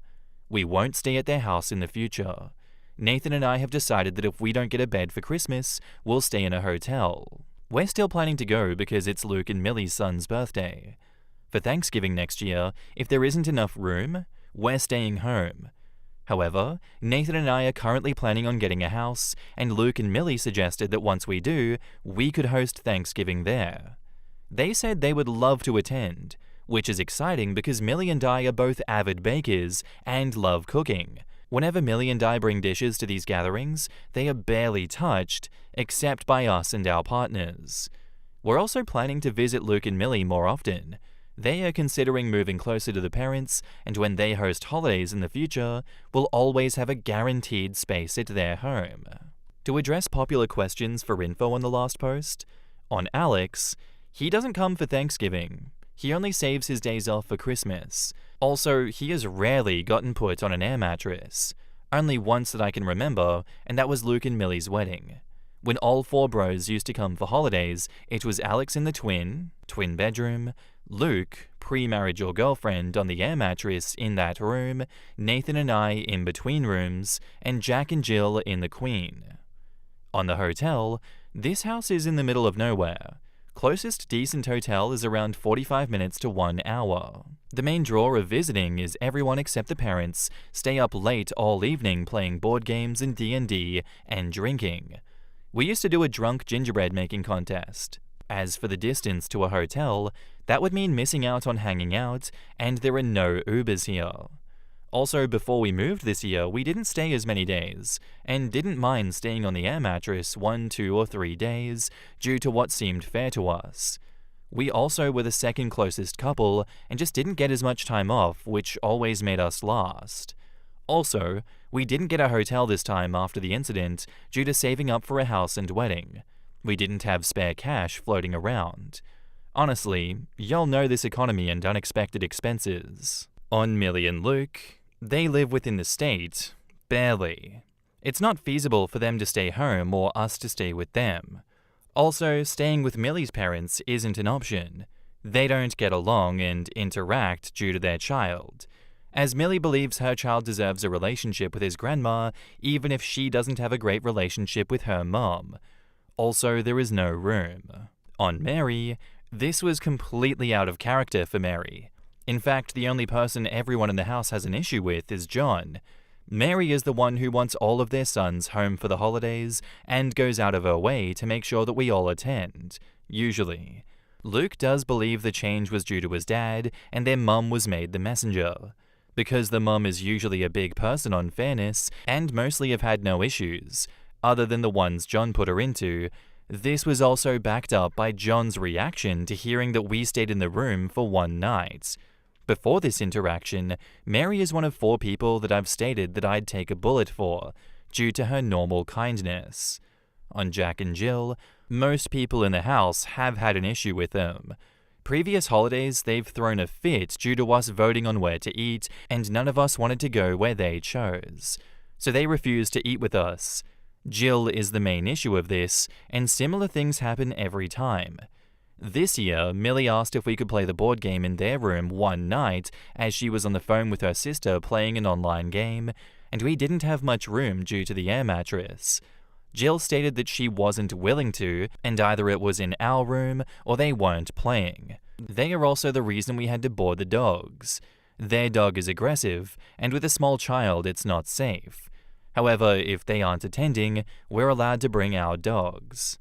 We won't stay at their house in the future. Nathan and I have decided that if we don't get a bed for Christmas, we'll stay in a hotel. We're still planning to go because it's Luke and Millie's son's birthday. For Thanksgiving next year, if there isn't enough room, we're staying home. However, Nathan and I are currently planning on getting a house, and Luke and Millie suggested that once we do, we could host Thanksgiving there. They said they would love to attend, which is exciting because Millie and I are both avid bakers and love cooking. Whenever Millie and I bring dishes to these gatherings, they are barely touched, except by us and our partners. We're also planning to visit Luke and Millie more often. They are considering moving closer to the parents, and when they host holidays in the future, we'll always have a guaranteed space at their home. To address popular questions for info on the last post, on Alex, he doesn't come for Thanksgiving. He only saves his days off for Christmas. Also, he has rarely gotten put on an air mattress. Only once that I can remember, and that was Luke and Millie's wedding. When all 4 bros used to come for holidays, it was Alex in the twin bedroom, Luke, pre-marriage or girlfriend, on the air mattress in that room, Nathan and I in between rooms, and Jack and Jill in the queen. On the hotel, this house is in the middle of nowhere. Closest decent hotel is around 45 minutes to 1 hour. The main draw of visiting is everyone except the parents stay up late all evening playing board games and D&D and drinking. We used to do a drunk gingerbread making contest. As for the distance to a hotel, that would mean missing out on hanging out, and there are no Ubers here. Also, before we moved this year, we didn't stay as many days, and didn't mind staying on the air mattress 1, 2, or 3 days, due to what seemed fair to us. We also were the second closest couple, and just didn't get as much time off, which always made us last. Also, we didn't get a hotel this time after the incident, due to saving up for a house and wedding. We didn't have spare cash floating around. Honestly, y'all know this economy and unexpected expenses. On Millie and Luke, they live within the state, barely. It's not feasible for them to stay home or us to stay with them. Also, staying with Millie's parents isn't an option. They don't get along and interact due to their child, as Millie believes her child deserves a relationship with his grandma even if she doesn't have a great relationship with her mom. Also, there is no room. On Mary, this was completely out of character for Mary. In fact, the only person everyone in the house has an issue with is John. Mary is the one who wants all of their sons home for the holidays and goes out of her way to make sure that we all attend, usually. Luke does believe the change was due to his dad and their mum was made the messenger. Because the mum is usually a big person on fairness and mostly have had no issues, other than the ones John put her into, this was also backed up by John's reaction to hearing that we stayed in the room for one night. Before this interaction, Mary is one of 4 people that I've stated that I'd take a bullet for, due to her normal kindness. On Jack and Jill, most people in the house have had an issue with them. Previous holidays, they've thrown a fit due to us voting on where to eat, and none of us wanted to go where they chose. So they refused to eat with us. Jill is the main issue of this, and similar things happen every time. This year, Millie asked if we could play the board game in their room one night as she was on the phone with her sister playing an online game, and we didn't have much room due to the air mattress. Jill stated that she wasn't willing to, and either it was in our room or they weren't playing. They are also the reason we had to board the dogs. Their dog is aggressive, and with a small child it's not safe. However, if they aren't attending, we're allowed to bring our dogs.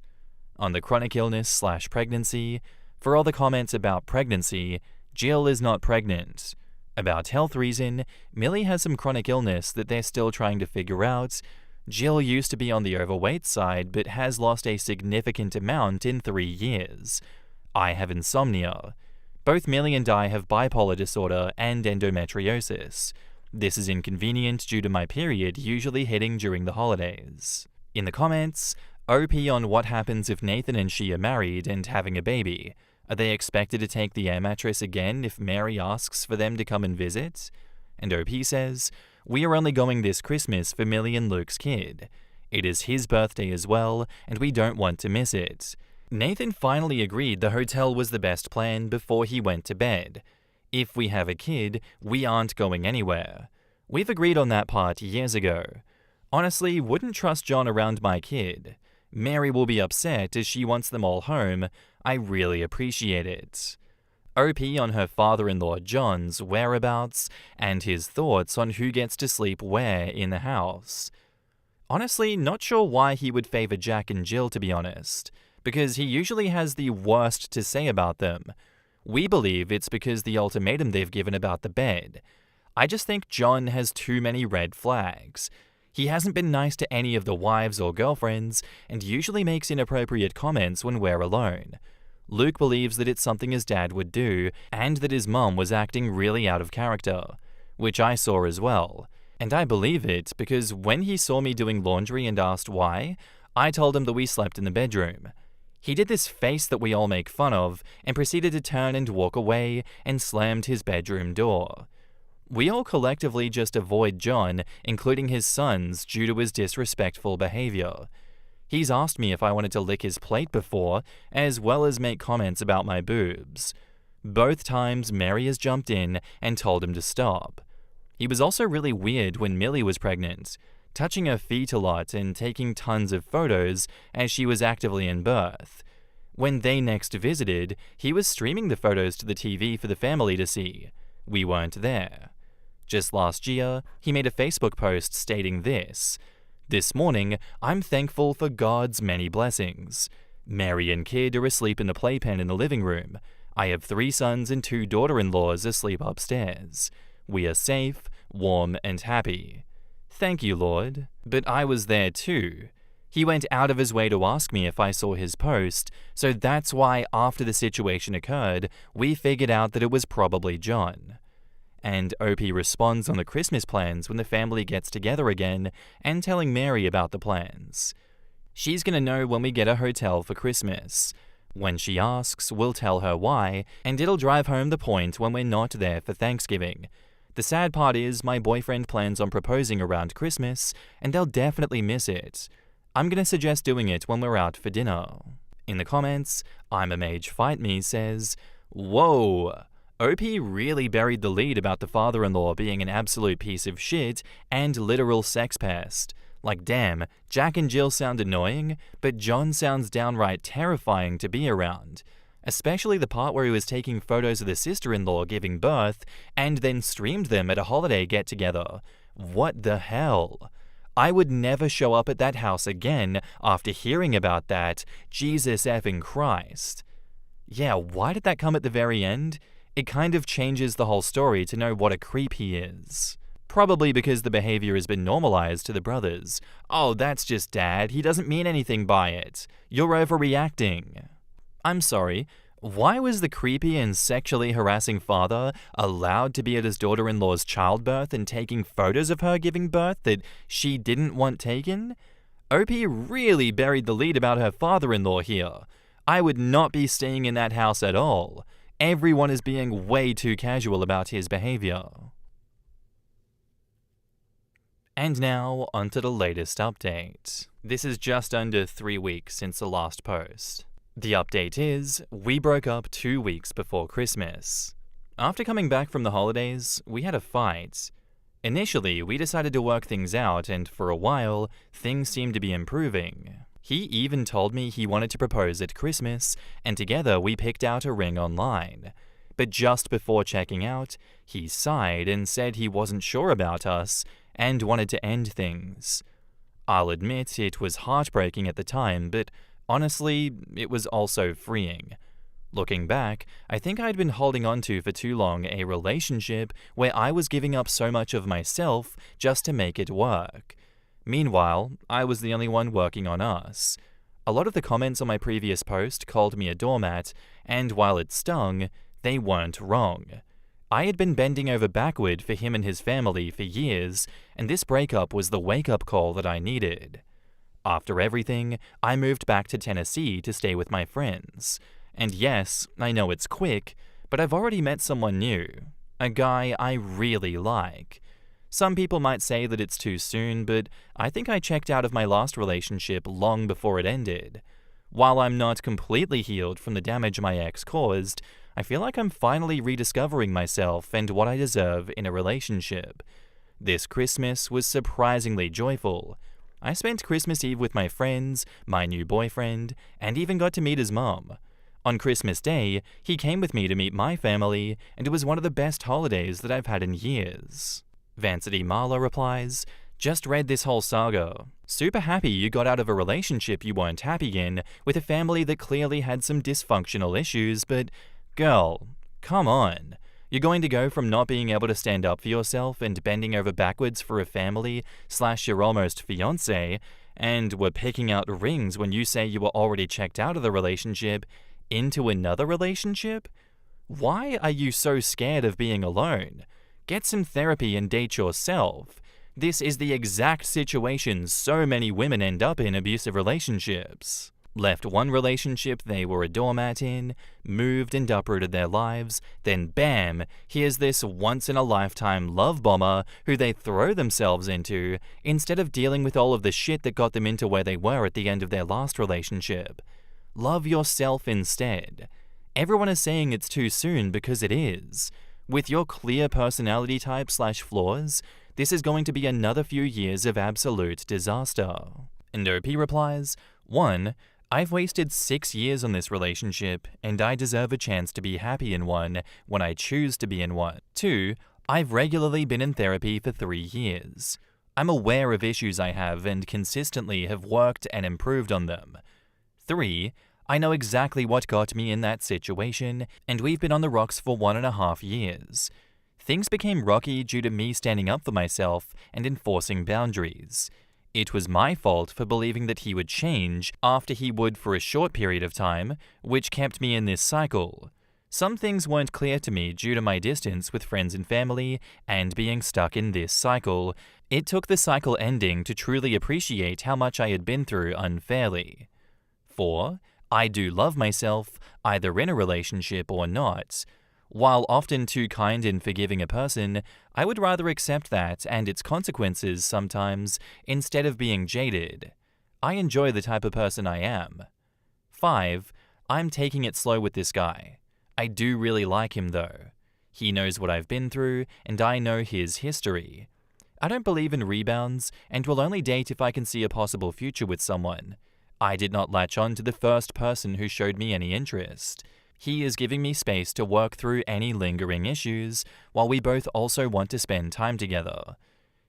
On the chronic illness/pregnancy, for all the comments about pregnancy, Jill is not pregnant. About health reason, Millie has some chronic illness that they're still trying to figure out. Jill used to be on the overweight side but has lost a significant amount in 3 years. I have insomnia. Both Millie and I have bipolar disorder and endometriosis. This is inconvenient due to my period usually hitting during the holidays. In the comments, OP on what happens if Nathan and she are married and having a baby. Are they expected to take the air mattress again if Mary asks for them to come and visit? And OP says, we are only going this Christmas for Millie and Luke's kid. It is his birthday as well, and we don't want to miss it. Nathan finally agreed the hotel was the best plan before he went to bed. If we have a kid, we aren't going anywhere. We've agreed on that part years ago. Honestly, wouldn't trust John around my kid. Mary will be upset as she wants them all home. I really appreciate it. OP on her father-in-law John's whereabouts and his thoughts on who gets to sleep where in the house. Honestly, not sure why he would favor Jack and Jill, to be honest, because he usually has the worst to say about them. We believe it's because the ultimatum they've given about the bed. I just think John has too many red flags. He hasn't been nice to any of the wives or girlfriends, and usually makes inappropriate comments when we're alone. Luke believes that it's something his dad would do, and that his mum was acting really out of character, which I saw as well. And I believe it because when he saw me doing laundry and asked why, I told him that we slept in the bedroom. He did this face that we all make fun of, and proceeded to turn and walk away, and slammed his bedroom door. We all collectively just avoid John, including his sons, due to his disrespectful behavior. He's asked me if I wanted to lick his plate before, as well as make comments about my boobs. Both times Mary has jumped in and told him to stop. He was also really weird when Millie was pregnant, touching her feet a lot and taking tons of photos as she was actively in birth. When they next visited, he was streaming the photos to the TV for the family to see. We weren't there. Just last year, he made a Facebook post stating this: "This morning, I'm thankful for God's many blessings. Mary and kid are asleep in the playpen in the living room. I have 3 sons and 2 daughter-in-laws asleep upstairs. We are safe, warm, and happy. Thank you, Lord." But I was there too. He went out of his way to ask me if I saw his post, so that's why after the situation occurred, we figured out that it was probably John. And OP responds on the Christmas plans when the family gets together again, and telling Mary about the plans. She's gonna know when we get a hotel for Christmas. When she asks, we'll tell her why, and it'll drive home the point when we're not there for Thanksgiving. The sad part is my boyfriend plans on proposing around Christmas, and they'll definitely miss it. I'm gonna suggest doing it when we're out for dinner. In the comments, I'm a Mage Fight Me says, "Whoa, OP really buried the lead about the father-in-law being an absolute piece of shit and literal sex pest. Like damn, Jack and Jill sound annoying, but John sounds downright terrifying to be around. Especially the part where he was taking photos of the sister-in-law giving birth and then streamed them at a holiday get-together. What the hell? I would never show up at that house again after hearing about that. Jesus effing Christ." Yeah, why did that come at the very end? It kind of changes the whole story to know what a creep he is. Probably because the behavior has been normalized to the brothers. Oh, that's just dad, he doesn't mean anything by it. You're overreacting. I'm sorry, why was the creepy and sexually harassing father allowed to be at his daughter-in-law's childbirth and taking photos of her giving birth that she didn't want taken? OP really buried the lead about her father-in-law here. I would not be staying in that house at all. Everyone is being way too casual about his behavior. And now, onto the latest update. This is just under 3 weeks since the last post. The update is, we broke up 2 weeks before Christmas. After coming back from the holidays, we had a fight. Initially, we decided to work things out, and for a while, things seemed to be improving. He even told me he wanted to propose at Christmas, and together we picked out a ring online. But just before checking out, he sighed and said he wasn't sure about us and wanted to end things. I'll admit it was heartbreaking at the time, but honestly, it was also freeing. Looking back, I think I'd been holding on to for too long a relationship where I was giving up so much of myself just to make it work. Meanwhile, I was the only one working on us. A lot of the comments on my previous post called me a doormat, and while it stung, they weren't wrong. I had been bending over backward for him and his family for years, and this breakup was the wake-up call that I needed. After everything, I moved back to Tennessee to stay with my friends. And yes, I know it's quick, but I've already met someone new. A guy I really like. Some people might say that it's too soon, but I think I checked out of my last relationship long before it ended. While I'm not completely healed from the damage my ex caused, I feel like I'm finally rediscovering myself and what I deserve in a relationship. This Christmas was surprisingly joyful. I spent Christmas Eve with my friends, my new boyfriend, and even got to meet his mom. On Christmas Day, he came with me to meet my family, and it was one of the best holidays that I've had in years. Vancity Marla replies, "Just read this whole saga. Super happy you got out of a relationship you weren't happy in with a family that clearly had some dysfunctional issues, but girl, come on. You're going to go from not being able to stand up for yourself and bending over backwards for a family / your almost fiancé, and were picking out rings when you say you were already checked out of the relationship, into another relationship? Why are you so scared of being alone? Get some therapy and date yourself. This is the exact situation so many women end up in abusive relationships. Left one relationship they were a doormat in, moved and uprooted their lives, then bam, here's this once-in-a-lifetime love bomber who they throw themselves into instead of dealing with all of the shit that got them into where they were at the end of their last relationship. Love yourself instead. Everyone is saying it's too soon because it is. With your clear personality type / flaws, this is going to be another few years of absolute disaster. And OP replies, 1. I've wasted 6 years on this relationship, and I deserve a chance to be happy in one when I choose to be in one. 2. I've regularly been in therapy for 3 years. I'm aware of issues I have and consistently have worked and improved on them. 3. I know exactly what got me in that situation, and we've been on the rocks for 1.5 years. Things became rocky due to me standing up for myself and enforcing boundaries. It was my fault for believing that he would change after he would for a short period of time, which kept me in this cycle. Some things weren't clear to me due to my distance with friends and family and being stuck in this cycle. It took the cycle ending to truly appreciate how much I had been through unfairly. 4. I do love myself, either in a relationship or not. While often too kind and forgiving a person, I would rather accept that and its consequences sometimes instead of being jaded. I enjoy the type of person I am. 5. I'm taking it slow with this guy. I do really like him though. He knows what I've been through, and I know his history. I don't believe in rebounds, and will only date if I can see a possible future with someone. I did not latch on to the first person who showed me any interest. He is giving me space to work through any lingering issues, while we both also want to spend time together.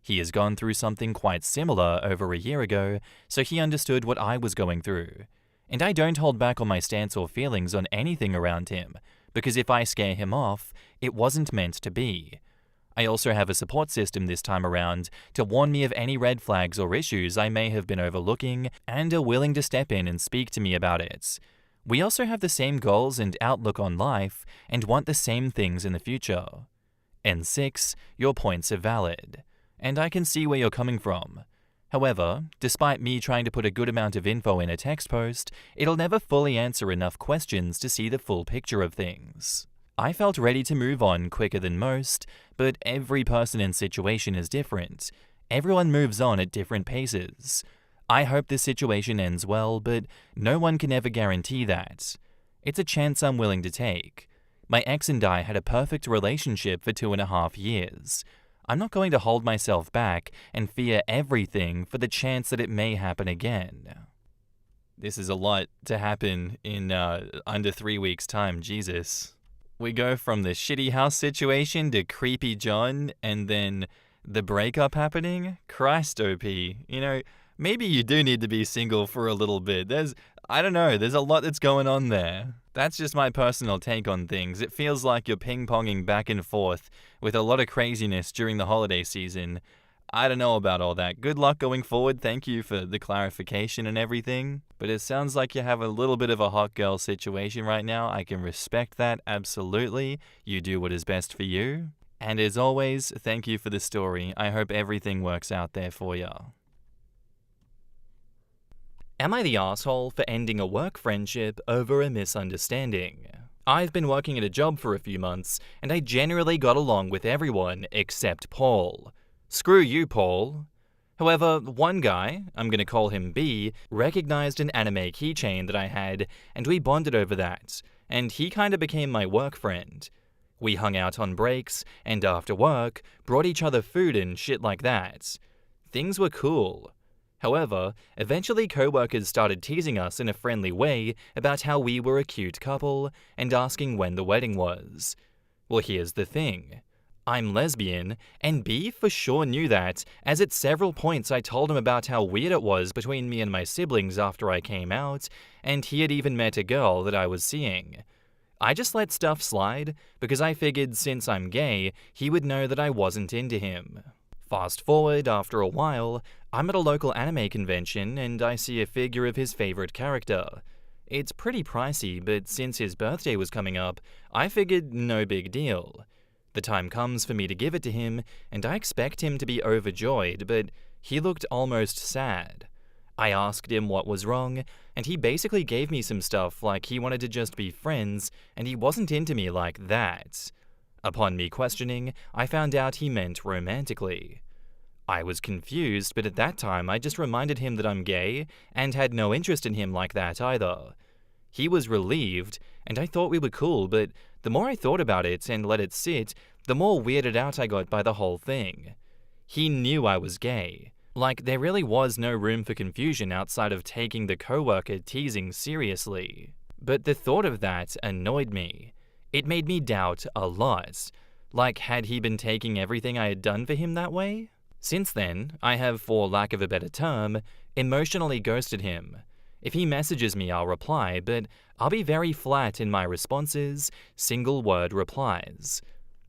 He has gone through something quite similar over a year ago, so he understood what I was going through. And I don't hold back on my stance or feelings on anything around him, because if I scare him off, it wasn't meant to be. I also have a support system this time around to warn me of any red flags or issues I may have been overlooking and are willing to step in and speak to me about it. We also have the same goals and outlook on life and want the same things in the future. And 6, your points are valid. And I can see where you're coming from. However, despite me trying to put a good amount of info in a text post, it'll never fully answer enough questions to see the full picture of things. I felt ready to move on quicker than most, but every person and situation is different. Everyone moves on at different paces. I hope this situation ends well, but no one can ever guarantee that. It's a chance I'm willing to take. My ex and I had a perfect relationship for 2.5 years. I'm not going to hold myself back and fear everything for the chance that it may happen again. This is a lot to happen in under 3 weeks' time, Jesus. We go from the shitty house situation to creepy John, and then the breakup happening? Christ, OP. Maybe you do need to be single for a little bit. There's a lot that's going on there. That's just my personal take on things. It feels like you're ping-ponging back and forth with a lot of craziness during the holiday season. I don't know about all that. Good luck going forward. Thank you for the clarification and everything. But it sounds like you have a little bit of a hot girl situation right now. I can respect that, absolutely. You do what is best for you. And as always, thank you for the story. I hope everything works out there for you. Am I the asshole for ending a work friendship over a misunderstanding? I've been working at a job for a few months, and I generally got along with everyone except Paul. Screw you, Paul. However, one guy, I'm gonna call him B, recognized an anime keychain that I had, and we bonded over that, and he kinda became my work friend. We hung out on breaks, and after work, brought each other food and shit like that. Things were cool. However, eventually co-workers started teasing us in a friendly way about how we were a cute couple and asking when the wedding was. Well, here's the thing. I'm lesbian, and B for sure knew that, as at several points I told him about how weird it was between me and my siblings after I came out, and he had even met a girl that I was seeing. I just let stuff slide, because I figured since I'm gay, he would know that I wasn't into him. Fast forward, after a while, I'm at a local anime convention and I see a figure of his favorite character. It's pretty pricey, but since his birthday was coming up, I figured no big deal. The time comes for me to give it to him, and I expect him to be overjoyed, but he looked almost sad. I asked him what was wrong, and he basically gave me some stuff like he wanted to just be friends, and he wasn't into me like that. Upon me questioning, I found out he meant romantically. I was confused, but at that time I just reminded him that I'm gay and had no interest in him like that either. He was relieved, and I thought we were cool, but the more I thought about it and let it sit, the more weirded out I got by the whole thing. He knew I was gay. Like, there really was no room for confusion outside of taking the coworker teasing seriously. But the thought of that annoyed me. It made me doubt a lot. Like, had he been taking everything I had done for him that way? Since then, I have, for lack of a better term, emotionally ghosted him. If he messages me, I'll reply, but I'll be very flat in my responses, single-word replies.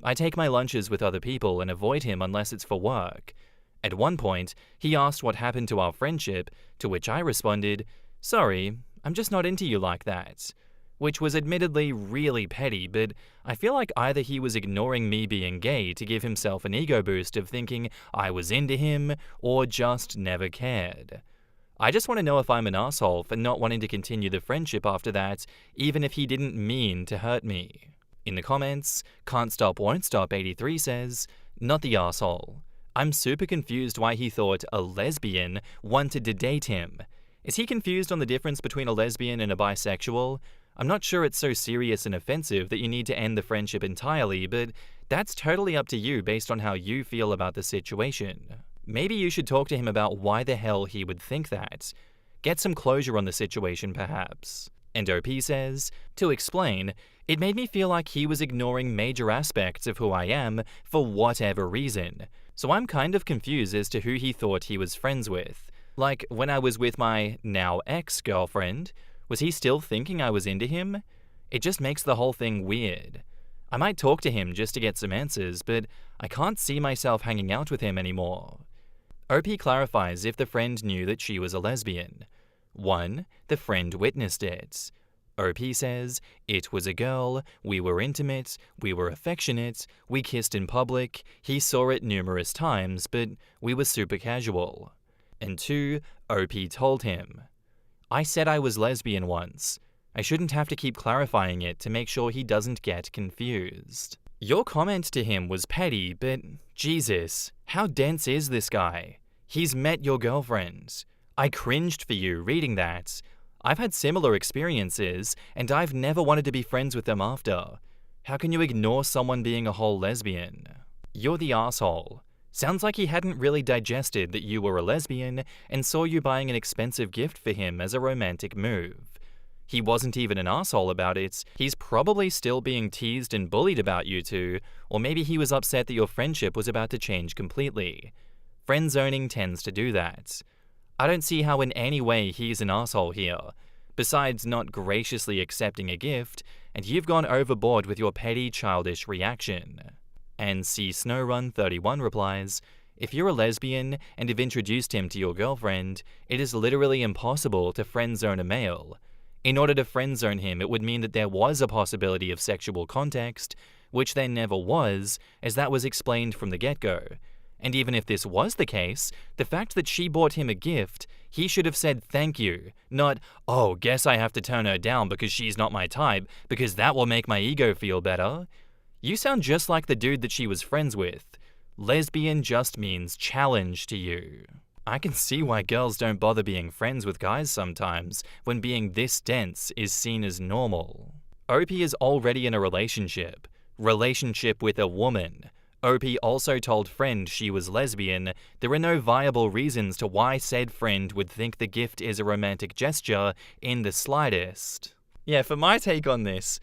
I take my lunches with other people and avoid him unless it's for work. At one point, he asked what happened to our friendship, to which I responded, "Sorry, I'm just not into you like that." Which was admittedly really petty, but I feel like either he was ignoring me being gay to give himself an ego boost of thinking I was into him, or just never cared. I just want to know if I'm an asshole for not wanting to continue the friendship after that, even if he didn't mean to hurt me. In the comments, Can't Stop Won't Stop 83 says, "Not the asshole. I'm super confused why he thought a lesbian wanted to date him. Is he confused on the difference between a lesbian and a bisexual? I'm not sure it's so serious and offensive that you need to end the friendship entirely, but that's totally up to you based on how you feel about the situation. Maybe you should talk to him about why the hell he would think that. Get some closure on the situation, perhaps." And OP says, "To explain, it made me feel like he was ignoring major aspects of who I am for whatever reason. So I'm kind of confused as to who he thought he was friends with. Like, when I was with my now ex-girlfriend, was he still thinking I was into him? It just makes the whole thing weird. I might talk to him just to get some answers, but I can't see myself hanging out with him anymore." OP clarifies if the friend knew that she was a lesbian. 1. The friend witnessed it. OP says, "It was a girl, we were intimate, we were affectionate, we kissed in public, he saw it numerous times, but we were super casual." And 2. OP told him, "I said I was lesbian once. I shouldn't have to keep clarifying it to make sure he doesn't get confused." Your comment to him was petty, but Jesus, how dense is this guy? He's met your girlfriend. I cringed for you reading that. I've had similar experiences, and I've never wanted to be friends with them after. How can you ignore someone being a whole lesbian? You're the asshole. Sounds like he hadn't really digested that you were a lesbian and saw you buying an expensive gift for him as a romantic move. He wasn't even an asshole about it. He's probably still being teased and bullied about you two, or maybe he was upset that your friendship was about to change completely. Friend zoning tends to do that. I don't see how in any way he's an asshole here, besides not graciously accepting a gift, and you've gone overboard with your petty, childish reaction. And C Snowrun31 replies, "If you're a lesbian and have introduced him to your girlfriend, it is literally impossible to friend zone a male. In order to friend zone him, it would mean that there was a possibility of sexual context, which there never was, as that was explained from the get-go. And even if this was the case, the fact that she bought him a gift, he should have said thank you, not, oh, guess I have to turn her down because she's not my type, because that will make my ego feel better. You sound just like the dude that she was friends with. Lesbian just means challenge to you." I can see why girls don't bother being friends with guys sometimes, when being this dense is seen as normal. OP is already in a relationship with a woman. OP also told friend she was lesbian. There are no viable reasons to why said friend would think the gift is a romantic gesture in the slightest. Yeah, for my take on this,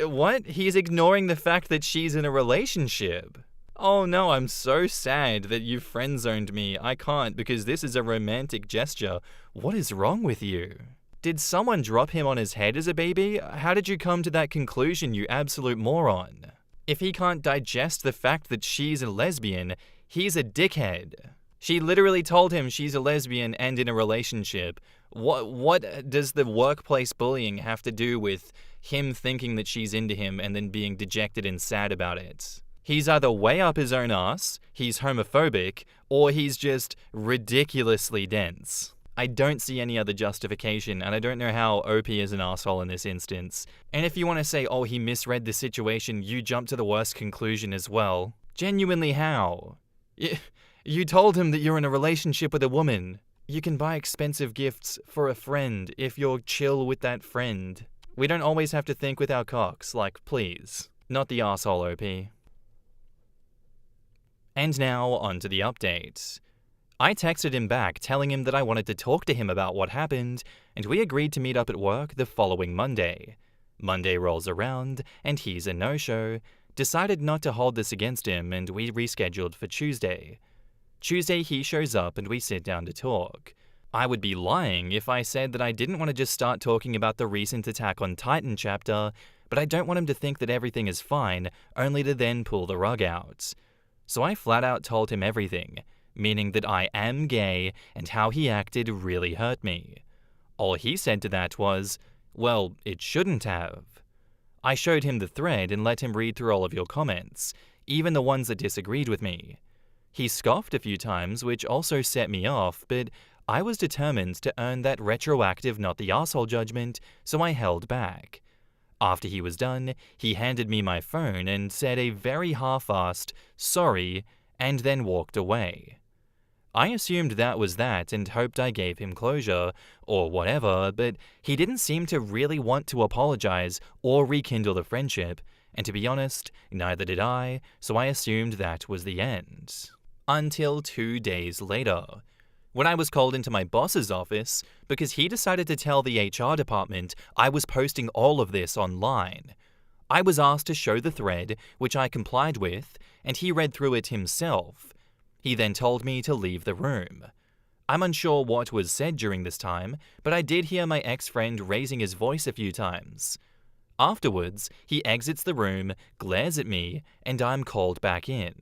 what? He's ignoring the fact that she's in a relationship. Oh no, I'm so sad that you friend-zoned me. I can't because this is a romantic gesture. What is wrong with you? Did someone drop him on his head as a baby? How did you come to that conclusion, you absolute moron? If he can't digest the fact that she's a lesbian, he's a dickhead. She literally told him she's a lesbian and in a relationship. What does the workplace bullying have to do with him thinking that she's into him and then being dejected and sad about it? He's either way up his own ass, he's homophobic, or he's just ridiculously dense. I don't see any other justification, and I don't know how OP is an asshole in this instance. And if you want to say, oh, he misread the situation, you jump to the worst conclusion as well. Genuinely how? You told him that you're in a relationship with a woman. You can buy expensive gifts for a friend if you're chill with that friend. We don't always have to think with our cocks, like, please. Not the asshole, OP. And now, on to the update. I texted him back telling him that I wanted to talk to him about what happened, and we agreed to meet up at work the following Monday. Monday rolls around, and he's a no-show. Decided not to hold this against him, and we rescheduled for Tuesday. Tuesday he shows up and we sit down to talk. I would be lying if I said that I didn't want to just start talking about the recent Attack on Titan chapter, but I don't want him to think that everything is fine, only to then pull the rug out. So I flat out told him everything, meaning that I am gay and how he acted really hurt me. All he said to that was, well, it shouldn't have. I showed him the thread and let him read through all of your comments, even the ones that disagreed with me. He scoffed a few times, which also set me off, but I was determined to earn that retroactive not the asshole judgment, so I held back. After he was done, he handed me my phone and said a very half-assed "sorry" and then walked away. I assumed that was that and hoped I gave him closure, or whatever, but he didn't seem to really want to apologize or rekindle the friendship, and to be honest, neither did I, so I assumed that was the end. Until 2 days later, when I was called into my boss's office because he decided to tell the HR department I was posting all of this online. I was asked to show the thread, which I complied with, and he read through it himself. He then told me to leave the room. I'm unsure what was said during this time, but I did hear my ex-friend raising his voice a few times. Afterwards, he exits the room, glares at me, and I'm called back in.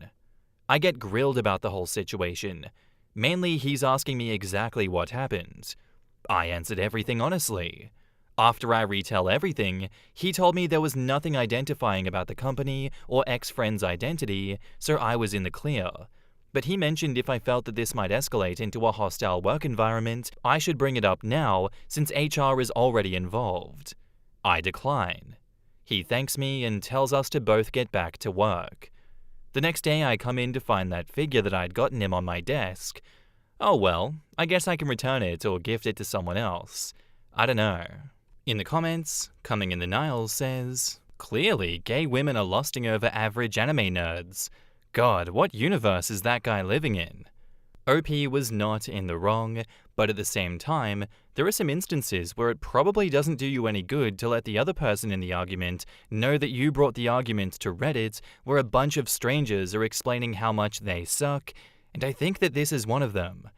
I get grilled about the whole situation. Mainly, he's asking me exactly what happened. I answered everything honestly. After I retell everything, he told me there was nothing identifying about the company or ex-friend's identity, so I was in the clear. But he mentioned if I felt that this might escalate into a hostile work environment, I should bring it up now since HR is already involved. I decline. He thanks me and tells us to both get back to work. The next day I come in to find that figure that I'd gotten him on my desk. Oh well, I guess I can return it or gift it to someone else. I don't know. In the comments, Coming in the Nile says, "Clearly, gay women are lusting over average anime nerds. God, what universe is that guy living in?" OP was not in the wrong, but at the same time, there are some instances where it probably doesn't do you any good to let the other person in the argument know that you brought the argument to Reddit where a bunch of strangers are explaining how much they suck, and I think that this is one of them.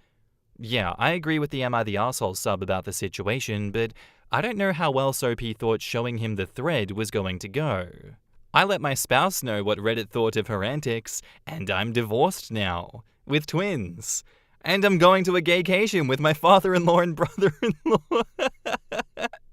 Yeah, I agree with the Am I the Arsehole sub about the situation, but I don't know how else OP thought showing him the thread was going to go. I let my spouse know what Reddit thought of her antics, and I'm divorced now, with twins. And I'm going to a gaycation with my father-in-law and brother-in-law.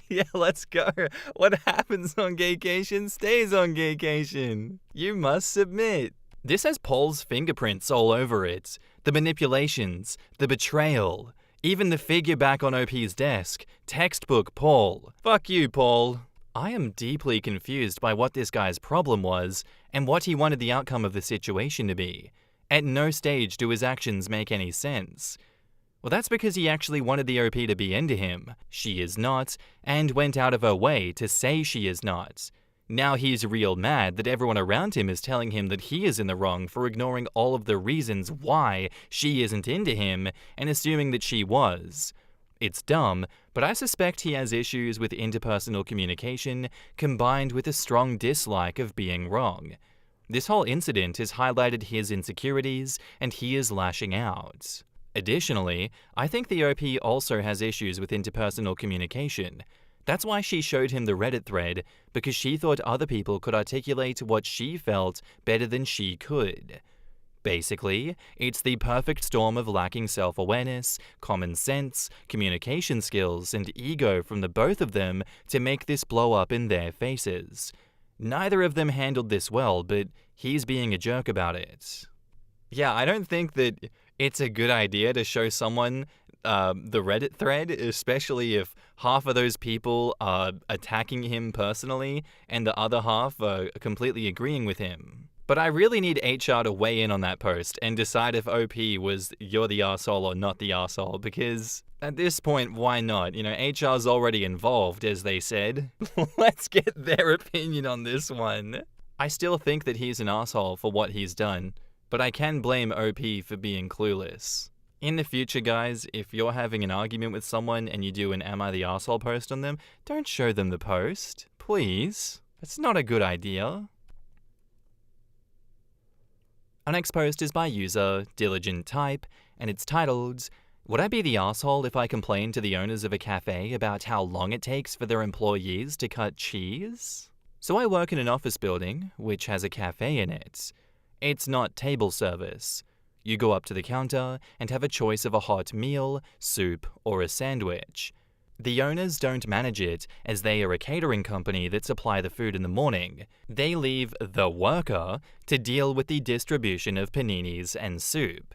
Yeah, let's go. What happens on gaycation stays on gaycation. You must submit. This has Paul's fingerprints all over it. The manipulations, the betrayal, even the figure back on OP's desk. Textbook Paul. Fuck you, Paul. I am deeply confused by what this guy's problem was and what he wanted the outcome of the situation to be. At no stage do his actions make any sense. Well, that's because he actually wanted the OP to be into him. She is not, and went out of her way to say she is not. Now he's real mad that everyone around him is telling him that he is in the wrong for ignoring all of the reasons why she isn't into him and assuming that she was. It's dumb, but I suspect he has issues with interpersonal communication combined with a strong dislike of being wrong. This whole incident has highlighted his insecurities, and he is lashing out. Additionally, I think the OP also has issues with interpersonal communication. That's why she showed him the Reddit thread, because she thought other people could articulate what she felt better than she could. Basically, it's the perfect storm of lacking self-awareness, common sense, communication skills, and ego from the both of them to make this blow up in their faces. Neither of them handled this well, but he's being a jerk about it. Yeah, I don't think that it's a good idea to show someone the Reddit thread, especially if half of those people are attacking him personally and the other half are completely agreeing with him. But I really need HR to weigh in on that post and decide if OP was "you're the arsehole" or not the arsehole, because at this point, why not? You know, HR's already involved, as they said. Let's get their opinion on this one. I still think that he's an arsehole for what he's done, but I can blame OP for being clueless. In the future, guys, if you're having an argument with someone and you do an Am I the Arsehole post on them, don't show them the post. Please. It's not a good idea. Our next post is by user Diligent Type, and it's titled, "Would I be the arsehole if I complained to the owners of a cafe about how long it takes for their employees to cut cheese?" So I work in an office building, which has a cafe in it. It's not table service. You go up to the counter and have a choice of a hot meal, soup, or a sandwich. The owners don't manage it, as they are a catering company that supply the food in the morning. They leave the worker to deal with the distribution of paninis and soup.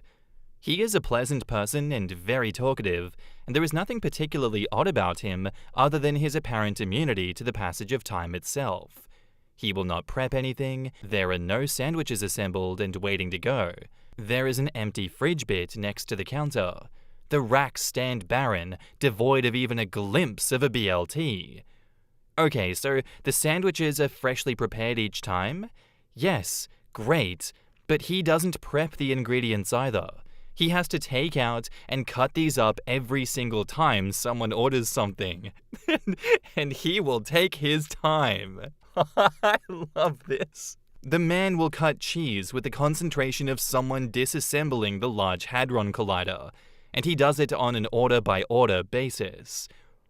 He is a pleasant person and very talkative, and there is nothing particularly odd about him other than his apparent immunity to the passage of time itself. He will not prep anything, there are no sandwiches assembled and waiting to go. There is an empty fridge bit next to the counter. The racks stand barren, devoid of even a glimpse of a BLT. Okay, so the sandwiches are freshly prepared each time? Yes, great, but he doesn't prep the ingredients either. He has to take out and cut these up every single time someone orders something. And he will take his time. I love this. The man will cut cheese with the concentration of someone disassembling the Large Hadron Collider, and he does it on an order-by-order basis.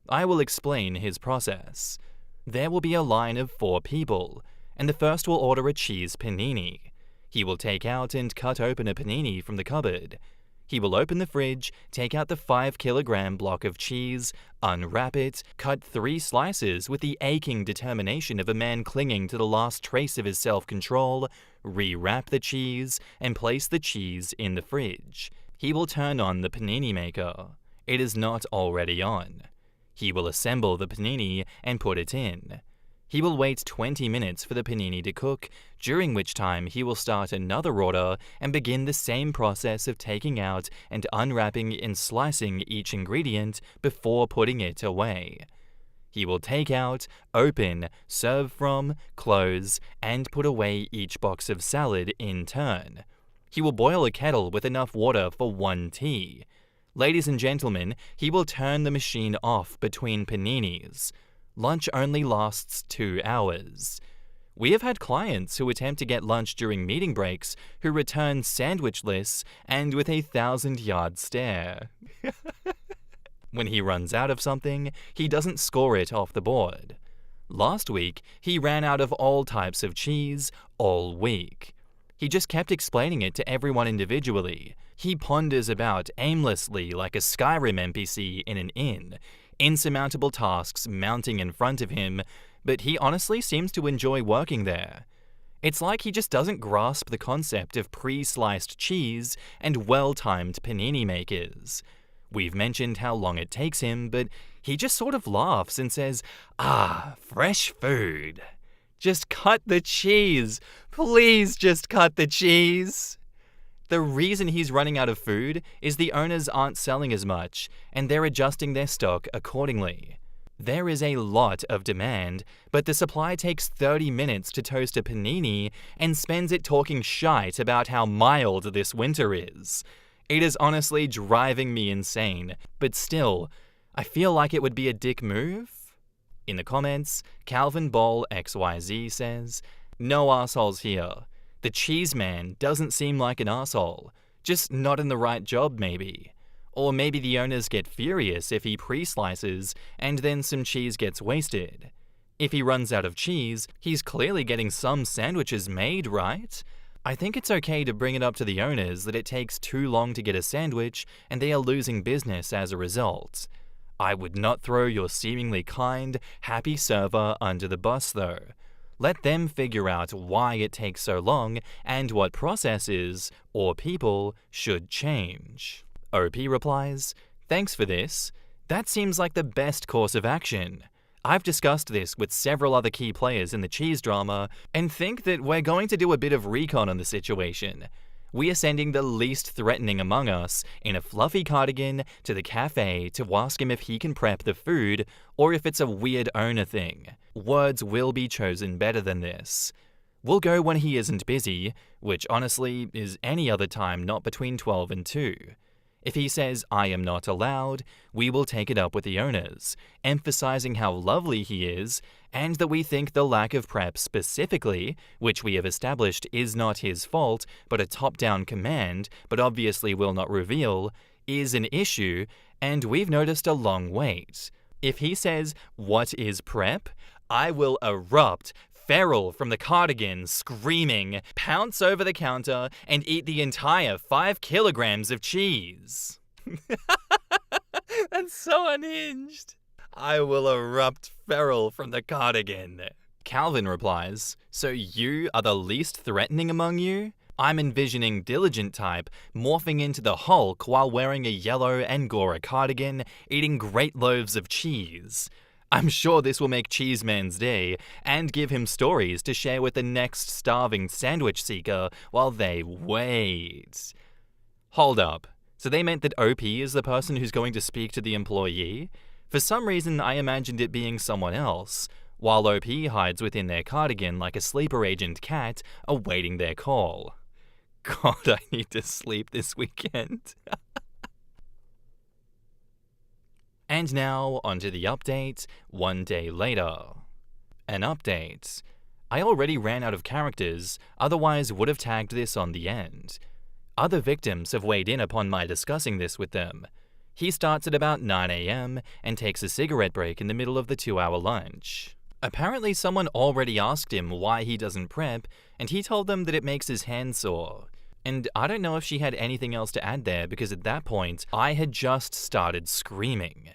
I will explain his process. There will be a line of 4 people, and the first will order a cheese panini. He will take out and cut open a panini from the cupboard. He will open the fridge, take out the 5-kilogram block of cheese, unwrap it, cut 3 slices with the aching determination of a man clinging to the last trace of his self-control, re-wrap the cheese, and place the cheese in the fridge. He will turn on the panini maker. It is not already on. He will assemble the panini and put it in. He will wait 20 minutes for the panini to cook, during which time he will start another order and begin the same process of taking out and unwrapping and slicing each ingredient before putting it away. He will take out, open, serve from, close, and put away each box of salad in turn. He will boil a kettle with enough water for 1 tea. Ladies and gentlemen, he will turn the machine off between paninis. Lunch only lasts 2 hours. We have had clients who attempt to get lunch during meeting breaks who return sandwichless and with a 1,000-yard stare. When he runs out of something, he doesn't score it off the board. Last week, he ran out of all types of cheese all week. He just kept explaining it to everyone individually. He ponders about aimlessly like a Skyrim NPC in an inn, insurmountable tasks mounting in front of him, but he honestly seems to enjoy working there. It's like he just doesn't grasp the concept of pre-sliced cheese and well-timed panini makers. We've mentioned how long it takes him, but he just sort of laughs and says, "Ah, fresh food. Just cut the cheese. Please just cut the cheese." The reason he's running out of food is the owners aren't selling as much, and they're adjusting their stock accordingly. There is a lot of demand, but the supply takes 30 minutes to toast a panini and spends it talking shite about how mild this winter is. It is honestly driving me insane, but still, I feel like it would be a dick move. In the comments, Calvin Ball XYZ says, "No assholes here. The cheese man doesn't seem like an asshole, just not in the right job maybe. Or maybe the owners get furious if he pre-slices and then some cheese gets wasted. If he runs out of cheese, he's clearly getting some sandwiches made, right? I think it's okay to bring it up to the owners that it takes too long to get a sandwich and they are losing business as a result. I would not throw your seemingly kind, happy server under the bus though. Let them figure out why it takes so long and what processes or people should change." OP replies, "Thanks for this. That seems like the best course of action. I've discussed this with several other key players in the cheese drama and think that we're going to do a bit of recon on the situation. We are sending the least threatening among us in a fluffy cardigan to the cafe to ask him if he can prep the food or if it's a weird owner thing. Words will be chosen better than this. We'll go when he isn't busy, which honestly is any other time not between 12 and 2. If he says, 'I am not allowed,' we will take it up with the owners, emphasizing how lovely he is and that we think the lack of prep specifically, which we have established is not his fault but a top-down command but obviously will not reveal, is an issue, and we've noticed a long wait. If he says, 'What is prep?' I will erupt, feral from the cardigan, screaming, pounce over the counter, and eat the entire 5 kilograms of cheese." That's so unhinged. I will erupt feral from the cardigan. Calvin replies, "So you are the least threatening among you? I'm envisioning Diligent type morphing into the Hulk while wearing a yellow Angora cardigan, eating great loaves of cheese. I'm sure this will make Cheeseman's day and give him stories to share with the next starving sandwich seeker while they wait. Hold up. So they meant that OP is the person who's going to speak to the employee? For some reason, I imagined it being someone else, while OP hides within their cardigan like a sleeper agent cat awaiting their call. God, I need to sleep this weekend. And now, onto the update, one day later. An update. I already ran out of characters, otherwise would have tagged this on the end. Other victims have weighed in upon my discussing this with them. He starts at about 9 AM and takes a cigarette break in the middle of the 2-hour lunch. Apparently someone already asked him why he doesn't prep, and he told them that it makes his hands sore. And I don't know if she had anything else to add there, because at that point, I had just started screaming.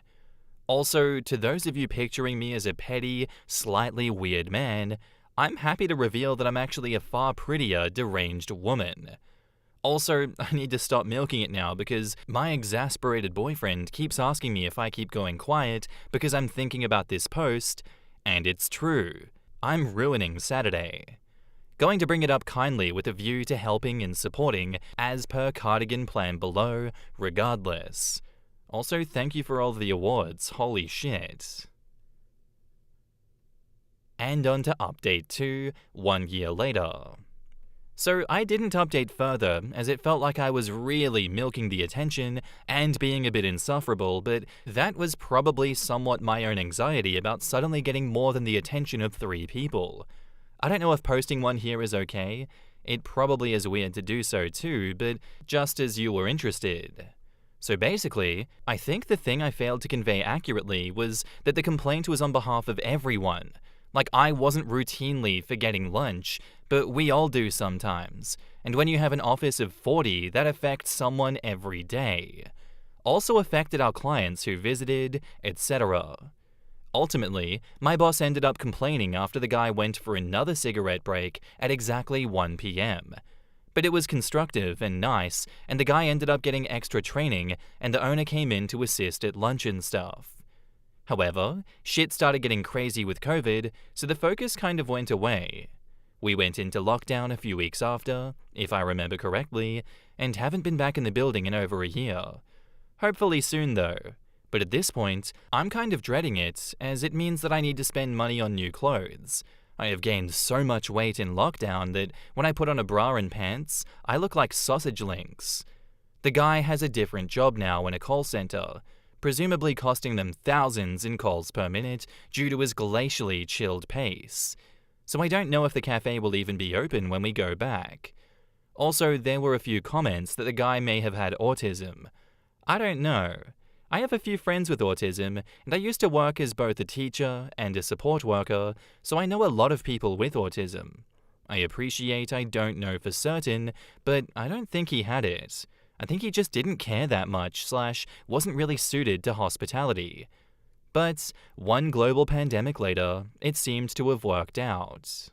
Also, to those of you picturing me as a petty, slightly weird man, I'm happy to reveal that I'm actually a far prettier, deranged woman. Also, I need to stop milking it now because my exasperated boyfriend keeps asking me if I keep going quiet because I'm thinking about this post, and it's true. I'm ruining Saturday. Going to bring it up kindly with a view to helping and supporting as per cardigan plan below, regardless. Also, thank you for all the awards, holy shit. And on to update 2, 1 year later. So I didn't update further, as it felt like I was really milking the attention and being a bit insufferable, but that was probably somewhat my own anxiety about suddenly getting more than the attention of 3 people. I don't know if posting one here is okay. It probably is weird to do so too, but just as you were interested. So basically, I think the thing I failed to convey accurately was that the complaint was on behalf of everyone. Like, I wasn't routinely forgetting lunch, but we all do sometimes. And when you have an office of 40, that affects someone every day. Also affected our clients who visited, etc. Ultimately, my boss ended up complaining after the guy went for another cigarette break at exactly 1 PM. But it was constructive and nice, and the guy ended up getting extra training, and the owner came in to assist at lunch and stuff. However, shit started getting crazy with COVID, so the focus kind of went away. We went into lockdown a few weeks after, if I remember correctly, and haven't been back in the building in over a year. Hopefully soon though. But at this point, I'm kind of dreading it, as it means that I need to spend money on new clothes. I have gained so much weight in lockdown that when I put on a bra and pants, I look like sausage links. The guy has a different job now in a call center, presumably costing them thousands in calls per minute due to his glacially chilled pace. So I don't know if the cafe will even be open when we go back. Also, there were a few comments that the guy may have had autism. I don't know. I have a few friends with autism, and I used to work as both a teacher and a support worker, so I know a lot of people with autism. I appreciate I don't know for certain, but I don't think he had it. I think he just didn't care that much / wasn't really suited to hospitality. But one global pandemic later, it seemed to have worked out.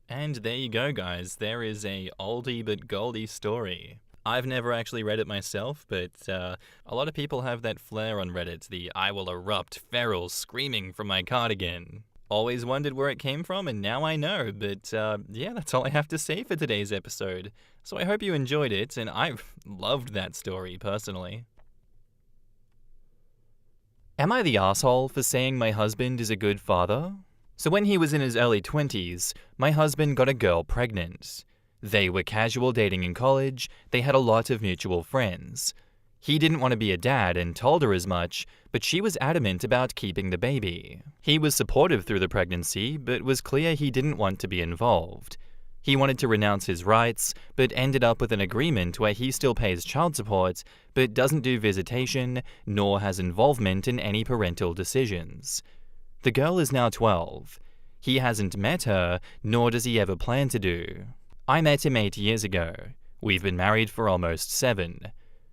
And there you go, guys. There is a oldie but goldie story. I've never actually read it myself, but a lot of people have that flair on Reddit, the I will erupt feral screaming from my cardigan. Always wondered where it came from, and now I know, but yeah, that's all I have to say for today's episode. So I hope you enjoyed it, and I've loved that story, personally. Am I the asshole for saying my husband is a good father? So when he was in his early 20s, my husband got a girl pregnant. They were casual dating in college, they had a lot of mutual friends. He didn't want to be a dad and told her as much, but she was adamant about keeping the baby. He was supportive through the pregnancy, but was clear he didn't want to be involved. He wanted to renounce his rights, but ended up with an agreement where he still pays child support, but doesn't do visitation, nor has involvement in any parental decisions. The girl is now 12. He hasn't met her, nor does he ever plan to do. I met him 8 years ago. We've been married for almost 7.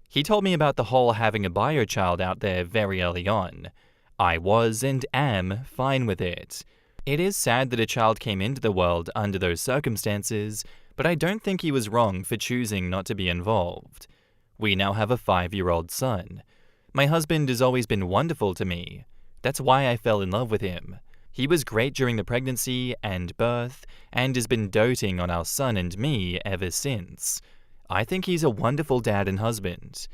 He told me about the whole having a biochild out there very early on. I was and am fine with it. It is sad that a child came into the world under those circumstances, but I don't think he was wrong for choosing not to be involved. We now have a 5-year-old son. My husband has always been wonderful to me. That's why I fell in love with him. He was great during the pregnancy and birth, and has been doting on our son and me ever since. I think he's a wonderful dad and husband.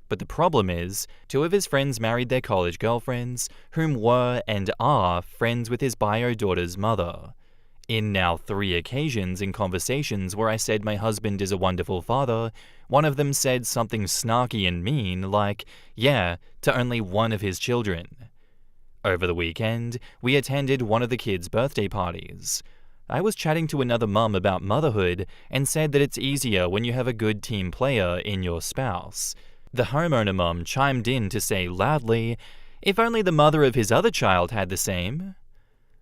But the problem is, 2 of his friends married their college girlfriends, whom were and are friends with his bio daughter's mother. In now 3 occasions in conversations where I said my husband is a wonderful father, one of them said something snarky and mean like, yeah, to only one of his children. Over the weekend, we attended one of the kids' birthday parties. I was chatting to another mum about motherhood and said that it's easier when you have a good team player in your spouse. The homeowner mum chimed in to say loudly, if only the mother of his other child had the same.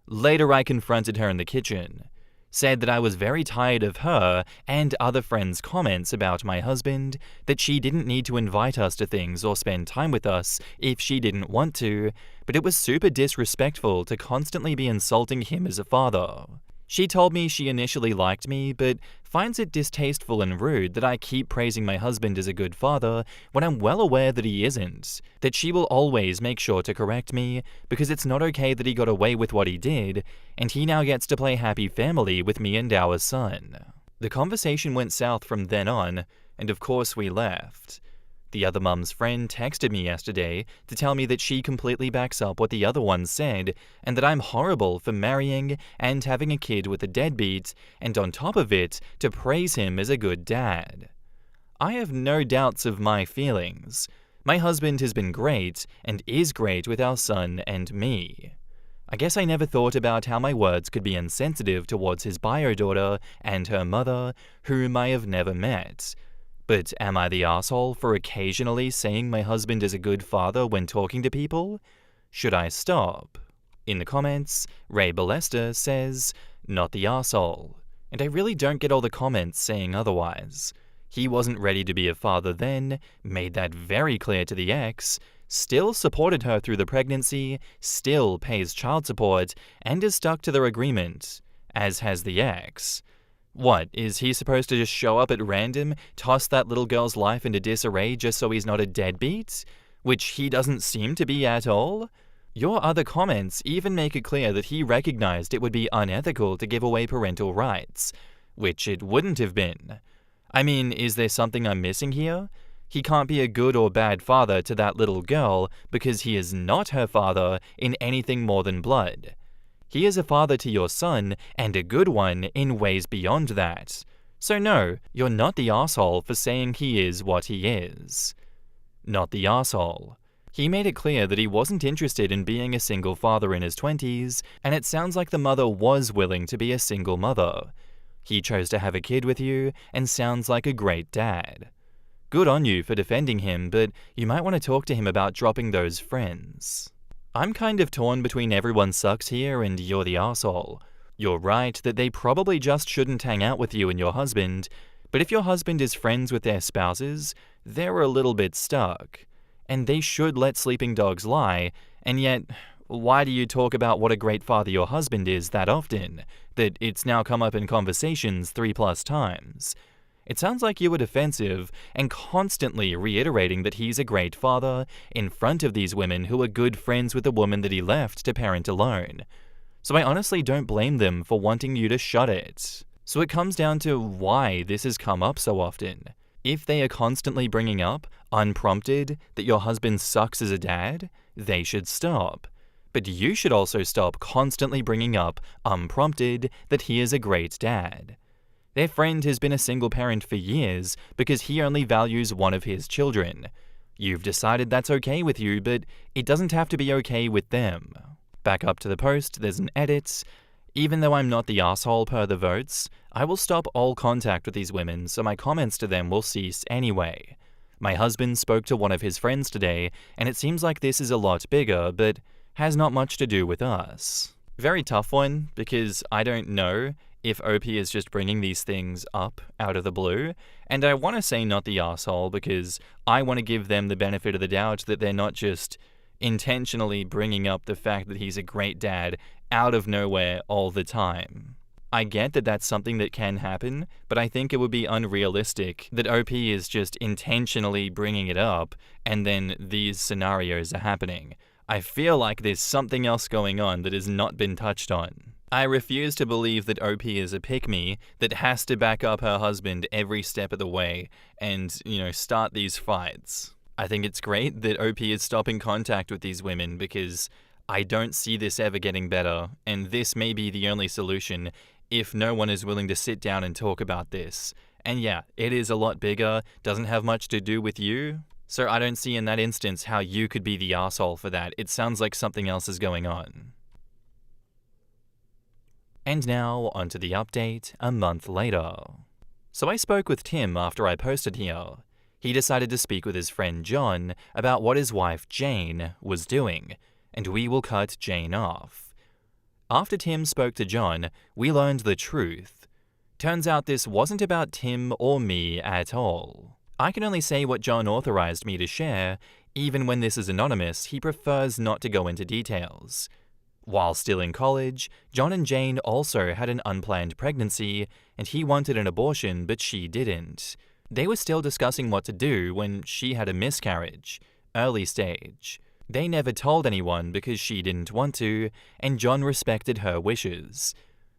Later I confronted her in the kitchen, said that I was very tired of her and other friends' comments about my husband, that she didn't need to invite us to things or spend time with us if she didn't want to, but it was super disrespectful to constantly be insulting him as a father. She told me she initially liked me, but finds it distasteful and rude that I keep praising my husband as a good father when I'm well aware that he isn't, that she will always make sure to correct me, because it's not okay that he got away with what he did, and he now gets to play happy family with me and our son. The conversation went south from then on, and of course we left. The other mum's friend texted me yesterday to tell me that she completely backs up what the other one said, and that I'm horrible for marrying and having a kid with a deadbeat, and on top of it, to praise him as a good dad. I have no doubts of my feelings. My husband has been great, and is great with our son and me. I guess I never thought about how my words could be insensitive towards his bio daughter and her mother, whom I have never met. But am I the asshole for occasionally saying my husband is a good father when talking to people? Should I stop? In the comments, Ray Ballester says, not the asshole. And I really don't get all the comments saying otherwise. He wasn't ready to be a father then, made that very clear to the ex, still supported her through the pregnancy, still pays child support, and is stuck to their agreement, as has the ex. What, is he supposed to just show up at random, toss that little girl's life into disarray just so he's not a deadbeat? Which he doesn't seem to be at all? Your other comments even make it clear that he recognized it would be unethical to give away parental rights, which it wouldn't have been. I mean, is there something I'm missing here? He can't be a good or bad father to that little girl because he is not her father in anything more than blood. He is a father to your son, and a good one in ways beyond that. So no, you're not the asshole for saying he is what he is. Not the asshole. He made it clear that he wasn't interested in being a single father in his 20s, and it sounds like the mother was willing to be a single mother. He chose to have a kid with you, and sounds like a great dad. Good on you for defending him, but you might want to talk to him about dropping those friends. I'm kind of torn between everyone sucks here and you're the asshole. You're right that they probably just shouldn't hang out with you and your husband, but if your husband is friends with their spouses, they're a little bit stuck. And they should let sleeping dogs lie, and yet, why do you talk about what a great father your husband is that often, that it's now come up in conversations 3+ times? It sounds like you were defensive and constantly reiterating that he's a great father in front of these women who are good friends with the woman that he left to parent alone. So I honestly don't blame them for wanting you to shut it. So it comes down to why this has come up so often. If they are constantly bringing up, unprompted, that your husband sucks as a dad, they should stop. But you should also stop constantly bringing up, unprompted, that he is a great dad. Their friend has been a single parent for years because he only values one of his children. You've decided that's okay with you, but it doesn't have to be okay with them. Back up to the post, there's an edit. Even though I'm not the asshole per the votes, I will stop all contact with these women, so my comments to them will cease anyway. My husband spoke to one of his friends today, and it seems like this is a lot bigger, but has not much to do with us. Very tough one, because I don't know if OP is just bringing these things up out of the blue, and I want to say not the asshole because I want to give them the benefit of the doubt that they're not just intentionally bringing up the fact that he's a great dad out of nowhere all the time. I get that that's something that can happen, but I think it would be unrealistic that OP is just intentionally bringing it up and then these scenarios are happening. I feel like there's something else going on that has not been touched on. I refuse to believe that OP is a pick-me that has to back up her husband every step of the way and, start these fights. I think it's great that OP is stopping contact with these women because I don't see this ever getting better, and this may be the only solution if no one is willing to sit down and talk about this. And yeah, it is a lot bigger, doesn't have much to do with you, so I don't see in that instance how you could be the asshole for that. It sounds like something else is going on. And now, onto the update a month later. So I spoke with Tim after I posted here. He decided to speak with his friend John about what his wife Jane was doing, and we will cut Jane off. After Tim spoke to John, we learned the truth. Turns out this wasn't about Tim or me at all. I can only say what John authorized me to share. Even when this is anonymous, he prefers not to go into details. While still in college, John and Jane also had an unplanned pregnancy, and he wanted an abortion but she didn't. They were still discussing what to do when she had a miscarriage, early stage. They never told anyone because she didn't want to, and John respected her wishes.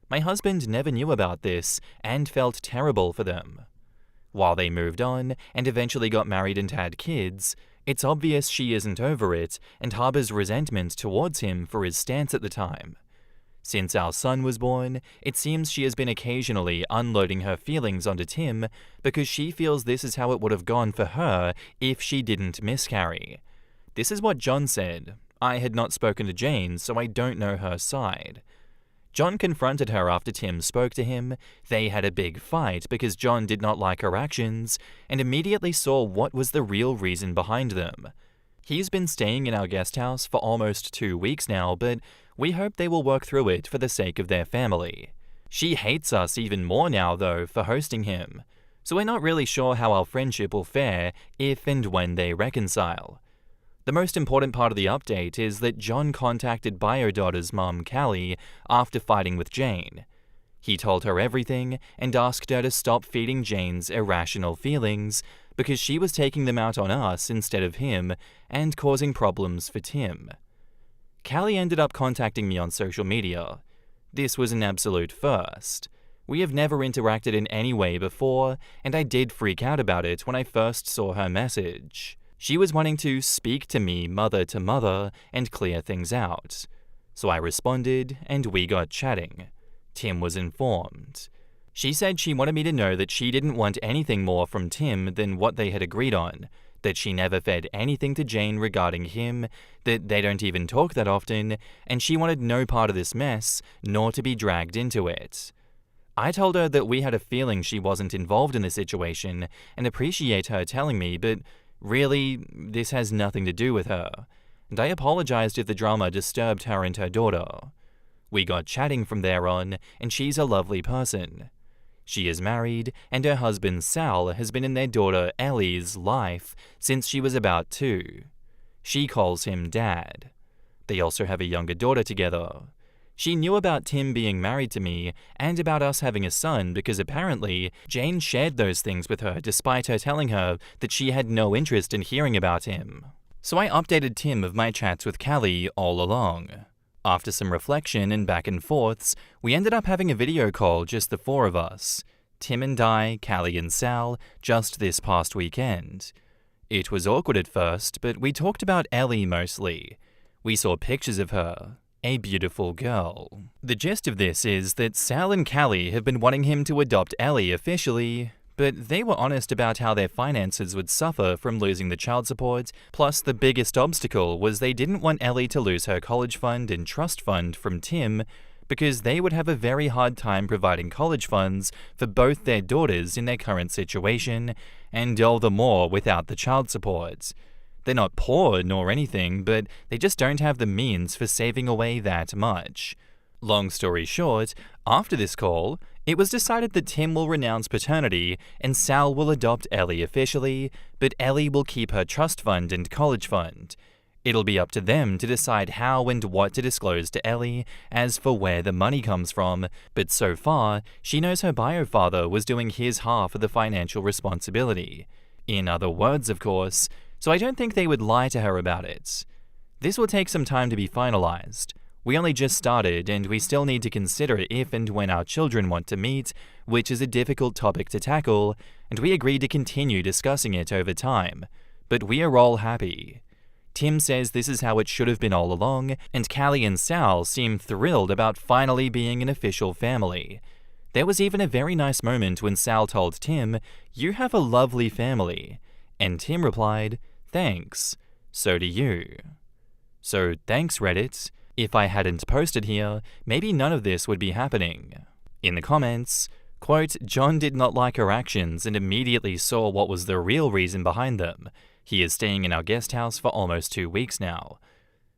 My husband never knew about this and felt terrible for them. While they moved on and eventually got married and had kids, it's obvious she isn't over it and harbors resentment towards him for his stance at the time. Since our son was born, it seems she has been occasionally unloading her feelings onto Tim because she feels this is how it would have gone for her if she didn't miscarry. This is what John said. I had not spoken to Jane, so I don't know her side. John confronted her after Tim spoke to him. They had a big fight because John did not like her actions and immediately saw what was the real reason behind them. He's been staying in our guest house for almost 2 weeks now, but we hope they will work through it for the sake of their family. She hates us even more now, though, for hosting him, so we're not really sure how our friendship will fare if and when they reconcile. The most important part of the update is that John contacted Biodaughter's mum, Callie, after fighting with Jane. He told her everything and asked her to stop feeding Jane's irrational feelings because she was taking them out on us instead of him and causing problems for Tim. Callie ended up contacting me on social media. This was an absolute first. We have never interacted in any way before, and I did freak out about it when I first saw her message. She was wanting to speak to me mother to mother and clear things out. So I responded and we got chatting. Tim was informed. She said she wanted me to know that she didn't want anything more from Tim than what they had agreed on, that she never fed anything to Jane regarding him, that they don't even talk that often, and she wanted no part of this mess, nor to be dragged into it. I told her that we had a feeling she wasn't involved in the situation and appreciate her telling me, but really, this has nothing to do with her, and I apologized if the drama disturbed her and her daughter. We got chatting from there on, and she's a lovely person. She is married, and her husband Sal has been in their daughter Ellie's life since she was about 2. She calls him Dad. They also have a younger daughter together. She knew about Tim being married to me and about us having a son because apparently Jane shared those things with her despite her telling her that she had no interest in hearing about him. So I updated Tim of my chats with Callie all along. After some reflection and back and forths, we ended up having a video call, just the 4 of us. Tim and I, Callie and Sal, just this past weekend. It was awkward at first, but we talked about Ellie mostly. We saw pictures of her. A beautiful girl. The gist of this is that Sal and Callie have been wanting him to adopt Ellie officially, but they were honest about how their finances would suffer from losing the child support, plus the biggest obstacle was they didn't want Ellie to lose her college fund and trust fund from Tim because they would have a very hard time providing college funds for both their daughters in their current situation, and all the more without the child support. They're not poor nor anything, but they just don't have the means for saving away that much. Long story short, after this call, it was decided that Tim will renounce paternity and Sal will adopt Ellie officially, but Ellie will keep her trust fund and college fund. It'll be up to them to decide how and what to disclose to Ellie as for where the money comes from, but so far, she knows her bio father was doing his half of the financial responsibility. In other words, of course, so I don't think they would lie to her about it. This will take some time to be finalized. We only just started, and we still need to consider if and when our children want to meet, which is a difficult topic to tackle, and we agreed to continue discussing it over time. But we are all happy. Tim says this is how it should have been all along, and Callie and Sal seem thrilled about finally being an official family. There was even a very nice moment when Sal told Tim, "You have a lovely family," and Tim replied, "Thanks. So do you." So thanks, Reddit. If I hadn't posted here, maybe none of this would be happening. In the comments, quote, "John did not like her actions and immediately saw what was the real reason behind them. He is staying in our guest house for almost 2 weeks now."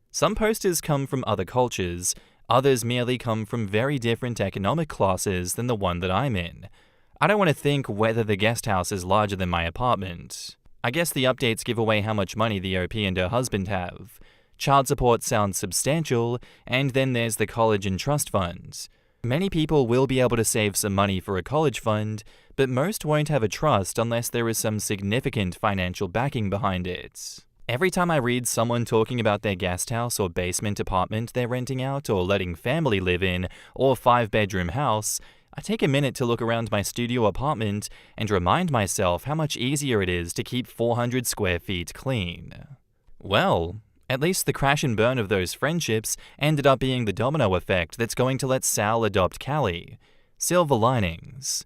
Some posters come from other cultures, others merely come from very different economic classes than the one that I'm in. I don't want to think whether the guest house is larger than my apartment. I guess the updates give away how much money the OP and her husband have. Child support sounds substantial, and then there's the college and trust fund. Many people will be able to save some money for a college fund, but most won't have a trust unless there is some significant financial backing behind it. Every time I read someone talking about their guest house or basement apartment they're renting out or letting family live in, or 5-bedroom house, I take a minute to look around my studio apartment and remind myself how much easier it is to keep 400 square feet clean. Well, at least the crash and burn of those friendships ended up being the domino effect that's going to let Sal adopt Callie. Silver linings.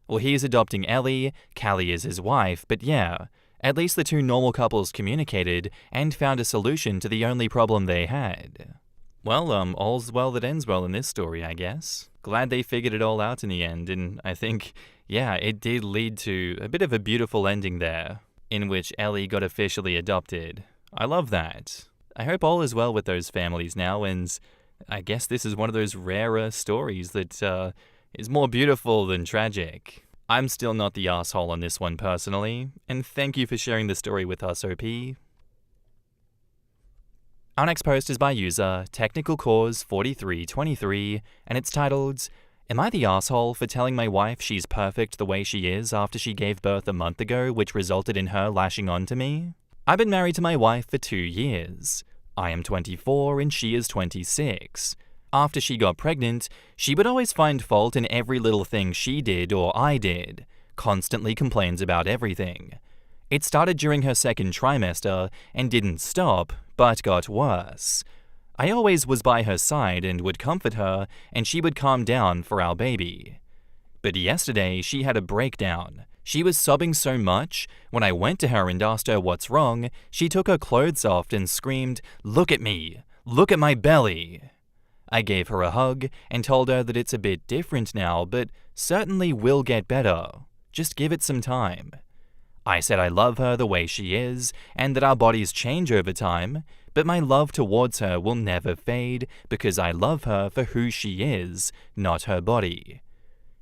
Well, he's adopting Ellie, Callie is his wife, but yeah, at least the two normal couples communicated and found a solution to the only problem they had. Well, all's well that ends well in this story, I guess. Glad they figured it all out in the end, and I think, yeah, it did lead to a bit of a beautiful ending there, in which Ellie got officially adopted. I love that. I hope all is well with those families now, and I guess this is one of those rarer stories that is more beautiful than tragic. I'm still not the asshole on this one personally, and thank you for sharing the story with us, OP. Our next post is by user TechnicalCause4323, and it's titled, "Am I the asshole for telling my wife she's perfect the way she is after she gave birth a month ago, which resulted in her lashing on to me? I've been married to my wife for 2 years. I am 24 and she is 26. After she got pregnant, she would always find fault in every little thing she did or I did, constantly complains about everything. It started during her second trimester and didn't stop, but got worse. I always was by her side and would comfort her, and she would calm down for our baby. But yesterday, she had a breakdown. She was sobbing so much, when I went to her and asked her what's wrong, she took her clothes off and screamed, 'Look at me! Look at my belly!' I gave her a hug and told her that it's a bit different now, but certainly will get better. Just give it some time. I said I love her the way she is, and that our bodies change over time, but my love towards her will never fade because I love her for who she is, not her body.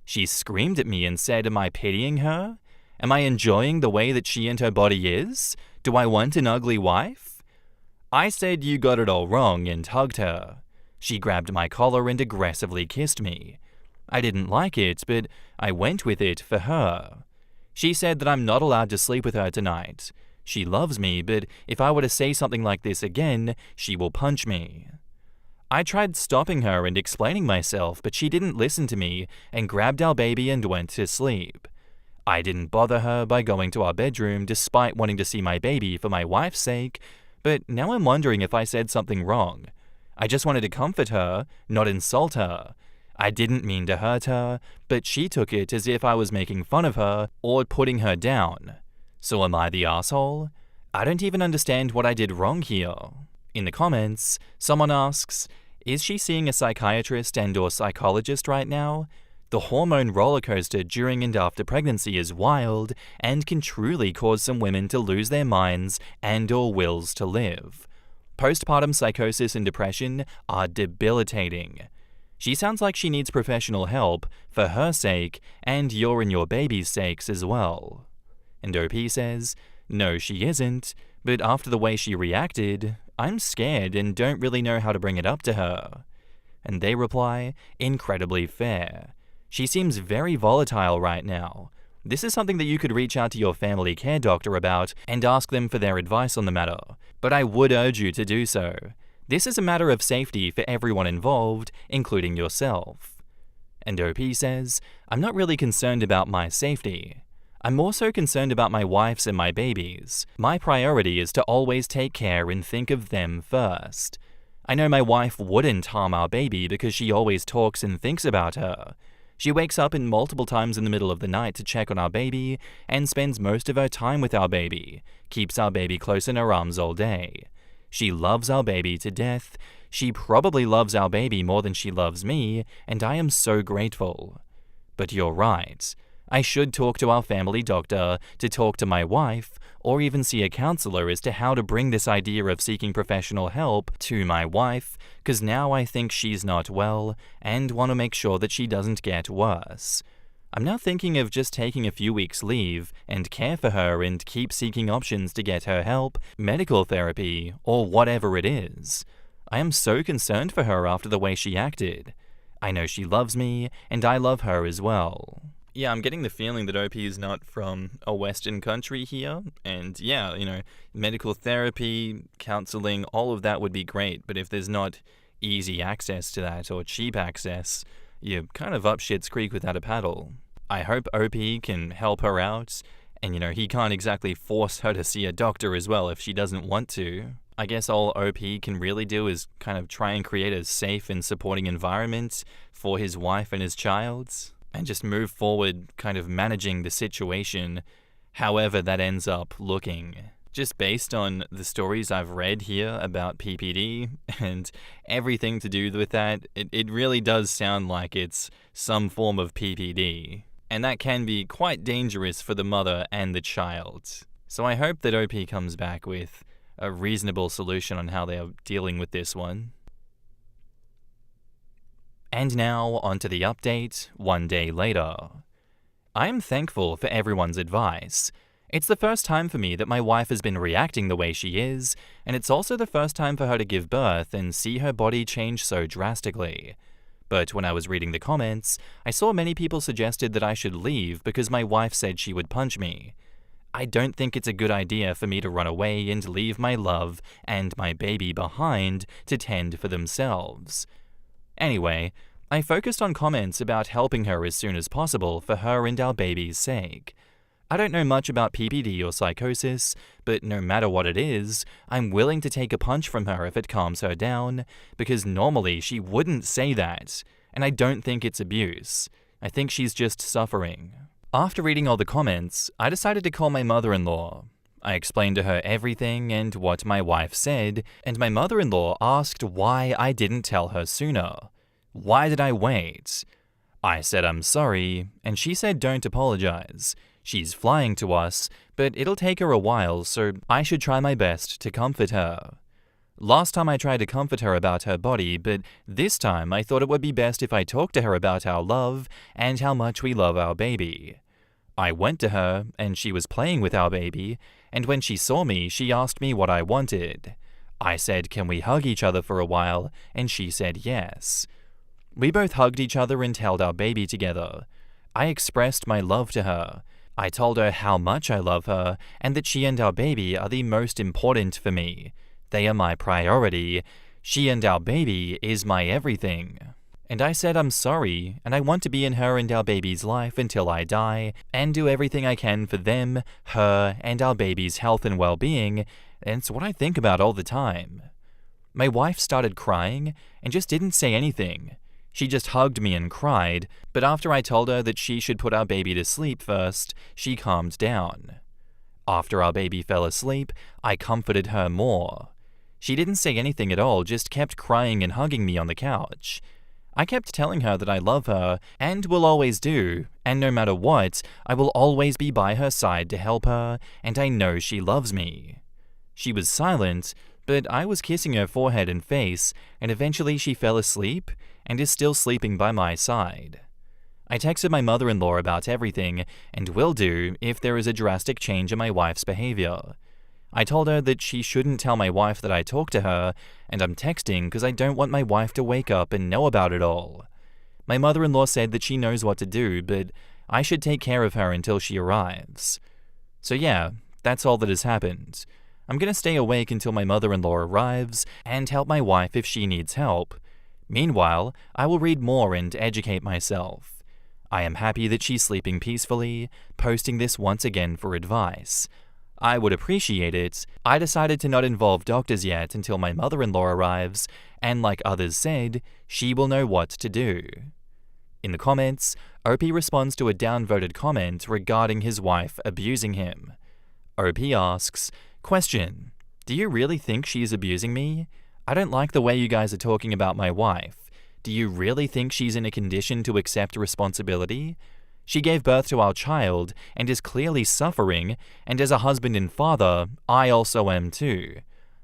She screamed at me and said, am I pitying her? Am I enjoying the way that she and her body is? Do I want an ugly wife? I said you got it all wrong and hugged her. She grabbed my collar and aggressively kissed me. I didn't like it, but I went with it for her. She said that I'm not allowed to sleep with her tonight. She loves me, but if I were to say something like this again, she will punch me. I tried stopping her and explaining myself, but she didn't listen to me and grabbed our baby and went to sleep. I didn't bother her by going to our bedroom despite wanting to see my baby for my wife's sake, but now I'm wondering if I said something wrong. I just wanted to comfort her, not insult her. I didn't mean to hurt her, but she took it as if I was making fun of her or putting her down. So am I the asshole? I don't even understand what I did wrong here. In the comments, someone asks, is she seeing a psychiatrist and/or psychologist right now? The hormone rollercoaster during and after pregnancy is wild and can truly cause some women to lose their minds and/or wills to live. Postpartum psychosis and depression are debilitating. She sounds like she needs professional help for her sake and your and your baby's sakes as well. And OP says, no, she isn't, but after the way she reacted, I'm scared and don't really know how to bring it up to her. And they reply, incredibly fair. She seems very volatile right now. This is something that you could reach out to your family care doctor about and ask them for their advice on the matter, but I would urge you to do so. This is a matter of safety for everyone involved, including yourself. And OP says, I'm not really concerned about my safety. I'm more so concerned about my wife's and my baby's. My priority is to always take care and think of them first. I know my wife wouldn't harm our baby because she always talks and thinks about her. She wakes up in multiple times in the middle of the night to check on our baby and spends most of her time with our baby, keeps our baby close in her arms all day. She loves our baby to death. She probably loves our baby more than she loves me, and I am so grateful. But you're right. I should talk to our family doctor, to talk to my wife, or even see a counselor as to how to bring this idea of seeking professional help to my wife, because now I think she's not well and want to make sure that she doesn't get worse. I'm now thinking of just taking a few weeks leave and care for her and keep seeking options to get her help, medical therapy, or whatever it is. I am so concerned for her after the way she acted. I know she loves me, and I love her as well. Yeah, I'm getting the feeling that OP is not from a Western country here. And yeah, medical therapy, counseling, all of that would be great. But if there's not easy access to that or cheap access, you're kind of up shit's creek without a paddle. I hope OP can help her out. And he can't exactly force her to see a doctor as well if she doesn't want to. I guess all OP can really do is kind of try and create a safe and supporting environment for his wife and his child. And just move forward kind of managing the situation however that ends up looking. Just based on the stories I've read here about PPD and everything to do with that, it really does sound like it's some form of PPD. And that can be quite dangerous for the mother and the child. So I hope that OP comes back with a reasonable solution on how they are dealing with this one. And now, onto the update, one day later. I am thankful for everyone's advice. It's the first time for me that my wife has been reacting the way she is, and it's also the first time for her to give birth and see her body change so drastically. But when I was reading the comments, I saw many people suggested that I should leave because my wife said she would punch me. I don't think it's a good idea for me to run away and leave my love and my baby behind to tend for themselves. Anyway, I focused on comments about helping her as soon as possible for her and our baby's sake. I don't know much about PPD or psychosis, but no matter what it is, I'm willing to take a punch from her if it calms her down, because normally she wouldn't say that, and I don't think it's abuse. I think she's just suffering. After reading all the comments, I decided to call my mother-in-law. I explained to her everything and what my wife said, and my mother-in-law asked why I didn't tell her sooner. Why did I wait? I said I'm sorry, and she said don't apologize. She's flying to us, but it'll take her a while, so I should try my best to comfort her. Last time I tried to comfort her about her body, but this time I thought it would be best if I talked to her about our love and how much we love our baby. I went to her, and she was playing with our baby, and when she saw me, she asked me what I wanted. I said, can we hug each other for a while, and she said yes. We both hugged each other and held our baby together. I expressed my love to her. I told her how much I love her, and that she and our baby are the most important for me. They are my priority. She and our baby is my everything. And I said I'm sorry, and I want to be in her and our baby's life until I die, and do everything I can for them, her, and our baby's health and well-being, and it's what I think about all the time. My wife started crying, and just didn't say anything. She just hugged me and cried, but after I told her that she should put our baby to sleep first, she calmed down. After our baby fell asleep, I comforted her more. She didn't say anything at all, just kept crying and hugging me on the couch. I kept telling her that I love her, and will always do, and no matter what, I will always be by her side to help her, and I know she loves me. She was silent, but I was kissing her forehead and face, and eventually she fell asleep, and is still sleeping by my side. I texted my mother-in-law about everything, and will do if there is a drastic change in my wife's behavior. I told her that she shouldn't tell my wife that I talked to her, and I'm texting because I don't want my wife to wake up and know about it all. My mother-in-law said that she knows what to do, but I should take care of her until she arrives. So yeah, that's all that has happened. I'm gonna stay awake until my mother-in-law arrives and help my wife if she needs help. Meanwhile, I will read more and educate myself. I am happy that she's sleeping peacefully, posting this once again for advice. I would appreciate it. I decided to not involve doctors yet until my mother-in-law arrives, and like others said, she will know what to do. In the comments, OP responds to a downvoted comment regarding his wife abusing him. OP asks, "Question: do you really think she is abusing me? I don't like the way you guys are talking about my wife. Do you really think she's in a condition to accept responsibility? She gave birth to our child and is clearly suffering, and as a husband and father, I also am too.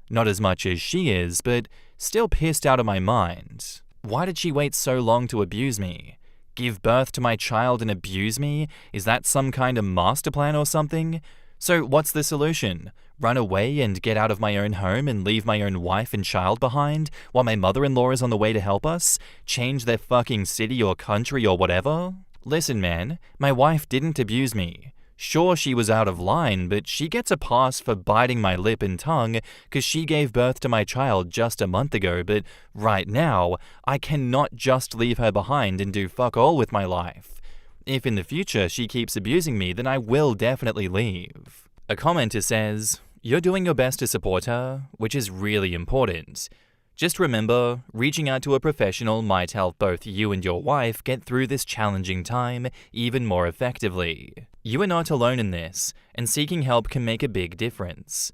Not as much as she is, but still pissed out of my mind. Why did she wait so long to abuse me? Give birth to my child and abuse me? Is that some kind of master plan or something? So what's the solution? Run away and get out of my own home and leave my own wife and child behind while my mother-in-law is on the way to help us? Change their fucking city or country or whatever? Listen, man, my wife didn't abuse me. Sure, she was out of line, but she gets a pass for biting my lip and tongue because she gave birth to my child just a month ago, but right now, I cannot just leave her behind and do fuck all with my life. If in the future she keeps abusing me, then I will definitely leave." A commenter says, "You're doing your best to support her, which is really important. Just remember, reaching out to a professional might help both you and your wife get through this challenging time even more effectively. You are not alone in this, and seeking help can make a big difference."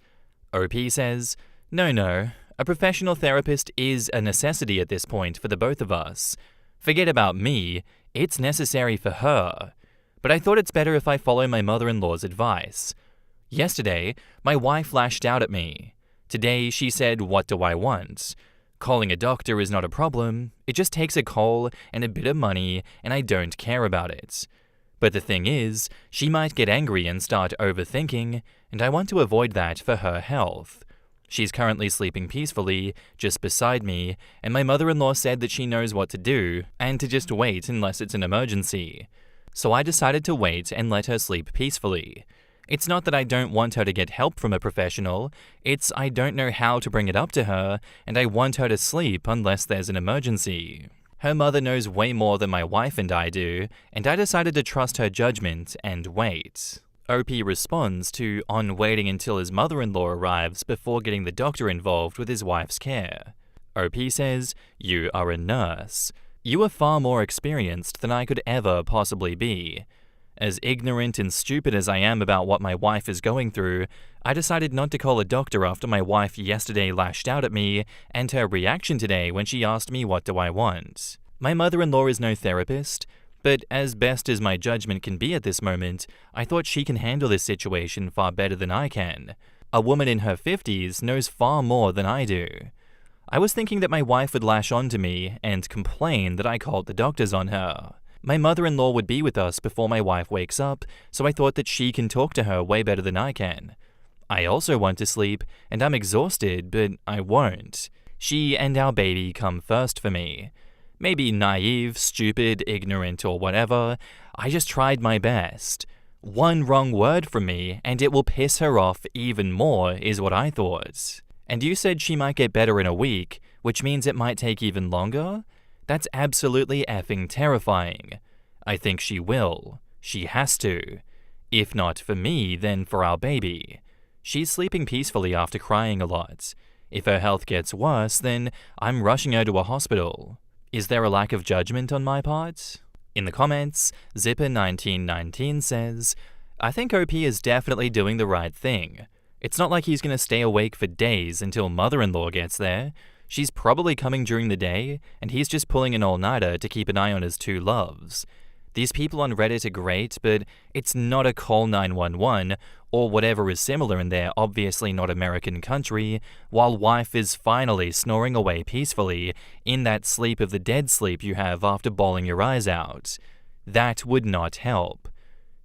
OP says, No, a professional therapist is a necessity at this point for the both of us. Forget about me, it's necessary for her. But I thought it's better if I follow my mother-in-law's advice. Yesterday, my wife lashed out at me. Today, she said, "What do I want?" Calling a doctor is not a problem, it just takes a call and a bit of money, and I don't care about it. But the thing is, she might get angry and start overthinking, and I want to avoid that for her health. She's currently sleeping peacefully, just beside me, and my mother-in-law said that she knows what to do, and to just wait unless it's an emergency. So I decided to wait and let her sleep peacefully. It's not that I don't want her to get help from a professional, it's I don't know how to bring it up to her, and I want her to sleep unless there's an emergency. Her mother knows way more than my wife and I do, and I decided to trust her judgment and wait. OP responds to on waiting until his mother-in-law arrives before getting the doctor involved with his wife's care. OP says, "You are a nurse. You are far more experienced than I could ever possibly be. As ignorant and stupid as I am about what my wife is going through, I decided not to call a doctor after my wife yesterday lashed out at me and her reaction today when she asked me what do I want. My mother-in-law is no therapist, but as best as my judgment can be at this moment, I thought she can handle this situation far better than I can. A woman in her 50s knows far more than I do. I was thinking that my wife would lash onto me and complain that I called the doctors on her. My mother-in-law would be with us before my wife wakes up, so I thought that she can talk to her way better than I can. I also want to sleep, and I'm exhausted, but I won't. She and our baby come first for me. Maybe naive, stupid, ignorant, or whatever, I just tried my best. One wrong word from me, and it will piss her off even more, is what I thought. And you said she might get better in a week, which means it might take even longer? That's absolutely effing terrifying. I think she will. She has to. If not for me, then for our baby. She's sleeping peacefully after crying a lot. If her health gets worse, then I'm rushing her to a hospital. Is there a lack of judgment on my part? In the comments, Zipper1919 says, "I think OP is definitely doing the right thing. It's not like he's going to stay awake for days until mother-in-law gets there. She's probably coming during the day, and he's just pulling an all-nighter to keep an eye on his two loves. These people on Reddit are great, but it's not a call 911 or whatever is similar in their obviously not American country, while wife is finally snoring away peacefully in that sleep of the dead sleep you have after bawling your eyes out. That would not help.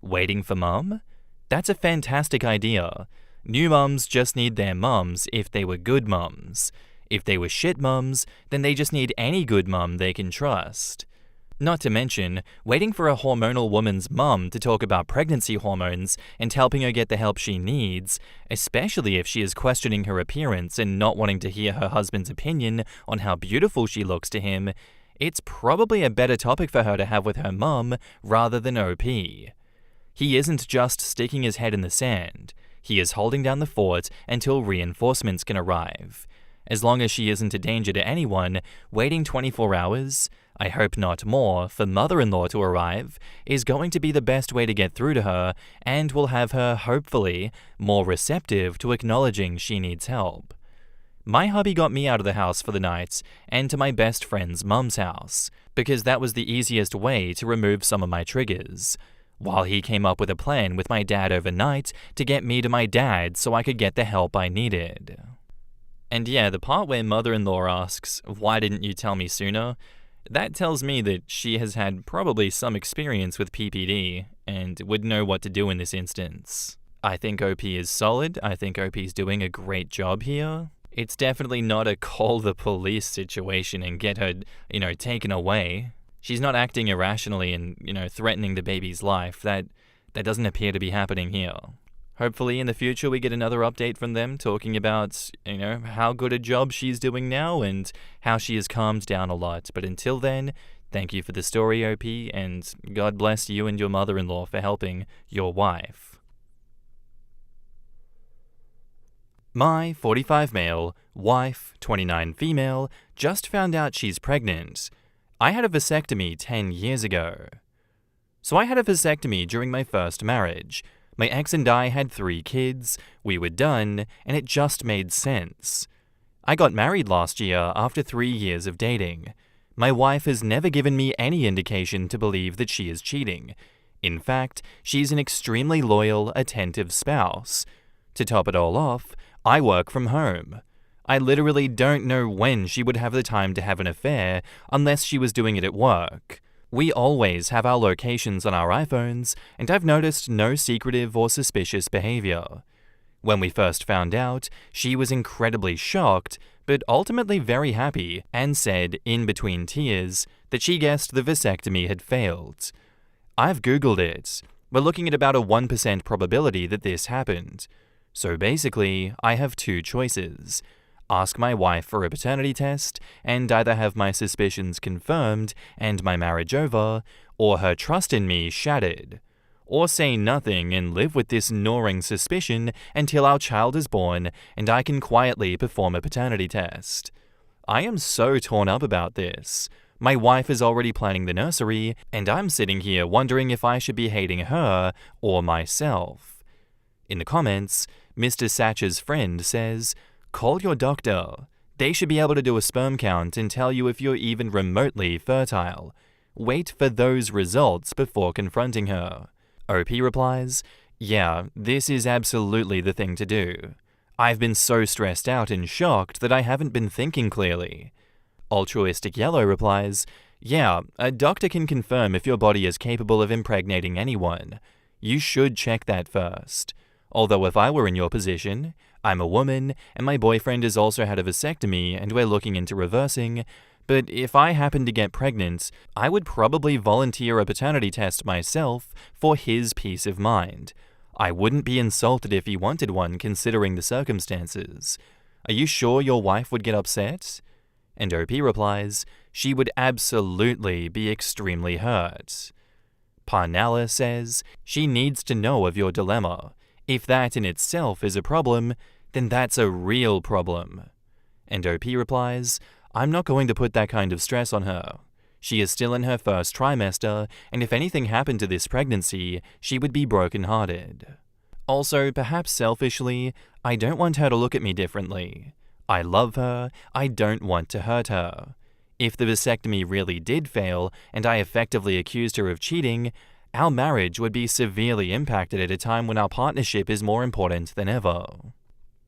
Waiting for mum? That's a fantastic idea. New mums just need their mums if they were good mums. If they were shit mums, then they just need any good mum they can trust. Not to mention, waiting for a hormonal woman's mum to talk about pregnancy hormones and helping her get the help she needs, especially if she is questioning her appearance and not wanting to hear her husband's opinion on how beautiful she looks to him, it's probably a better topic for her to have with her mum rather than OP. He isn't just sticking his head in the sand. He is holding down the fort until reinforcements can arrive. As long as she isn't a danger to anyone, waiting 24 hours, I hope not more, for mother-in-law to arrive is going to be the best way to get through to her and will have her, hopefully, more receptive to acknowledging she needs help. My hubby got me out of the house for the night and to my best friend's mum's house, because that was the easiest way to remove some of my triggers, while he came up with a plan with my dad overnight to get me to my dad so I could get the help I needed. And yeah, the part where mother-in-law asks, "Why didn't you tell me sooner?" that tells me that she has had probably some experience with PPD and would know what to do in this instance. I think OP is solid. I think OP is doing a great job here. It's definitely not a call the police situation and get her, taken away. She's not acting irrationally and, threatening the baby's life. That doesn't appear to be happening here. Hopefully in the future we get another update from them talking about, how good a job she's doing now and how she has calmed down a lot. But until then, thank you for the story, OP, and God bless you and your mother-in-law for helping your wife. My 45 male, wife, 29 female, just found out she's pregnant. I had a vasectomy 10 years ago. So I had a vasectomy during my first marriage. My ex and I had 3 kids, we were done, and it just made sense. I got married last year after 3 years of dating. My wife has never given me any indication to believe that she is cheating. In fact, she's an extremely loyal, attentive spouse. To top it all off, I work from home. I literally don't know when she would have the time to have an affair unless she was doing it at work. We always have our locations on our iPhones, and I've noticed no secretive or suspicious behavior. When we first found out, she was incredibly shocked, but ultimately very happy, and said, in between tears, that she guessed the vasectomy had failed. I've Googled it. We're looking at about a 1% probability that this happened. So basically, I have 2 choices. Ask my wife for a paternity test, and either have my suspicions confirmed and my marriage over, or her trust in me shattered. Or say nothing and live with this gnawing suspicion until our child is born and I can quietly perform a paternity test. I am so torn up about this. My wife is already planning the nursery, and I'm sitting here wondering if I should be hating her or myself. In the comments, Mr. Satcher's friend says, "Call your doctor. They should be able to do a sperm count and tell you if you're even remotely fertile. Wait for those results before confronting her." OP replies, "Yeah, this is absolutely the thing to do. I've been so stressed out and shocked that I haven't been thinking clearly." Altruistic Yellow replies, "Yeah, a doctor can confirm if your body is capable of impregnating anyone. You should check that first. Although if I were in your position, I'm a woman, and my boyfriend has also had a vasectomy and we're looking into reversing, but if I happened to get pregnant, I would probably volunteer a paternity test myself for his peace of mind. I wouldn't be insulted if he wanted one considering the circumstances. Are you sure your wife would get upset?" And OP replies, "She would absolutely be extremely hurt." Parnella says, "She needs to know of your dilemma. If that in itself is a problem, then that's a real problem." And OP replies, "I'm not going to put that kind of stress on her. She is still in her first trimester, and if anything happened to this pregnancy, she would be brokenhearted. Also, perhaps selfishly, I don't want her to look at me differently. I love her, I don't want to hurt her. If the vasectomy really did fail, and I effectively accused her of cheating, our marriage would be severely impacted at a time when our partnership is more important than ever."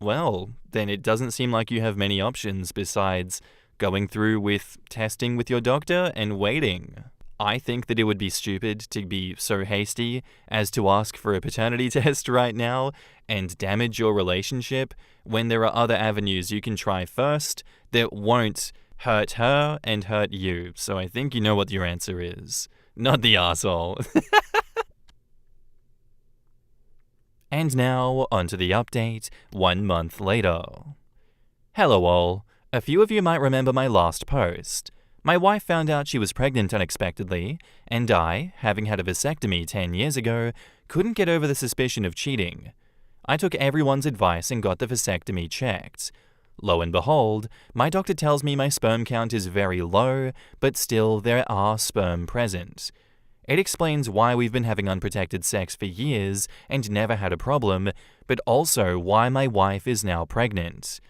Well, then it doesn't seem like you have many options besides going through with testing with your doctor and waiting. I think that it would be stupid to be so hasty as to ask for a paternity test right now and damage your relationship when there are other avenues you can try first that won't hurt her and hurt you. So I think you know what your answer is. Not the asshole. And now, onto the update 1 month later. Hello all. A few of you might remember my last post. My wife found out she was pregnant unexpectedly, and I, having had a vasectomy 10 years ago, couldn't get over the suspicion of cheating. I took everyone's advice and got the vasectomy checked. Lo and behold, my doctor tells me my sperm count is very low, but still there are sperm present. It explains why we've been having unprotected sex for years and never had a problem, but also why my wife is now pregnant.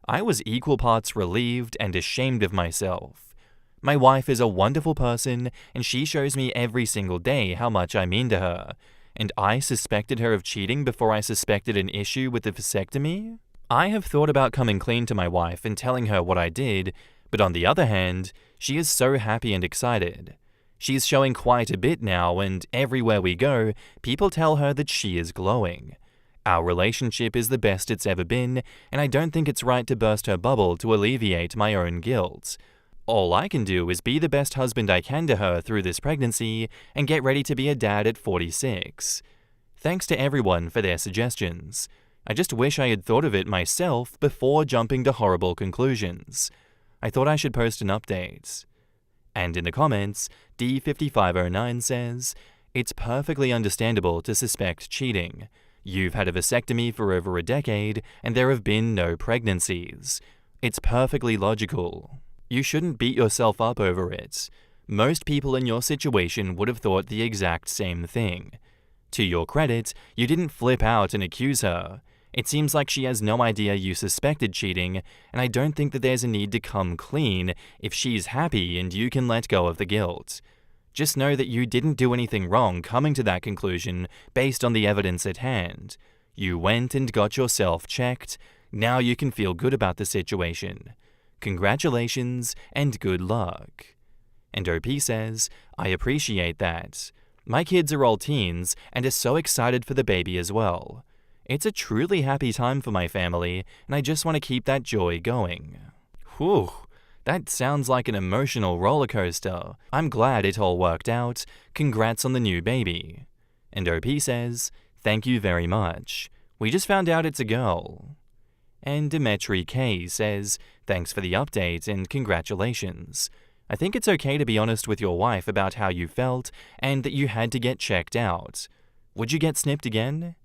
I was equal parts relieved and ashamed of myself. My wife is a wonderful person, and she shows me every single day how much I mean to her. And I suspected her of cheating before I suspected an issue with the vasectomy? I have thought about coming clean to my wife and telling her what I did, but on the other hand, she is so happy and excited. She is showing quite a bit now, and everywhere we go, people tell her that she is glowing. Our relationship is the best it's ever been, and I don't think it's right to burst her bubble to alleviate my own guilt. All I can do is be the best husband I can to her through this pregnancy and get ready to be a dad at 46. Thanks to everyone for their suggestions. I just wish I had thought of it myself before jumping to horrible conclusions. I thought I should post an update. And in the comments, D5509 says, "It's perfectly understandable to suspect cheating. You've had a vasectomy for over a decade and there have been no pregnancies. It's perfectly logical. You shouldn't beat yourself up over it. Most people in your situation would have thought the exact same thing. To your credit, you didn't flip out and accuse her. It seems like she has no idea you suspected cheating, and I don't think that there's a need to come clean if she's happy and you can let go of the guilt. Just know that you didn't do anything wrong coming to that conclusion based on the evidence at hand. You went and got yourself checked. Now you can feel good about the situation. Congratulations and good luck." And OP says, "I appreciate that. My kids are all teens and are so excited for the baby as well. It's a truly happy time for my family, and I just want to keep that joy going." Whew, that sounds like an emotional roller coaster. I'm glad it all worked out. Congrats on the new baby. And OP says, "Thank you very much. We just found out it's a girl." And Dimitri K says, "Thanks for the update and congratulations. I think it's okay to be honest with your wife about how you felt and that you had to get checked out. Would you get snipped again?"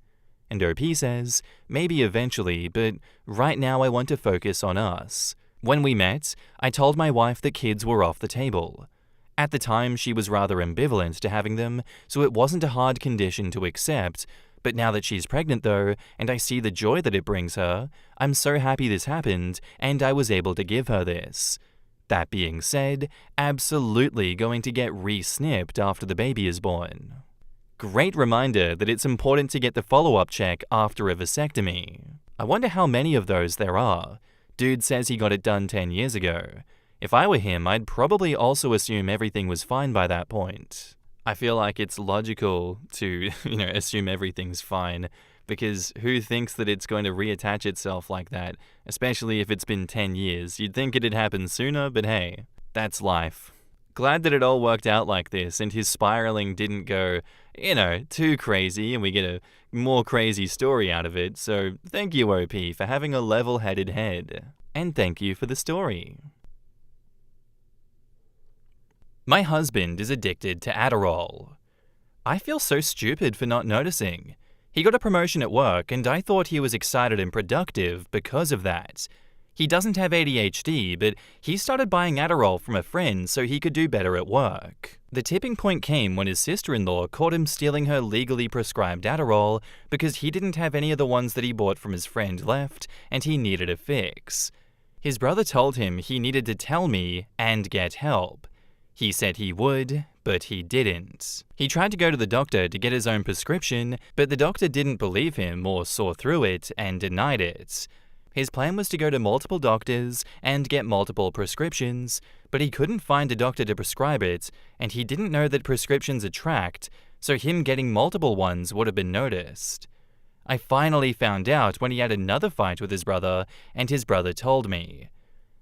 And OP says, "Maybe eventually, but right now I want to focus on us. When we met, I told my wife that kids were off the table. At the time, she was rather ambivalent to having them, so it wasn't a hard condition to accept. But now that she's pregnant though, and I see the joy that it brings her, I'm so happy this happened, and I was able to give her this. That being said, absolutely going to get re-snipped after the baby is born." Great reminder that it's important to get the follow-up check after a vasectomy. I wonder how many of those there are. Dude says he got it done 10 years ago. If I were him, I'd probably also assume everything was fine by that point. I feel like it's logical to, assume everything's fine, because who thinks that it's going to reattach itself like that, especially if it's been 10 years. You'd think it'd happen sooner, but hey, that's life. Glad that it all worked out like this, and his spiraling didn't go, too crazy, and we get a more crazy story out of it, so thank you, OP, for having a level-headed head. And thank you for the story. My husband is addicted to Adderall. I feel so stupid for not noticing. He got a promotion at work, and I thought he was excited and productive because of that. He doesn't have ADHD, but he started buying Adderall from a friend so he could do better at work. The tipping point came when his sister-in-law caught him stealing her legally prescribed Adderall because he didn't have any of the ones that he bought from his friend left, and he needed a fix. His brother told him he needed to tell me and get help. He said he would, but he didn't. He tried to go to the doctor to get his own prescription, but the doctor didn't believe him or saw through it and denied it. His plan was to go to multiple doctors and get multiple prescriptions, but he couldn't find a doctor to prescribe it, and he didn't know that prescriptions are tracked, so him getting multiple ones would have been noticed. I finally found out when he had another fight with his brother, and his brother told me.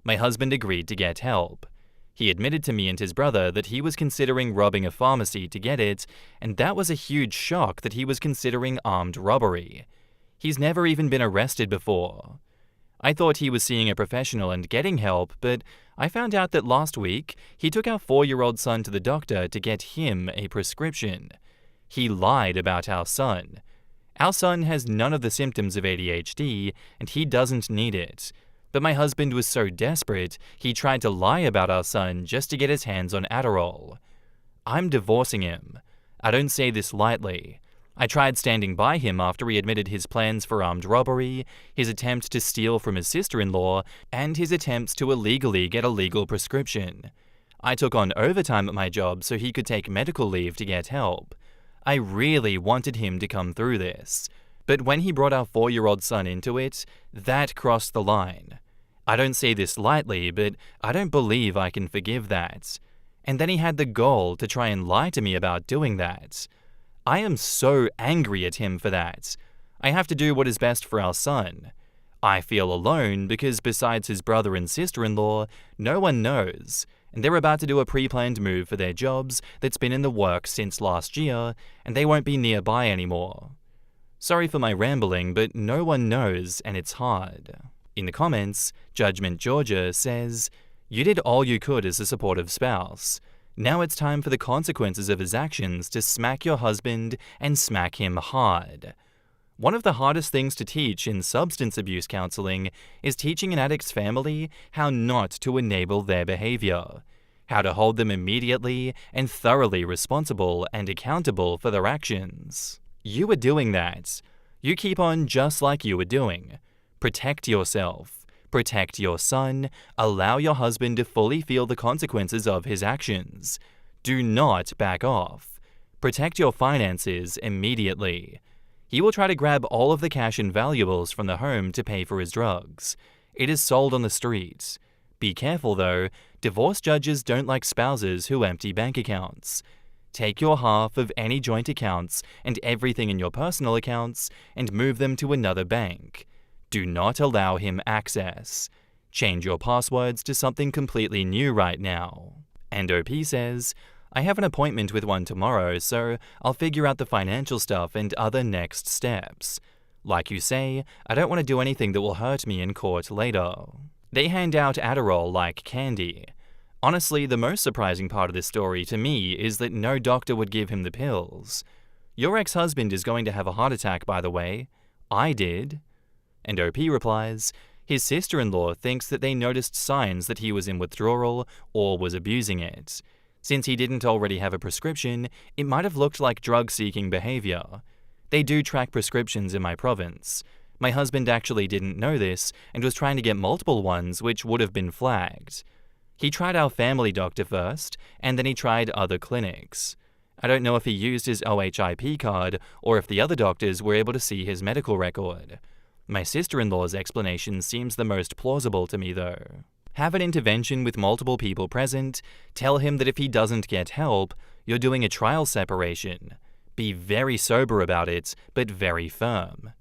My husband agreed to get help. He admitted to me and his brother that he was considering robbing a pharmacy to get it, and that was a huge shock that he was considering armed robbery. He's never even been arrested before. I thought he was seeing a professional and getting help, but I found out that last week he took our 4-year-old son to the doctor to get him a prescription. He lied about our son. Our son has none of the symptoms of ADHD, and he doesn't need it. But my husband was so desperate, he tried to lie about our son just to get his hands on Adderall. I'm divorcing him. I don't say this lightly. I tried standing by him after he admitted his plans for armed robbery, his attempt to steal from his sister-in-law, and his attempts to illegally get a legal prescription. I took on overtime at my job so he could take medical leave to get help. I really wanted him to come through this. But when he brought our 4-year-old son into it, that crossed the line. I don't say this lightly, but I don't believe I can forgive that. And then he had the gall to try and lie to me about doing that. I am so angry at him for that. I have to do what is best for our son. I feel alone because besides his brother and sister-in-law, no one knows, and they're about to do a pre-planned move for their jobs that's been in the works since last year, and they won't be nearby anymore. Sorry for my rambling, but no one knows, and it's hard. In the comments, Judgment Georgia says, "You did all you could as a supportive spouse. Now it's time for the consequences of his actions to smack your husband and smack him hard." One of the hardest things to teach in substance abuse counseling is teaching an addict's family how not to enable their behavior, how to hold them immediately and thoroughly responsible and accountable for their actions. You were doing that. You keep on just like you were doing. Protect yourself. Protect your son. Allow your husband to fully feel the consequences of his actions. Do not back off. Protect your finances immediately. He will try to grab all of the cash and valuables from the home to pay for his drugs. It is sold on the streets. Be careful though, divorce judges don't like spouses who empty bank accounts. Take your half of any joint accounts and everything in your personal accounts and move them to another bank. Do not allow him access. Change your passwords to something completely new right now. And OP says, "I have an appointment with one tomorrow, so I'll figure out the financial stuff and other next steps. Like you say, I don't want to do anything that will hurt me in court later." They hand out Adderall like candy. Honestly, the most surprising part of this story to me is that no doctor would give him the pills. Your ex-husband is going to have a heart attack, by the way. I did. And OP replies, his sister-in-law thinks that they noticed signs that he was in withdrawal or was abusing it. Since he didn't already have a prescription, it might have looked like drug-seeking behavior. They do track prescriptions in my province. My husband actually didn't know this and was trying to get multiple ones which would have been flagged. He tried our family doctor first, and then he tried other clinics. I don't know if he used his OHIP card or if the other doctors were able to see his medical record. My sister-in-law's explanation seems the most plausible to me though. Have an intervention with multiple people present. Tell him that if he doesn't get help, you're doing a trial separation. Be very sober about it, but very firm.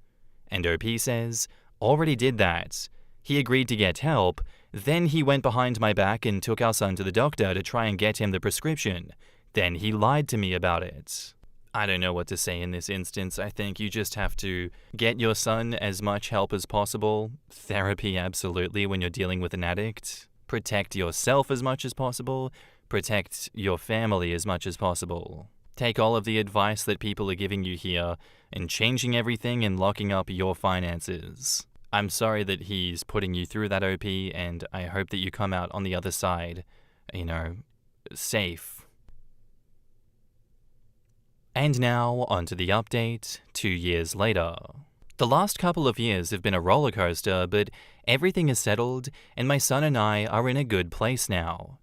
And OP says, already did that. He agreed to get help. Then he went behind my back and took our son to the doctor to try and get him the prescription. Then he lied to me about it. I don't know what to say in this instance. I think you just have to get your son as much help as possible. Therapy, absolutely, when you're dealing with an addict. Protect yourself as much as possible. Protect your family as much as possible. Take all of the advice that people are giving you here and changing everything and locking up your finances. I'm sorry that he's putting you through that, OP, and I hope that you come out on the other side, safe. And now, onto the update, 2 years later. The last couple of years have been a roller coaster, but everything is settled, and my son and I are in a good place now.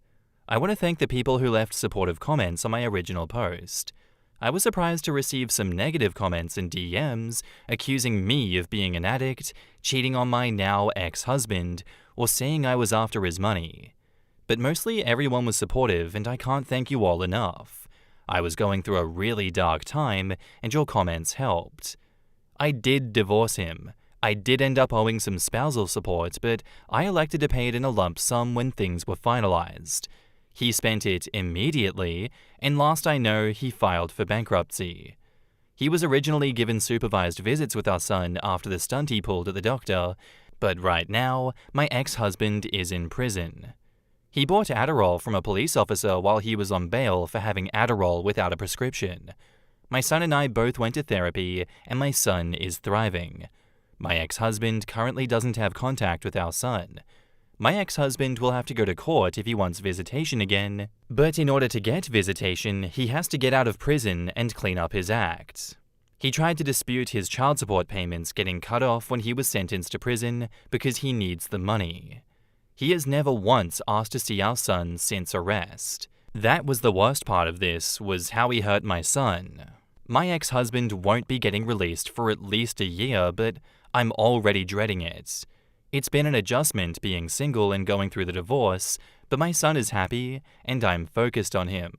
I want to thank the people who left supportive comments on my original post. I was surprised to receive some negative comments and DMs accusing me of being an addict, cheating on my now ex-husband, or saying I was after his money. But mostly everyone was supportive, and I can't thank you all enough. I was going through a really dark time, and your comments helped. I did divorce him. I did end up owing some spousal support, but I elected to pay it in a lump sum when things were finalized. He spent it immediately, and last I know, he filed for bankruptcy. He was originally given supervised visits with our son after the stunt he pulled at the doctor, but right now, my ex-husband is in prison. He bought Adderall from a police officer while he was on bail for having Adderall without a prescription. My son and I both went to therapy, and my son is thriving. My ex-husband currently doesn't have contact with our son. My ex-husband will have to go to court if he wants visitation again, but in order to get visitation, he has to get out of prison and clean up his act. He tried to dispute his child support payments getting cut off when he was sentenced to prison because he needs the money. He has never once asked to see our son since arrest. That was the worst part of this, was how he hurt my son. My ex-husband won't be getting released for at least a year, but I'm already dreading it. It's been an adjustment being single and going through the divorce, but my son is happy, and I'm focused on him.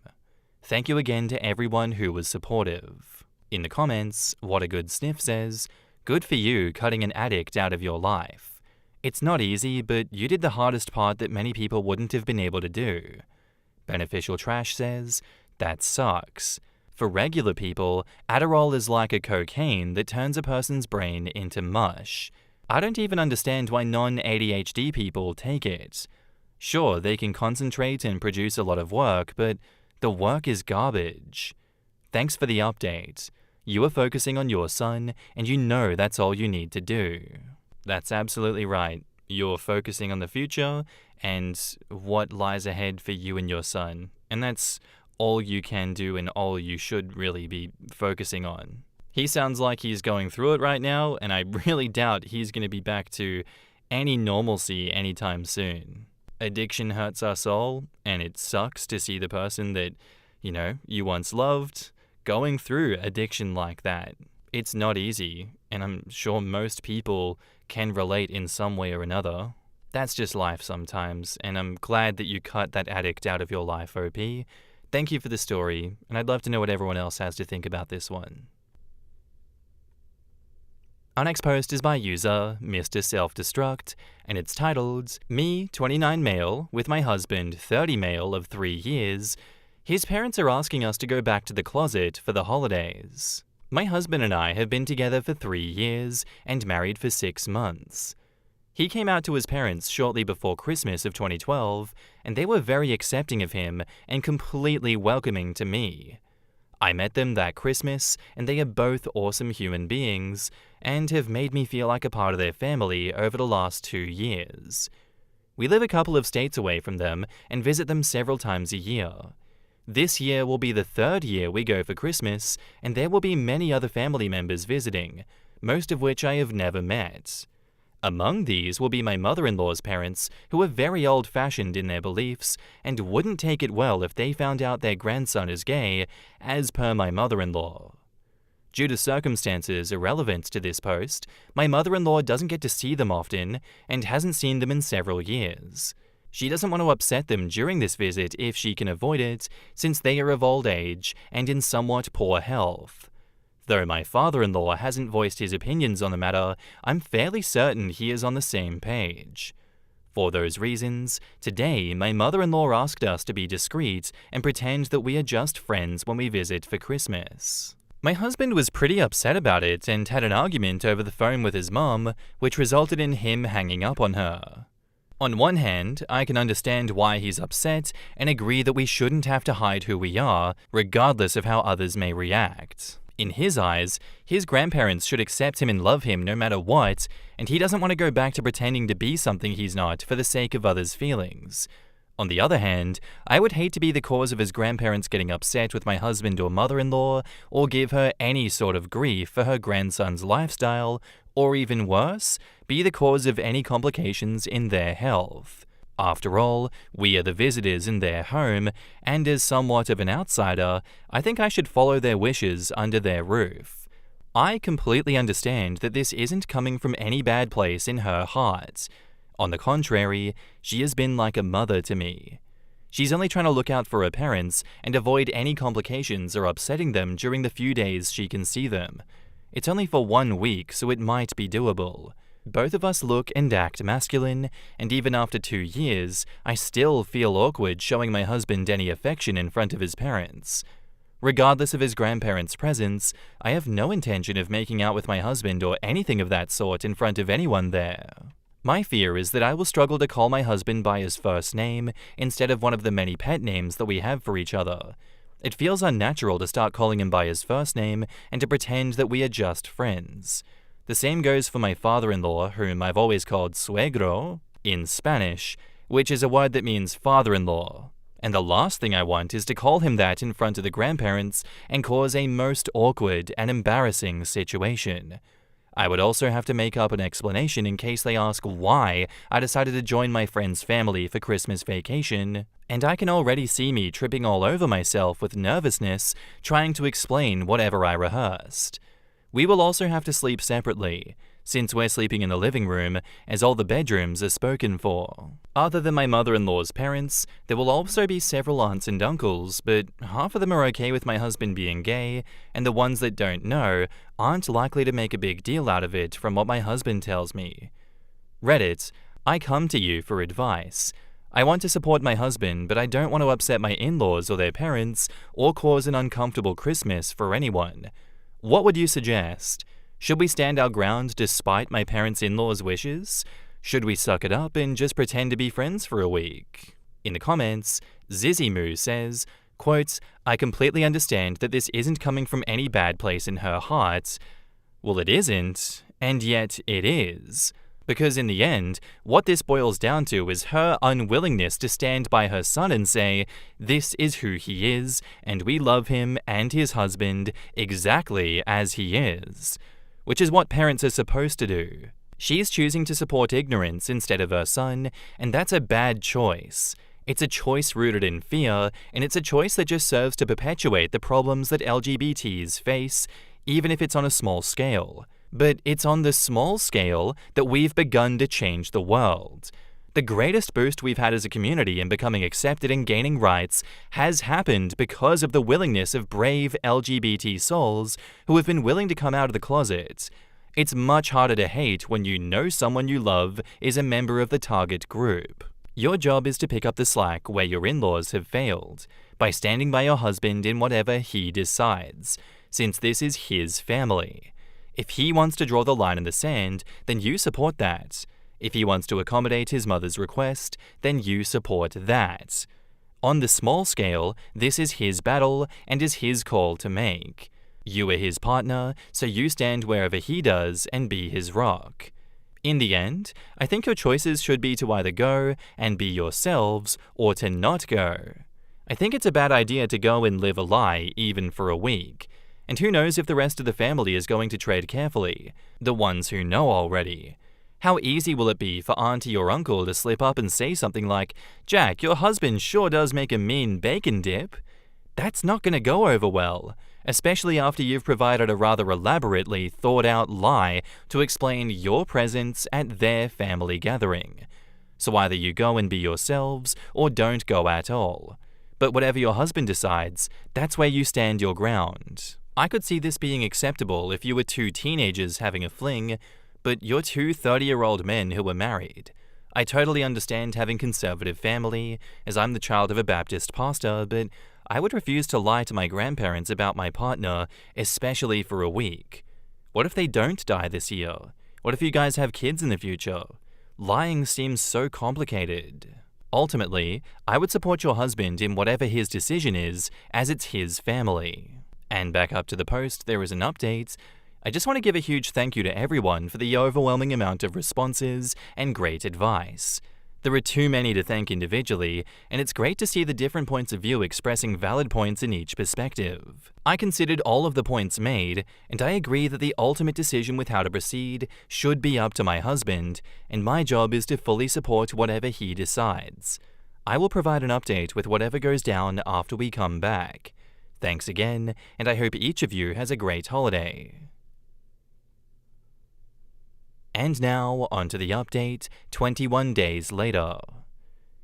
Thank you again to everyone who was supportive. In the comments, What a Good Sniff says, "Good for you cutting an addict out of your life. It's not easy, but you did the hardest part that many people wouldn't have been able to do." Beneficial Trash says, "That sucks. For regular people, Adderall is like a cocaine that turns a person's brain into mush. I don't even understand why non-ADHD people take it. Sure, they can concentrate and produce a lot of work, but the work is garbage. Thanks for the update. You are focusing on your son, and you know that's all you need to do." That's absolutely right. You're focusing on the future and what lies ahead for you and your son. And that's all you can do and all you should really be focusing on. He sounds like he's going through it right now, and I really doubt he's going to be back to any normalcy anytime soon. Addiction hurts us all, and it sucks to see the person that, you once loved going through addiction like that. It's not easy, and I'm sure most people can relate in some way or another. That's just life sometimes, and I'm glad that you cut that addict out of your life, OP. Thank you for the story, and I'd love to know what everyone else has to think about this one. Our next post is by user Mr. Self-Destruct, and it's titled, "Me, 29 male, with my husband, 30 male of 3 years. His parents are asking us to go back to the closet for the holidays. My husband and I have been together for 3 years and married for 6 months. He came out to his parents shortly before Christmas of 2012, and they were very accepting of him and completely welcoming to me. I met them that Christmas, and they are both awesome human beings and have made me feel like a part of their family over the last 2 years. We live a couple of states away from them and visit them several times a year. This year will be the 3rd year we go for Christmas, and there will be many other family members visiting, most of which I have never met. Among these will be my mother-in-law's parents, who are very old-fashioned in their beliefs and wouldn't take it well if they found out their grandson is gay, as per my mother-in-law. Due to circumstances irrelevant to this post, my mother-in-law doesn't get to see them often and hasn't seen them in several years. She doesn't want to upset them during this visit if she can avoid it, since they are of old age and in somewhat poor health. Though my father-in-law hasn't voiced his opinions on the matter, I'm fairly certain he is on the same page. For those reasons, today my mother-in-law asked us to be discreet and pretend that we are just friends when we visit for Christmas. My husband was pretty upset about it and had an argument over the phone with his mum, which resulted in him hanging up on her. On one hand, I can understand why he's upset and agree that we shouldn't have to hide who we are, regardless of how others may react. In his eyes, his grandparents should accept him and love him no matter what, and he doesn't want to go back to pretending to be something he's not for the sake of others' feelings. On the other hand, I would hate to be the cause of his grandparents getting upset with my husband or mother-in-law, or give her any sort of grief for her grandson's lifestyle, or even worse, be the cause of any complications in their health. After all, we are the visitors in their home, and as somewhat of an outsider, I think I should follow their wishes under their roof. I completely understand that this isn't coming from any bad place in her heart. On the contrary, she has been like a mother to me. She's only trying to look out for her parents and avoid any complications or upsetting them during the few days she can see them. It's only for 1 week, so it might be doable. Both of us look and act masculine, and even after 2 years, I still feel awkward showing my husband any affection in front of his parents. Regardless of his grandparents' presence, I have no intention of making out with my husband or anything of that sort in front of anyone there. My fear is that I will struggle to call my husband by his first name instead of one of the many pet names that we have for each other. It feels unnatural to start calling him by his first name and to pretend that we are just friends. The same goes for my father-in-law, whom I've always called suegro in Spanish, which is a word that means father-in-law. And the last thing I want is to call him that in front of the grandparents and cause a most awkward and embarrassing situation. I would also have to make up an explanation in case they ask why I decided to join my friend's family for Christmas vacation, and I can already see me tripping all over myself with nervousness trying to explain whatever I rehearsed. We will also have to sleep separately, since we're sleeping in the living room, as all the bedrooms are spoken for. Other than my mother-in-law's parents, there will also be several aunts and uncles, but half of them are okay with my husband being gay, and the ones that don't know aren't likely to make a big deal out of it from what my husband tells me. Reddit, I come to you for advice. I want to support my husband, but I don't want to upset my in-laws or their parents, or cause an uncomfortable Christmas for anyone. What would you suggest? Should we stand our ground despite my parents' in-laws' wishes? Should we suck it up and just pretend to be friends for a week? In the comments, Zizimoo says, quote, I completely understand that this isn't coming from any bad place in her heart. Well, it isn't, and yet it is. Because in the end, what this boils down to is her unwillingness to stand by her son and say, this is who he is, and we love him and his husband exactly as he is. Which is what parents are supposed to do. She's choosing to support ignorance instead of her son, and that's a bad choice. It's a choice rooted in fear, and it's a choice that just serves to perpetuate the problems that LGBTs face, even if it's on a small scale. But it's on the small scale that we've begun to change the world. The greatest boost we've had as a community in becoming accepted and gaining rights has happened because of the willingness of brave LGBT souls who have been willing to come out of the closet. It's much harder to hate when you know someone you love is a member of the target group. Your job is to pick up the slack where your in-laws have failed, by standing by your husband in whatever he decides, since this is his family. If he wants to draw the line in the sand, then you support that. If he wants to accommodate his mother's request, then you support that. On the small scale, this is his battle and is his call to make. You are his partner, so you stand wherever he does and be his rock. In the end, I think your choices should be to either go and be yourselves or to not go. I think it's a bad idea to go and live a lie even for a week. And who knows if the rest of the family is going to tread carefully, the ones who know already. How easy will it be for auntie or uncle to slip up and say something like, Jack, your husband sure does make a mean bacon dip? That's not going to go over well, especially after you've provided a rather elaborately thought-out lie to explain your presence at their family gathering. So either you go and be yourselves or don't go at all. But whatever your husband decides, that's where you stand your ground. I could see this being acceptable if you were 2 teenagers having a fling, but you're 2 30-year-old men who are married. I totally understand having conservative family, as I'm the child of a Baptist pastor, but I would refuse to lie to my grandparents about my partner, especially for a week. What if they don't die this year? What if you guys have kids in the future? Lying seems so complicated. Ultimately, I would support your husband in whatever his decision is, as it's his family. And back up to the post, there is an update. I just want to give a huge thank you to everyone for the overwhelming amount of responses and great advice. There are too many to thank individually, and it's great to see the different points of view expressing valid points in each perspective. I considered all of the points made, and I agree that the ultimate decision with how to proceed should be up to my husband, and my job is to fully support whatever he decides. I will provide an update with whatever goes down after we come back. Thanks again, and I hope each of you has a great holiday. And now, onto the update, 21 days later.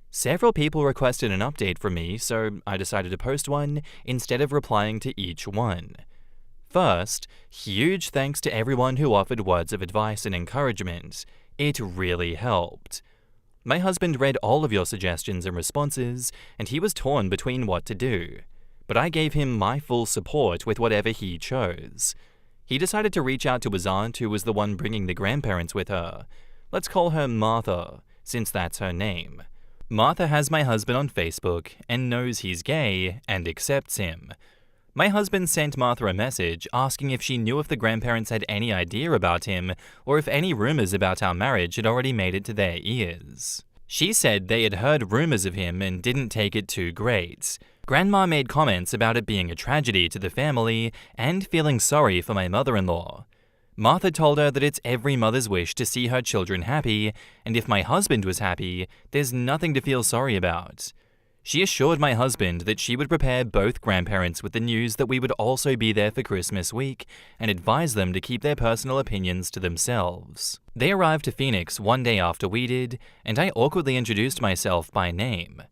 Several people requested an update from me, so I decided to post one instead of replying to each one. First, huge thanks to everyone who offered words of advice and encouragement. It really helped. My husband read all of your suggestions and responses, and he was torn between what to do. But I gave him my full support with whatever he chose. He decided to reach out to his aunt, who was the one bringing the grandparents with her. Let's call her Martha, since that's her name. Martha has my husband on Facebook and knows he's gay and accepts him. My husband sent Martha a message asking if she knew if the grandparents had any idea about him or if any rumors about our marriage had already made it to their ears. She said they had heard rumors of him and didn't take it too great. Grandma made comments about it being a tragedy to the family and feeling sorry for my mother-in-law. Martha told her that it's every mother's wish to see her children happy, and if my husband was happy, there's nothing to feel sorry about. She assured my husband that she would prepare both grandparents with the news that we would also be there for Christmas week and advise them to keep their personal opinions to themselves. They arrived to Phoenix one day after we did, and I awkwardly introduced myself by name.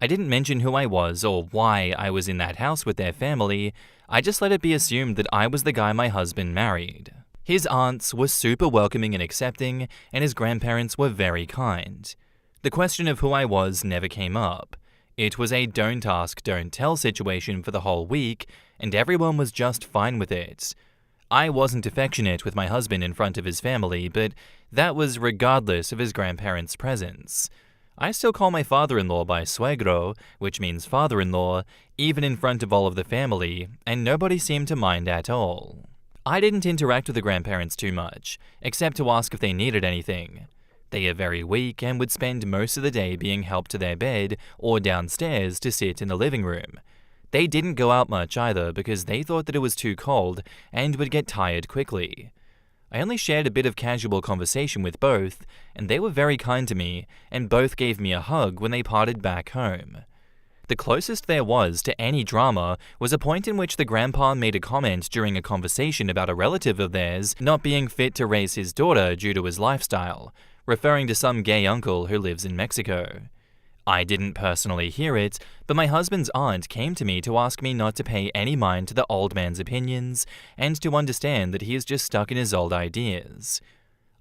I didn't mention who I was or why I was in that house with their family. I just let it be assumed that I was the guy my husband married. His aunts were super welcoming and accepting, and his grandparents were very kind. The question of who I was never came up. It was a don't ask, don't tell situation for the whole week, and everyone was just fine with it. I wasn't affectionate with my husband in front of his family, but that was regardless of his grandparents' presence. I still call my father-in-law by suegro, which means father-in-law, even in front of all of the family, and nobody seemed to mind at all. I didn't interact with the grandparents too much, except to ask if they needed anything. They are very weak and would spend most of the day being helped to their bed or downstairs to sit in the living room. They didn't go out much either because they thought that it was too cold and would get tired quickly. I only shared a bit of casual conversation with both, and they were very kind to me, and both gave me a hug when they parted back home. The closest there was to any drama was a point in which the grandpa made a comment during a conversation about a relative of theirs not being fit to raise his daughter due to his lifestyle, referring to some gay uncle who lives in Mexico. I didn't personally hear it, but my husband's aunt came to me to ask me not to pay any mind to the old man's opinions and to understand that he is just stuck in his old ideas.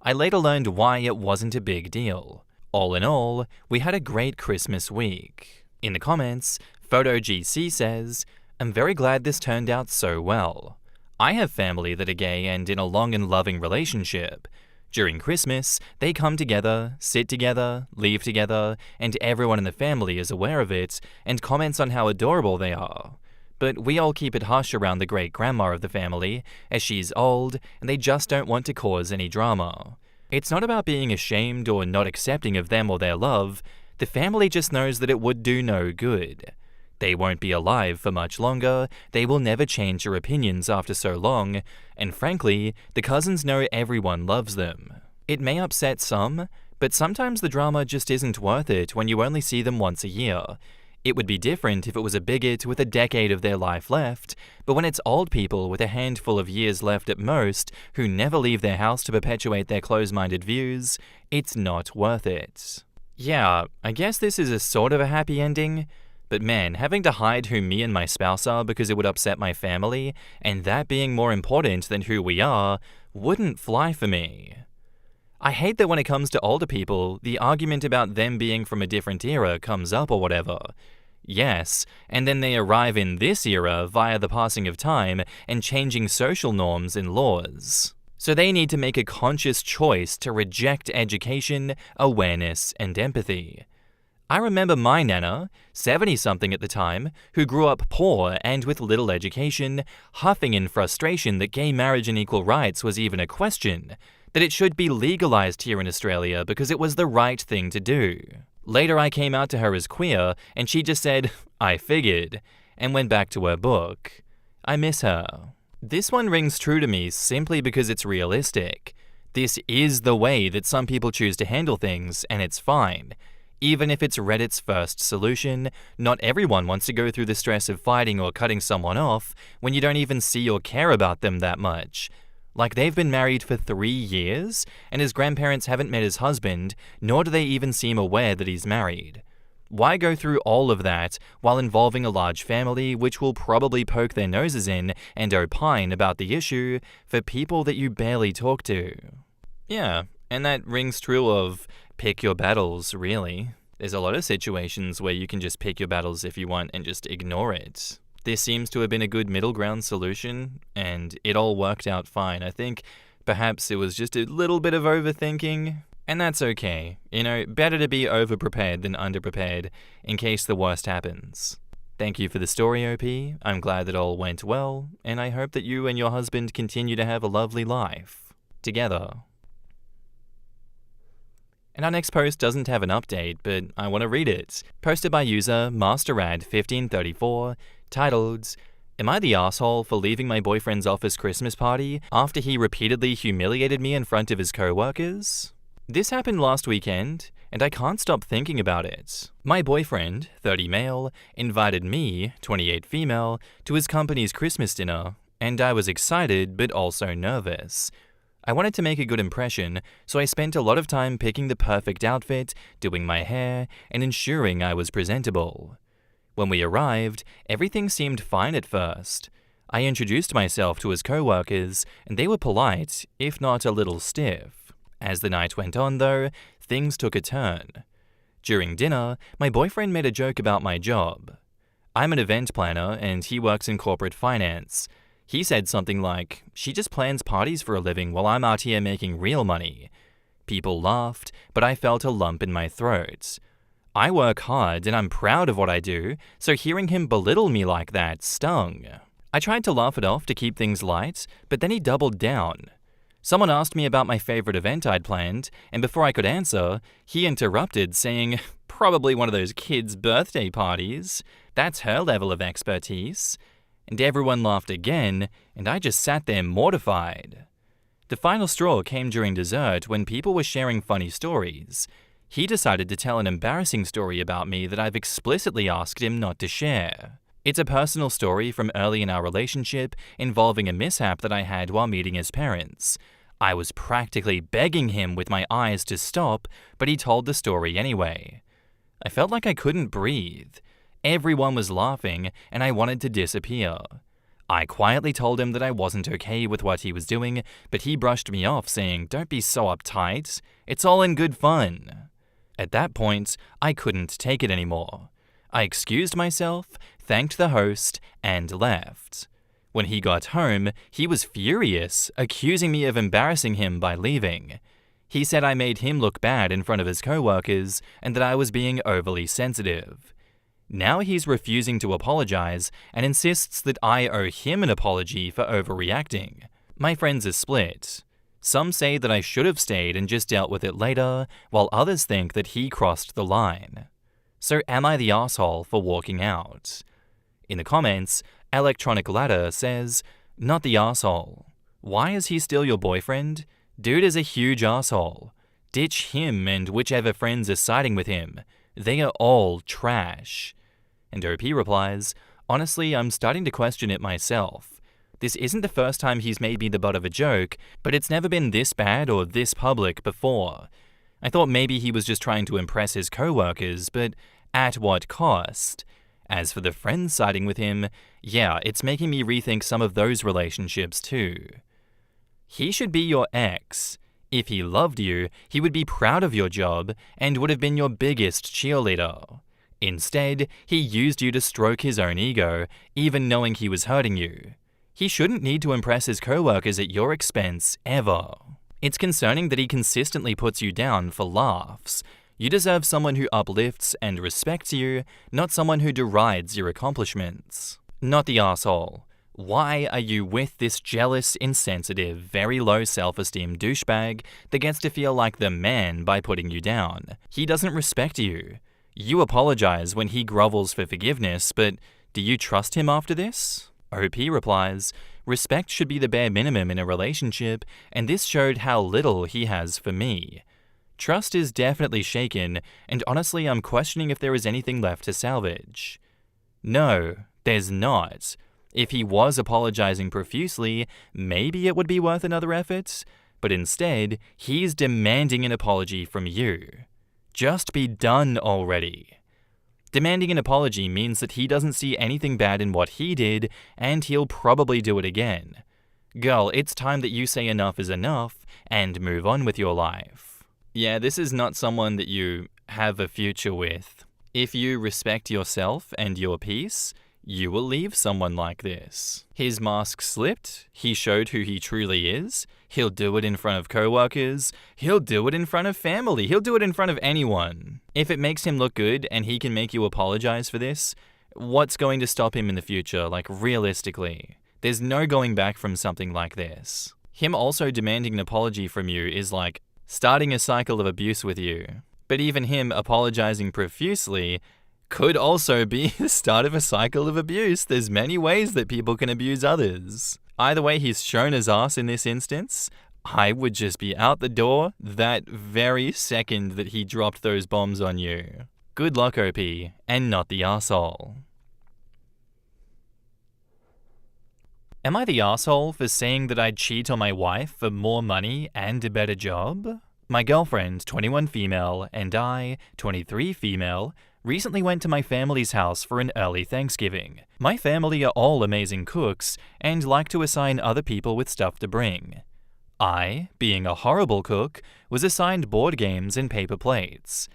I later learned why it wasn't a big deal. All in all, we had a great Christmas week. In the comments, PhotoGC says, "I'm very glad this turned out so well. I have family that are gay and in a long and loving relationship. During Christmas, they come together, sit together, leave together, and everyone in the family is aware of it and comments on how adorable they are. But we all keep it hush around the great-grandma of the family, as she's old and they just don't want to cause any drama. It's not about being ashamed or not accepting of them or their love. The family just knows that it would do no good. They won't be alive for much longer, they will never change their opinions after so long, and frankly, the cousins know everyone loves them. It may upset some, but sometimes the drama just isn't worth it when you only see them once a year. It would be different if it was a bigot with a decade of their life left, but when it's old people with a handful of years left at most who never leave their house to perpetuate their close-minded views, it's not worth it." Yeah, I guess this is a sort of a happy ending. But man, having to hide who me and my spouse are because it would upset my family, and that being more important than who we are, wouldn't fly for me. I hate that when it comes to older people, the argument about them being from a different era comes up or whatever. Yes, and then they arrive in this era via the passing of time and changing social norms and laws. So they need to make a conscious choice to reject education, awareness, and empathy. I remember my nana, 70-something at the time, who grew up poor and with little education, huffing in frustration that gay marriage and equal rights was even a question, that it should be legalized here in Australia because it was the right thing to do. Later I came out to her as queer and she just said, "I figured," and went back to her book. I miss her. This one rings true to me simply because it's realistic. This is the way that some people choose to handle things, and it's fine. Even if it's Reddit's first solution, not everyone wants to go through the stress of fighting or cutting someone off when you don't even see or care about them that much. Like, they've been married for 3 years, and his grandparents haven't met his husband, nor do they even seem aware that he's married. Why go through all of that while involving a large family which will probably poke their noses in and opine about the issue for people that you barely talk to? Yeah, and that rings true of pick your battles, really. There's a lot of situations where you can just pick your battles if you want and just ignore it. This seems to have been a good middle ground solution, and it all worked out fine. I think perhaps it was just a little bit of overthinking, and that's okay. You know, better to be overprepared than underprepared in case the worst happens. Thank you for the story, OP. I'm glad that all went well, and I hope that you and your husband continue to have a lovely life together. And our next post doesn't have an update, but I want to read it. Posted by user MasterRad1534, titled, "Am I the asshole for leaving my boyfriend's office Christmas party after he repeatedly humiliated me in front of his co-workers? This happened last weekend, and I can't stop thinking about it. My boyfriend, 30 male, invited me, 28 female, to his company's Christmas dinner, and I was excited but also nervous. I wanted to make a good impression, so I spent a lot of time picking the perfect outfit, doing my hair, and ensuring I was presentable. When we arrived, everything seemed fine at first. I introduced myself to his co-workers, and they were polite, if not a little stiff. As the night went on, though, things took a turn. During dinner, my boyfriend made a joke about my job. I'm an event planner, and he works in corporate finance. He said something like, "She just plans parties for a living while I'm out here making real money." People laughed, but I felt a lump in my throat. I work hard and I'm proud of what I do, so hearing him belittle me like that stung. I tried to laugh it off to keep things light, but then he doubled down. Someone asked me about my favorite event I'd planned, and before I could answer, he interrupted saying, "Probably one of those kids' birthday parties. That's her level of expertise." And everyone laughed again, and I just sat there mortified. The final straw came during dessert when people were sharing funny stories. He decided to tell an embarrassing story about me that I've explicitly asked him not to share. It's a personal story from early in our relationship involving a mishap that I had while meeting his parents. I was practically begging him with my eyes to stop, but he told the story anyway. I felt like I couldn't breathe. Everyone was laughing, and I wanted to disappear. I quietly told him that I wasn't okay with what he was doing, but he brushed me off, saying, "Don't be so uptight. It's all in good fun." At that point, I couldn't take it anymore. I excused myself, thanked the host, and left. When he got home, he was furious, accusing me of embarrassing him by leaving. He said I made him look bad in front of his co-workers and that I was being overly sensitive. Now he's refusing to apologize and insists that I owe him an apology for overreacting. My friends are split. Some say that I should have stayed and just dealt with it later, while others think that he crossed the line. So am I the asshole for walking out? In the comments, Electronic Ladder says, "Not the asshole. Why is he still your boyfriend? Dude is a huge asshole. Ditch him and whichever friends are siding with him. They are all trash." And OP replies, "Honestly, I'm starting to question it myself. This isn't the first time he's made me the butt of a joke, but it's never been this bad or this public before. I thought maybe he was just trying to impress his co-workers, but at what cost? As for the friends siding with him, yeah, it's making me rethink some of those relationships too. He should be your ex. If he loved you, he would be proud of your job and would have been your biggest cheerleader. Instead, he used you to stroke his own ego, even knowing he was hurting you. He shouldn't need to impress his co-workers at your expense, ever. It's concerning that he consistently puts you down for laughs. You deserve someone who uplifts and respects you, not someone who derides your accomplishments. Not the asshole. Why are you with this jealous, insensitive, very low self-esteem douchebag that gets to feel like the man by putting you down? He doesn't respect you. You apologize when he grovels for forgiveness, but do you trust him after this? OP replies, respect should be the bare minimum in a relationship, and this showed how little he has for me. Trust is definitely shaken, and honestly I'm questioning if there is anything left to salvage. No, there's not. If he was apologizing profusely, maybe it would be worth another effort, but instead, he's demanding an apology from you. Just be done already. Demanding an apology means that he doesn't see anything bad in what he did, and he'll probably do it again. Girl, it's time that you say enough is enough and move on with your life. Yeah, this is not someone that you have a future with. If you respect yourself and your peace, you will leave someone like this. His mask slipped, he showed who he truly is, he'll do it in front of coworkers, he'll do it in front of family, he'll do it in front of anyone. If it makes him look good and he can make you apologize for this, what's going to stop him in the future, like realistically? There's no going back from something like this. Him also demanding an apology from you is like starting a cycle of abuse with you. But even him apologizing profusely could also be the start of a cycle of abuse. There's many ways that people can abuse others. Either way, he's shown his ass in this instance. I would just be out the door that very second that he dropped those bombs on you. Good luck, OP, and not the arsehole. Am I the asshole for saying that I'd cheat on my wife for more money and a better job? My girlfriend, 21 female, and I, 23 female, recently went to my family's house for an early Thanksgiving. My family are all amazing cooks and like to assign other people with stuff to bring. I, being a horrible cook, was assigned board games and paper plates.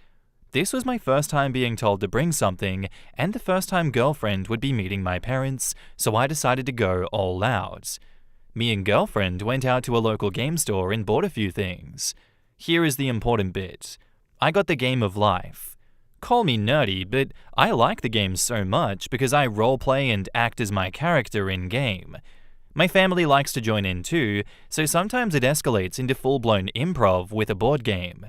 This was my first time being told to bring something, and the first time girlfriend would be meeting my parents, so I decided to go all out. Me and girlfriend went out to a local game store and bought a few things. Here is the important bit. I got the Game of Life. Call me nerdy, but I like the game so much because I roleplay and act as my character in-game. My family likes to join in too, so sometimes it escalates into full-blown improv with a board game.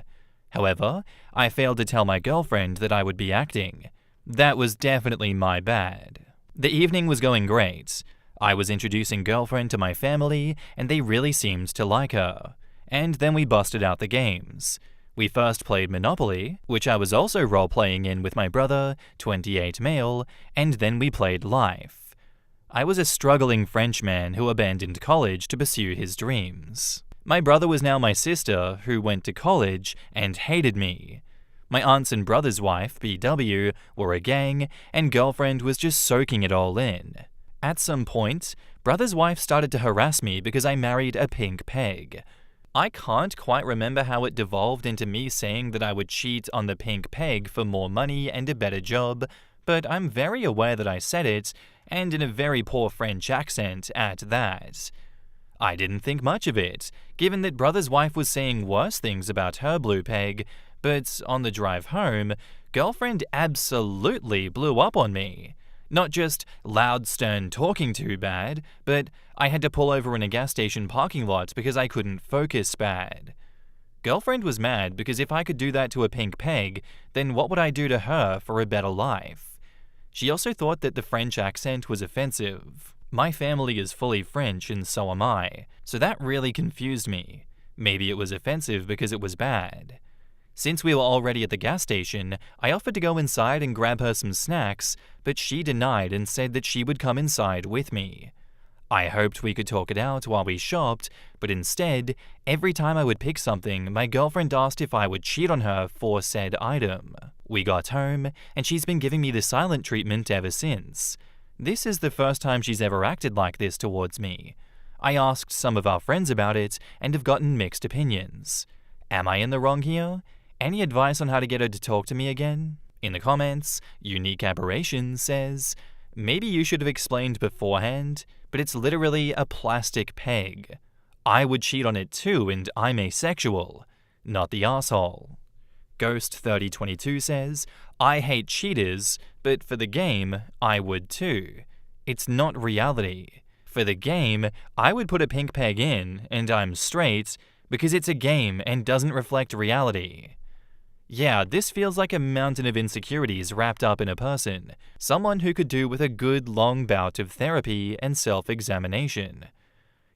However, I failed to tell my girlfriend that I would be acting. That was definitely my bad. The evening was going great. I was introducing girlfriend to my family, and they really seemed to like her. And then we busted out the games. We first played Monopoly, which I was also role-playing in with my brother, 28 male, and then we played Life. I was a struggling Frenchman who abandoned college to pursue his dreams. My brother was now my sister, who went to college and hated me. My aunt's and brother's wife, BW, were a gang, and girlfriend was just soaking it all in. At some point, brother's wife started to harass me because I married a pink peg. I can't quite remember how it devolved into me saying that I would cheat on the pink peg for more money and a better job, but I'm very aware that I said it, and in a very poor French accent at that. I didn't think much of it, given that brother's wife was saying worse things about her blue peg, but on the drive home, girlfriend absolutely blew up on me. Not just loud, stern talking too bad, but I had to pull over in a gas station parking lot because I couldn't focus bad. Girlfriend was mad because if I could do that to a pink peg, then what would I do to her for a better life? She also thought that the French accent was offensive. My family is fully French and so am I, so that really confused me. Maybe it was offensive because it was bad. Since we were already at the gas station, I offered to go inside and grab her some snacks, but she denied and said that she would come inside with me. I hoped we could talk it out while we shopped, but instead, every time I would pick something, my girlfriend asked if I would cheat on her for said item. We got home, and she's been giving me the silent treatment ever since. This is the first time she's ever acted like this towards me. I asked some of our friends about it and have gotten mixed opinions. Am I in the wrong here? Any advice on how to get her to talk to me again? In the comments, Unique Aberration says, maybe you should have explained beforehand, but it's literally a plastic peg. I would cheat on it too and I'm asexual, not the asshole. Ghost3022 says, I hate cheaters, but for the game, I would too. It's not reality. For the game, I would put a pink peg in, and I'm straight, because it's a game and doesn't reflect reality. Yeah, this feels like a mountain of insecurities wrapped up in a person, someone who could do with a good long bout of therapy and self-examination.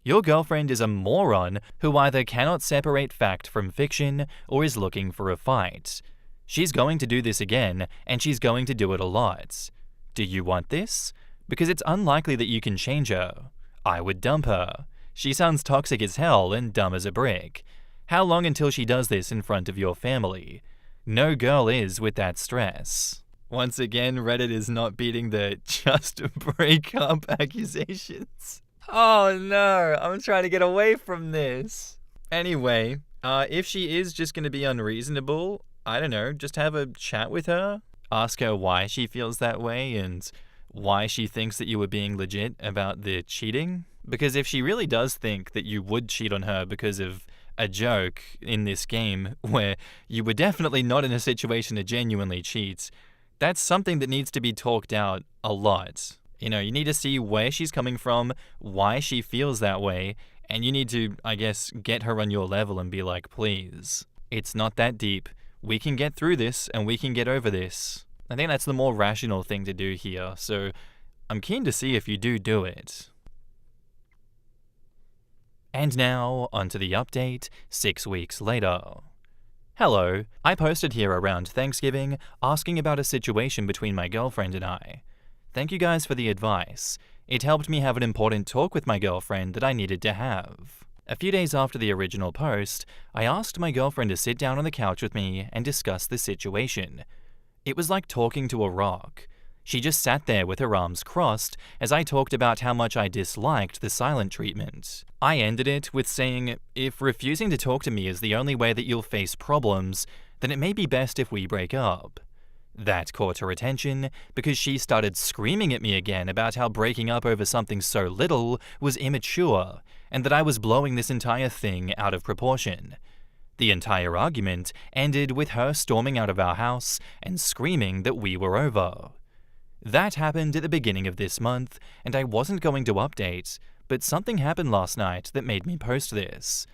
Your girlfriend is a moron who either cannot separate fact from fiction or is looking for a fight. She's going to do this again, and she's going to do it a lot. Do you want this? Because it's unlikely that you can change her. I would dump her. She sounds toxic as hell and dumb as a brick. How long until she does this in front of your family? No girl is with that stress. Once again, Reddit is not beating the just break up accusations. Oh no, I'm trying to get away from this. Anyway, if she is just going to be unreasonable, I don't know, just have a chat with her. Ask her why she feels that way and why she thinks that you were being legit about the cheating. Because if she really does think that you would cheat on her because of a joke in this game where you were definitely not in a situation to genuinely cheat, that's something that needs to be talked out a lot. You know, you need to see where she's coming from, why she feels that way, and you need to, I guess, get her on your level and be like, please, it's not that deep. We can get through this and we can get over this. I think that's the more rational thing to do here, so I'm keen to see if you do it. And now, onto the update 6 weeks later. Hello, I posted here around Thanksgiving asking about a situation between my girlfriend and I. Thank you guys for the advice. It helped me have an important talk with my girlfriend that I needed to have. A few days after the original post, I asked my girlfriend to sit down on the couch with me and discuss the situation. It was like talking to a rock. She just sat there with her arms crossed as I talked about how much I disliked the silent treatment. I ended it with saying, if refusing to talk to me is the only way that you'll face problems, then it may be best if we break up. That caught her attention because she started screaming at me again about how breaking up over something so little was immature and that I was blowing this entire thing out of proportion. The entire argument ended with her storming out of our house and screaming that we were over. That happened at the beginning of this month, and I wasn't going to update, but something happened last night that made me post this.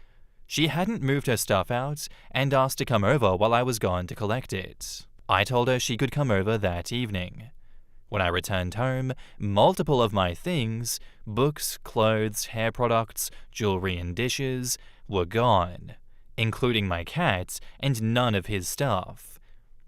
She hadn't moved her stuff out and asked to come over while I was gone to collect it. I told her she could come over that evening. When I returned home, multiple of my things, books, clothes, hair products, jewelry and dishes, were gone, including my cat and none of his stuff.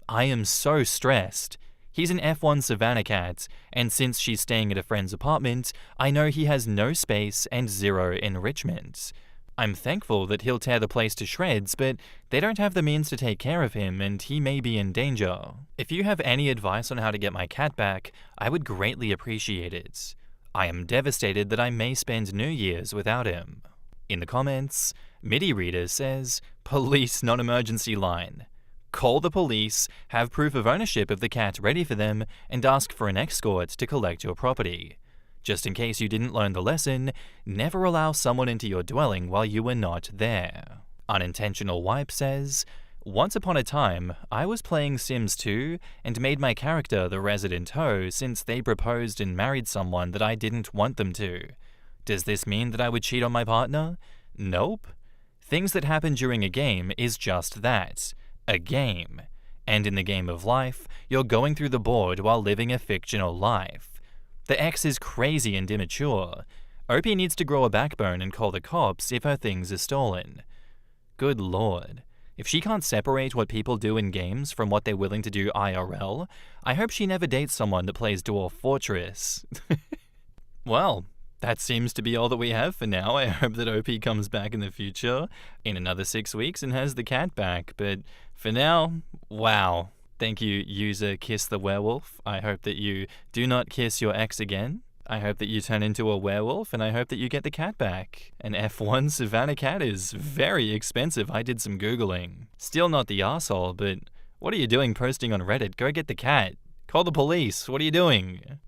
I am so stressed. He's an F1 Savannah cat, and since she's staying at a friend's apartment, I know he has no space and zero enrichment. I'm thankful that he'll tear the place to shreds, but they don't have the means to take care of him and he may be in danger. If you have any advice on how to get my cat back, I would greatly appreciate it. I am devastated that I may spend New Year's without him. In the comments, MIDI Reader says, police non-emergency line. Call the police, have proof of ownership of the cat ready for them, and ask for an escort to collect your property. Just in case you didn't learn the lesson, never allow someone into your dwelling while you were not there. Unintentional Wipe says, once upon a time, I was playing Sims 2 and made my character the resident hoe since they proposed and married someone that I didn't want them to. Does this mean that I would cheat on my partner? Nope. Things that happen during a game is just that. A game. And in the game of life, you're going through the board while living a fictional life. The ex is crazy and immature. OP needs to grow a backbone and call the cops if her things are stolen. Good lord. If she can't separate what people do in games from what they're willing to do IRL, I hope she never dates someone that plays Dwarf Fortress. Well, that seems to be all that we have for now. I hope that OP comes back in the future, in another 6 weeks, and has the cat back. But for now, wow. Thank you, user Kiss the Werewolf. I hope that you do not kiss your ex again. I hope that you turn into a werewolf, and I hope that you get the cat back. An F1 Savannah cat is very expensive. I did some Googling. Still not the arsehole, but what are you doing posting on Reddit? Go get the cat. Call the police. What are you doing?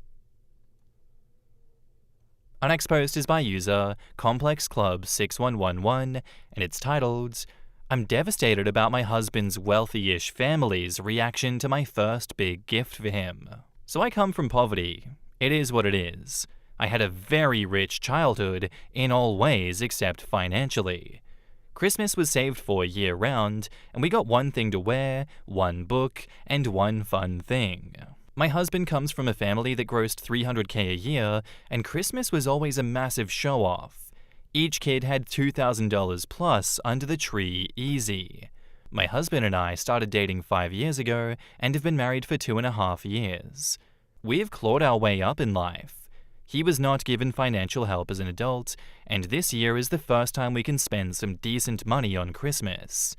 Our next post is by user ComplexClub6111, and it's titled, I'm devastated about my husband's wealthy-ish family's reaction to my first big gift for him. So I come from poverty. It is what it is. I had a very rich childhood in all ways except financially. Christmas was saved for year-round, and we got one thing to wear, one book, and one fun thing. My husband comes from a family that grossed $300K a year, and Christmas was always a massive show-off. Each kid had $2,000 plus under the tree easy. My husband and I started dating 5 years ago and have been married for 2.5 years. We've clawed our way up in life. He was not given financial help as an adult, and this year is the first time we can spend some decent money on Christmas.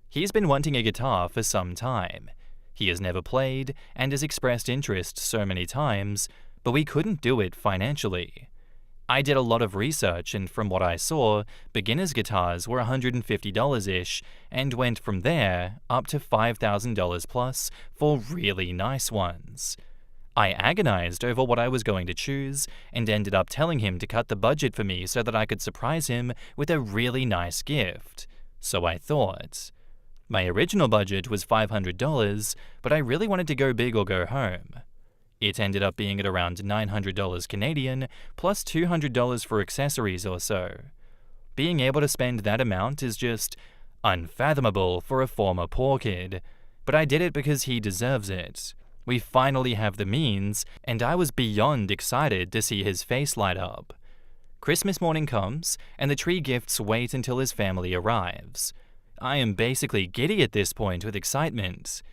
He's been wanting a guitar for some time. He has never played and has expressed interest so many times, but we couldn't do it financially. I did a lot of research, and from what I saw, beginner's guitars were $150-ish and went from there up to $5,000 plus for really nice ones. I agonized over what I was going to choose and ended up telling him to cut the budget for me so that I could surprise him with a really nice gift. So I thought. My original budget was $500, but I really wanted to go big or go home. It ended up being at around $900 Canadian, plus $200 for accessories or so. Being able to spend that amount is just unfathomable for a former poor kid, but I did it because he deserves it. We finally have the means, and I was beyond excited to see his face light up. Christmas morning comes, and the tree gifts wait until his family arrives. I am basically giddy at this point with excitement.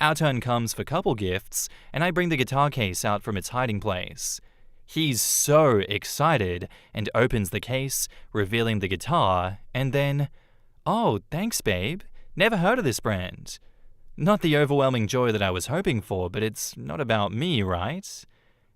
Our turn comes for couple gifts, and I bring the guitar case out from its hiding place. He's so excited and opens the case, revealing the guitar, and then, "Oh, thanks, babe. Never heard of this brand." Not the overwhelming joy that I was hoping for, but it's not about me, right?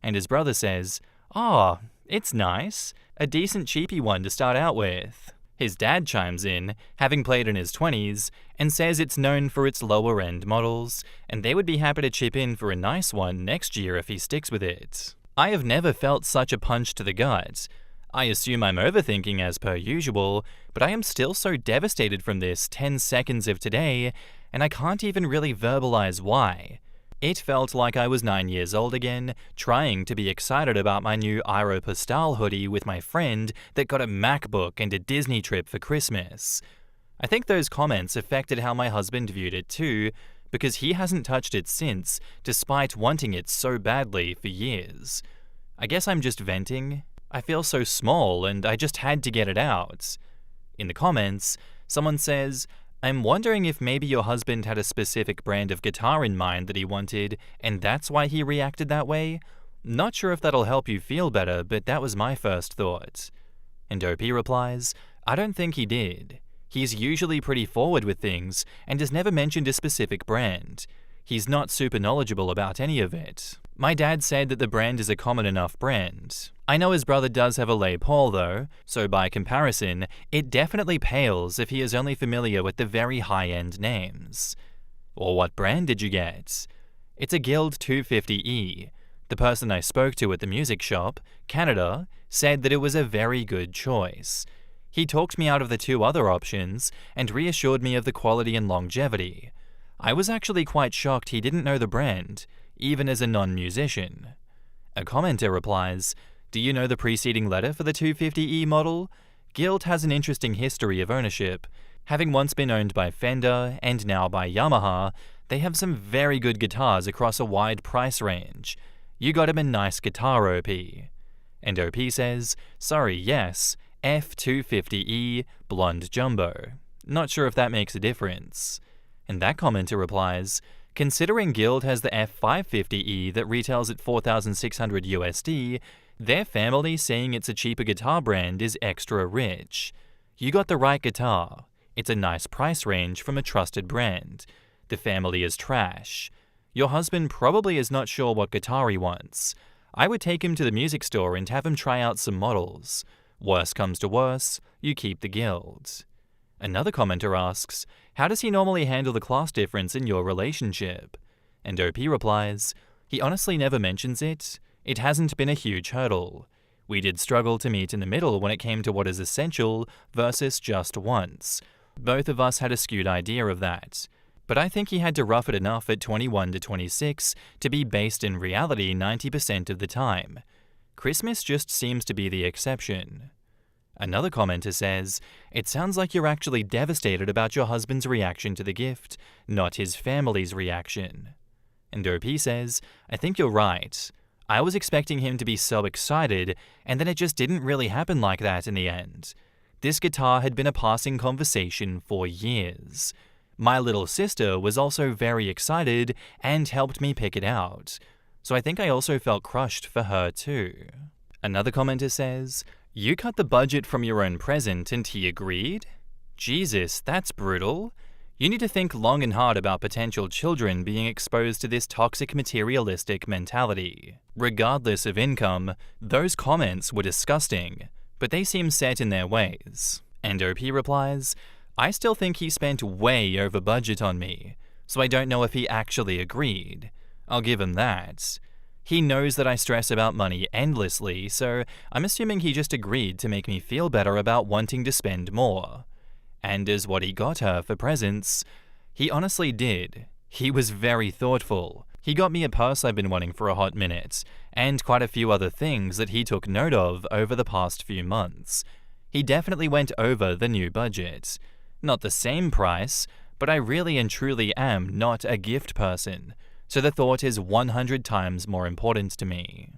And his brother says, "Oh, it's nice. A decent cheapy one to start out with." His dad chimes in, having played in his 20s, and says it's known for its lower-end models, and they would be happy to chip in for a nice one next year if he sticks with it. I have never felt such a punch to the gut. I assume I'm overthinking as per usual, but I am still so devastated from this 10 seconds of today, and I can't even really verbalize why. It felt like I was 9 years old again, trying to be excited about my new Aeropostale hoodie with my friend that got a MacBook and a Disney trip for Christmas. I think those comments affected how my husband viewed it too, because he hasn't touched it since, despite wanting it so badly for years. I guess I'm just venting. I feel so small and I just had to get it out. In the comments, someone says, "I'm wondering if maybe your husband had a specific brand of guitar in mind that he wanted, and that's why he reacted that way? Not sure if that'll help you feel better, but that was my first thought." And OP replies, "I don't think he did. He's usually pretty forward with things, and has never mentioned a specific brand. He's not super knowledgeable about any of it. My dad said that the brand is a common enough brand. I know his brother does have a Les Paul though, so by comparison, it definitely pales if he is only familiar with the very high-end names." Or what brand did you get? It's a Guild 250E. The person I spoke to at the music shop, Canada, said that it was a very good choice. He talked me out of the two other options and reassured me of the quality and longevity. I was actually quite shocked he didn't know the brand, even as a non-musician. A commenter replies, "Do you know the preceding letter for the 250E model? Guild has an interesting history of ownership. Having once been owned by Fender and now by Yamaha, they have some very good guitars across a wide price range. You got him a nice guitar, OP." And OP says, "Sorry, yes, F250E Blonde Jumbo. Not sure if that makes a difference." And that commenter replies, "Considering Guild has the F550E that retails at $4,600 USD, their family saying it's a cheaper guitar brand is extra rich. You got the right guitar. It's a nice price range from a trusted brand. The family is trash. Your husband probably is not sure what guitar he wants. I would take him to the music store and have him try out some models. Worst comes to worst, you keep the Guild." Another commenter asks, "How does he normally handle the class difference in your relationship?" And OP replies, "He honestly never mentions it. It hasn't been a huge hurdle. We did struggle to meet in the middle when it came to what is essential versus just wants. Both of us had a skewed idea of that. But I think he had to rough it enough at 21 to 26 to be based in reality 90% of the time. Christmas just seems to be the exception. Another commenter says, "It sounds like you're actually devastated about your husband's reaction to the gift, not his family's reaction." And OP says, "I think you're right. I was expecting him to be so excited, and then it just didn't really happen like that in the end. This guitar had been a passing conversation for years. My little sister was also very excited and helped me pick it out. So I think I also felt crushed for her too." Another commenter says, "You cut the budget from your own present and he agreed? Jesus, that's brutal. You need to think long and hard about potential children being exposed to this toxic materialistic mentality. Regardless of income, those comments were disgusting, but they seem set in their ways." And OP replies, "I still think he spent way over budget on me, so I don't know if he actually agreed. I'll give him that. He knows that I stress about money endlessly, so I'm assuming he just agreed to make me feel better about wanting to spend more. And as what he got her for presents, he honestly did. He was very thoughtful. He got me a purse I've been wanting for a hot minute, and quite a few other things that he took note of over the past few months. He definitely went over the new budget. Not the same price, but I really and truly am not a gift person, so the thought is 100 times more important to me."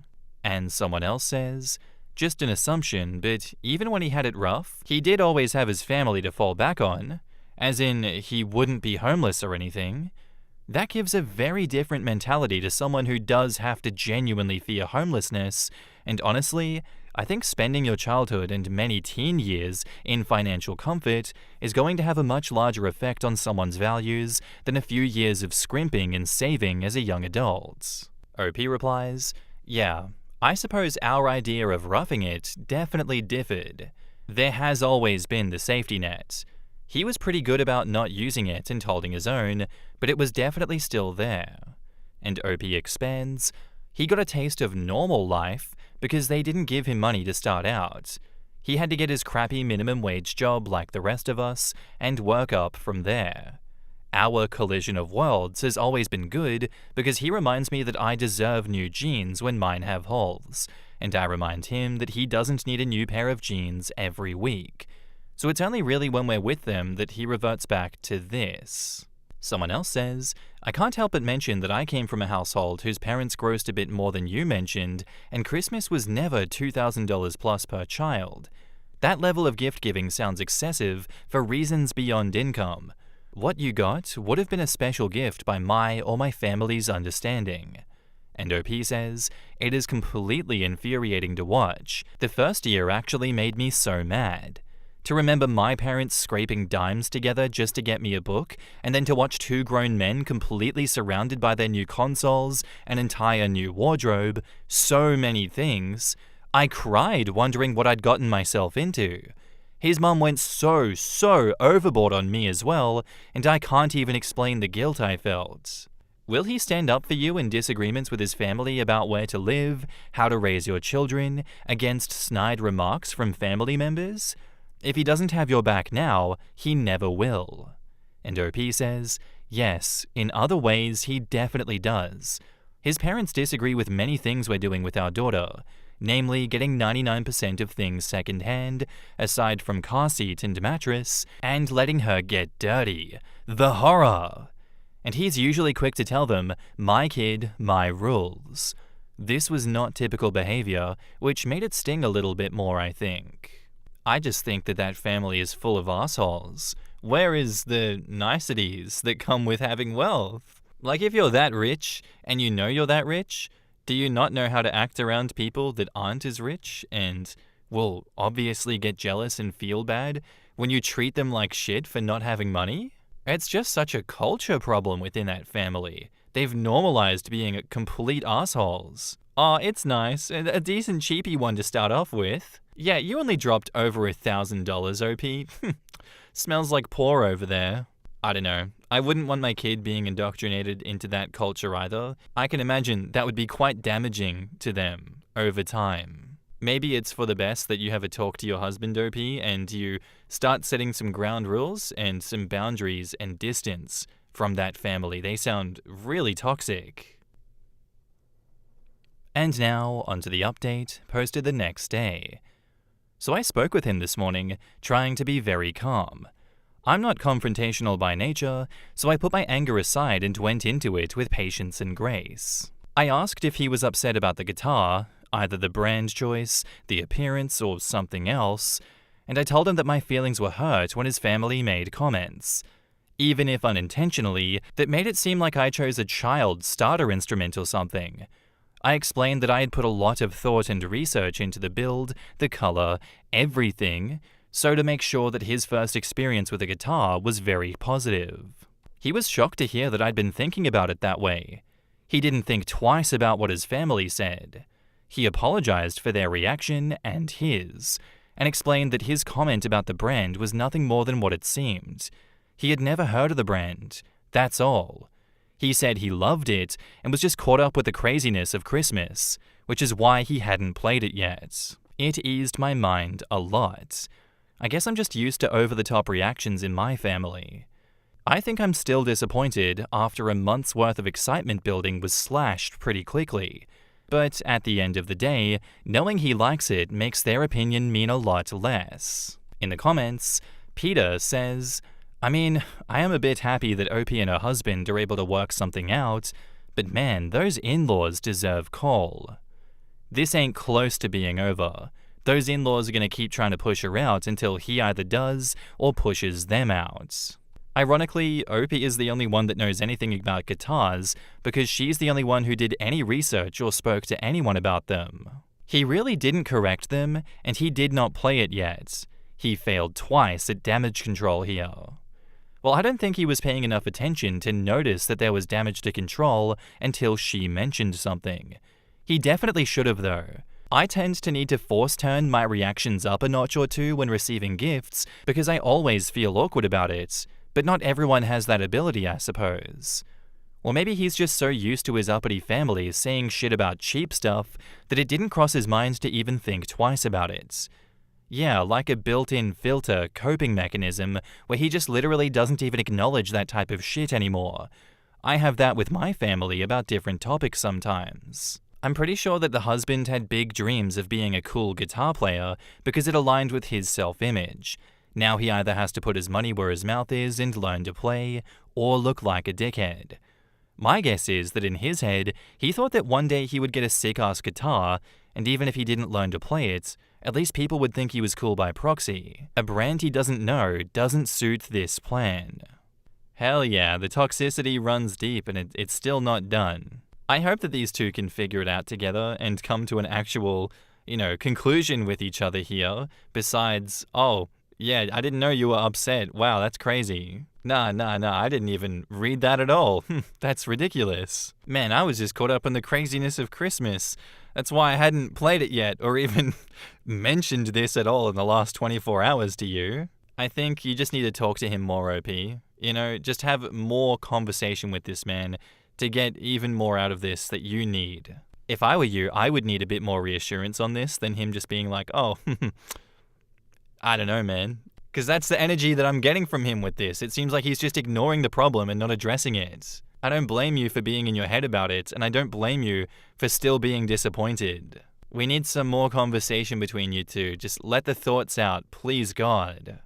And someone else says, "Just an assumption, but even when he had it rough, he did always have his family to fall back on, as in he wouldn't be homeless or anything. That gives a very different mentality to someone who does have to genuinely fear homelessness, and honestly, I think spending your childhood and many teen years in financial comfort is going to have a much larger effect on someone's values than a few years of scrimping and saving as a young adult." OP replies, "Yeah, I suppose our idea of roughing it definitely differed. There has always been the safety net. He was pretty good about not using it and holding his own, but it was definitely still there." And OP expands, "He got a taste of normal life because they didn't give him money to start out. He had to get his crappy minimum wage job like the rest of us and work up from there. Our collision of worlds has always been good because he reminds me that I deserve new jeans when mine have holes, and I remind him that he doesn't need a new pair of jeans every week. So it's only really when we're with them that he reverts back to this." Someone else says, "I can't help but mention that I came from a household whose parents grossed a bit more than you mentioned, and Christmas was never $2,000 plus per child. That level of gift giving sounds excessive for reasons beyond income. What you got would have been a special gift by my or my family's understanding." And OP says, "It is completely infuriating to watch. The first year actually made me so mad. To remember my parents scraping dimes together just to get me a book, and then to watch two grown men completely surrounded by their new consoles, an entire new wardrobe, so many things. I cried wondering what I'd gotten myself into. His mum went so overboard on me as well, and I can't even explain the guilt I felt. Will he stand up for you in disagreements with his family about where to live, how to raise your children, against snide remarks from family members? If he doesn't have your back now, he never will." And OP says, "Yes, in other ways he definitely does. His parents disagree with many things we're doing with our daughter, namely getting 99% of things secondhand, aside from car seat and mattress, and letting her get dirty. The horror! And he's usually quick to tell them, 'My kid, my rules.' This was not typical behavior, which made it sting a little bit more, I think. I just think that family is full of assholes. Where is the niceties that come with having wealth? Like, if you're that rich, and you know you're that rich, do you not know how to act around people that aren't as rich, and will obviously get jealous and feel bad when you treat them like shit for not having money? It's just such a culture problem within that family. They've normalized being complete assholes. Oh, it's nice, a decent cheapy one to start off with. Yeah, you only dropped over $1,000, OP. Smells like poor over there. I don't know. I wouldn't want my kid being indoctrinated into that culture either. I can imagine that would be quite damaging to them over time. Maybe it's for the best that you have a talk to your husband, OP, and you start setting some ground rules and some boundaries and distance from that family. They sound really toxic. And now, onto the update, posted the next day. So I spoke with him this morning, trying to be very calm. I'm not confrontational by nature, so I put my anger aside and went into it with patience and grace. I asked if he was upset about the guitar, either the brand choice, the appearance, or something else, and I told him that my feelings were hurt when his family made comments, even if unintentionally, that made it seem like I chose a child's starter instrument or something. I explained that I had put a lot of thought and research into the build, the color, everything, so to make sure that his first experience with a guitar was very positive. He was shocked to hear that I'd been thinking about it that way. He didn't think twice about what his family said. He apologized for their reaction and his, and explained that his comment about the brand was nothing more than what it seemed. He had never heard of the brand, that's all. He said he loved it and was just caught up with the craziness of Christmas, which is why he hadn't played it yet. It eased my mind a lot. I guess I'm just used to over-the-top reactions in my family. I think I'm still disappointed after a month's worth of excitement building was slashed pretty quickly. But at the end of the day, knowing he likes it makes their opinion mean a lot less. In the comments, Peter says, I mean, I am a bit happy that Opie and her husband are able to work something out, but man, those in-laws deserve coal. This ain't close to being over. Those in-laws are going to keep trying to push her out until he either does or pushes them out. Ironically, Opie is the only one that knows anything about guitars because she's the only one who did any research or spoke to anyone about them. He really didn't correct them, and he did not play it yet. He failed twice at damage control here. Well, I don't think he was paying enough attention to notice that there was damage to control until she mentioned something. He definitely should have though. I tend to need to force turn my reactions up a notch or two when receiving gifts because I always feel awkward about it, but not everyone has that ability, I suppose. Or maybe he's just so used to his uppity family saying shit about cheap stuff that it didn't cross his mind to even think twice about it. Yeah, like a built-in filter coping mechanism where he just literally doesn't even acknowledge that type of shit anymore. I have that with my family about different topics sometimes. I'm pretty sure that the husband had big dreams of being a cool guitar player because it aligned with his self-image. Now he either has to put his money where his mouth is and learn to play, or look like a dickhead. My guess is that in his head, he thought that one day he would get a sick-ass guitar, and even if he didn't learn to play it, at least people would think he was cool by proxy. A brand he doesn't know doesn't suit this plan. Hell yeah, the toxicity runs deep and it's still not done. I hope that these two can figure it out together and come to an actual, conclusion with each other here, besides, oh, yeah, I didn't know you were upset. Wow, that's crazy. Nah, I didn't even read that at all. That's ridiculous. Man, I was just caught up in the craziness of Christmas. That's why I hadn't played it yet or even mentioned this at all in the last 24 hours to you. I think you just need to talk to him more, OP. Just have more conversation with this man to get even more out of this that you need. If I were you, I would need a bit more reassurance on this than him just being like, oh, I don't know, man. Because that's the energy that I'm getting from him with this. It seems like he's just ignoring the problem and not addressing it. I don't blame you for being in your head about it, and I don't blame you for still being disappointed. We need some more conversation between you two. Just let the thoughts out, please God.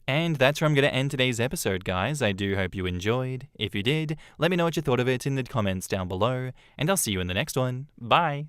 And that's where I'm going to end today's episode, guys. I do hope you enjoyed. If you did, let me know what you thought of it in the comments down below, and I'll see you in the next one. Bye!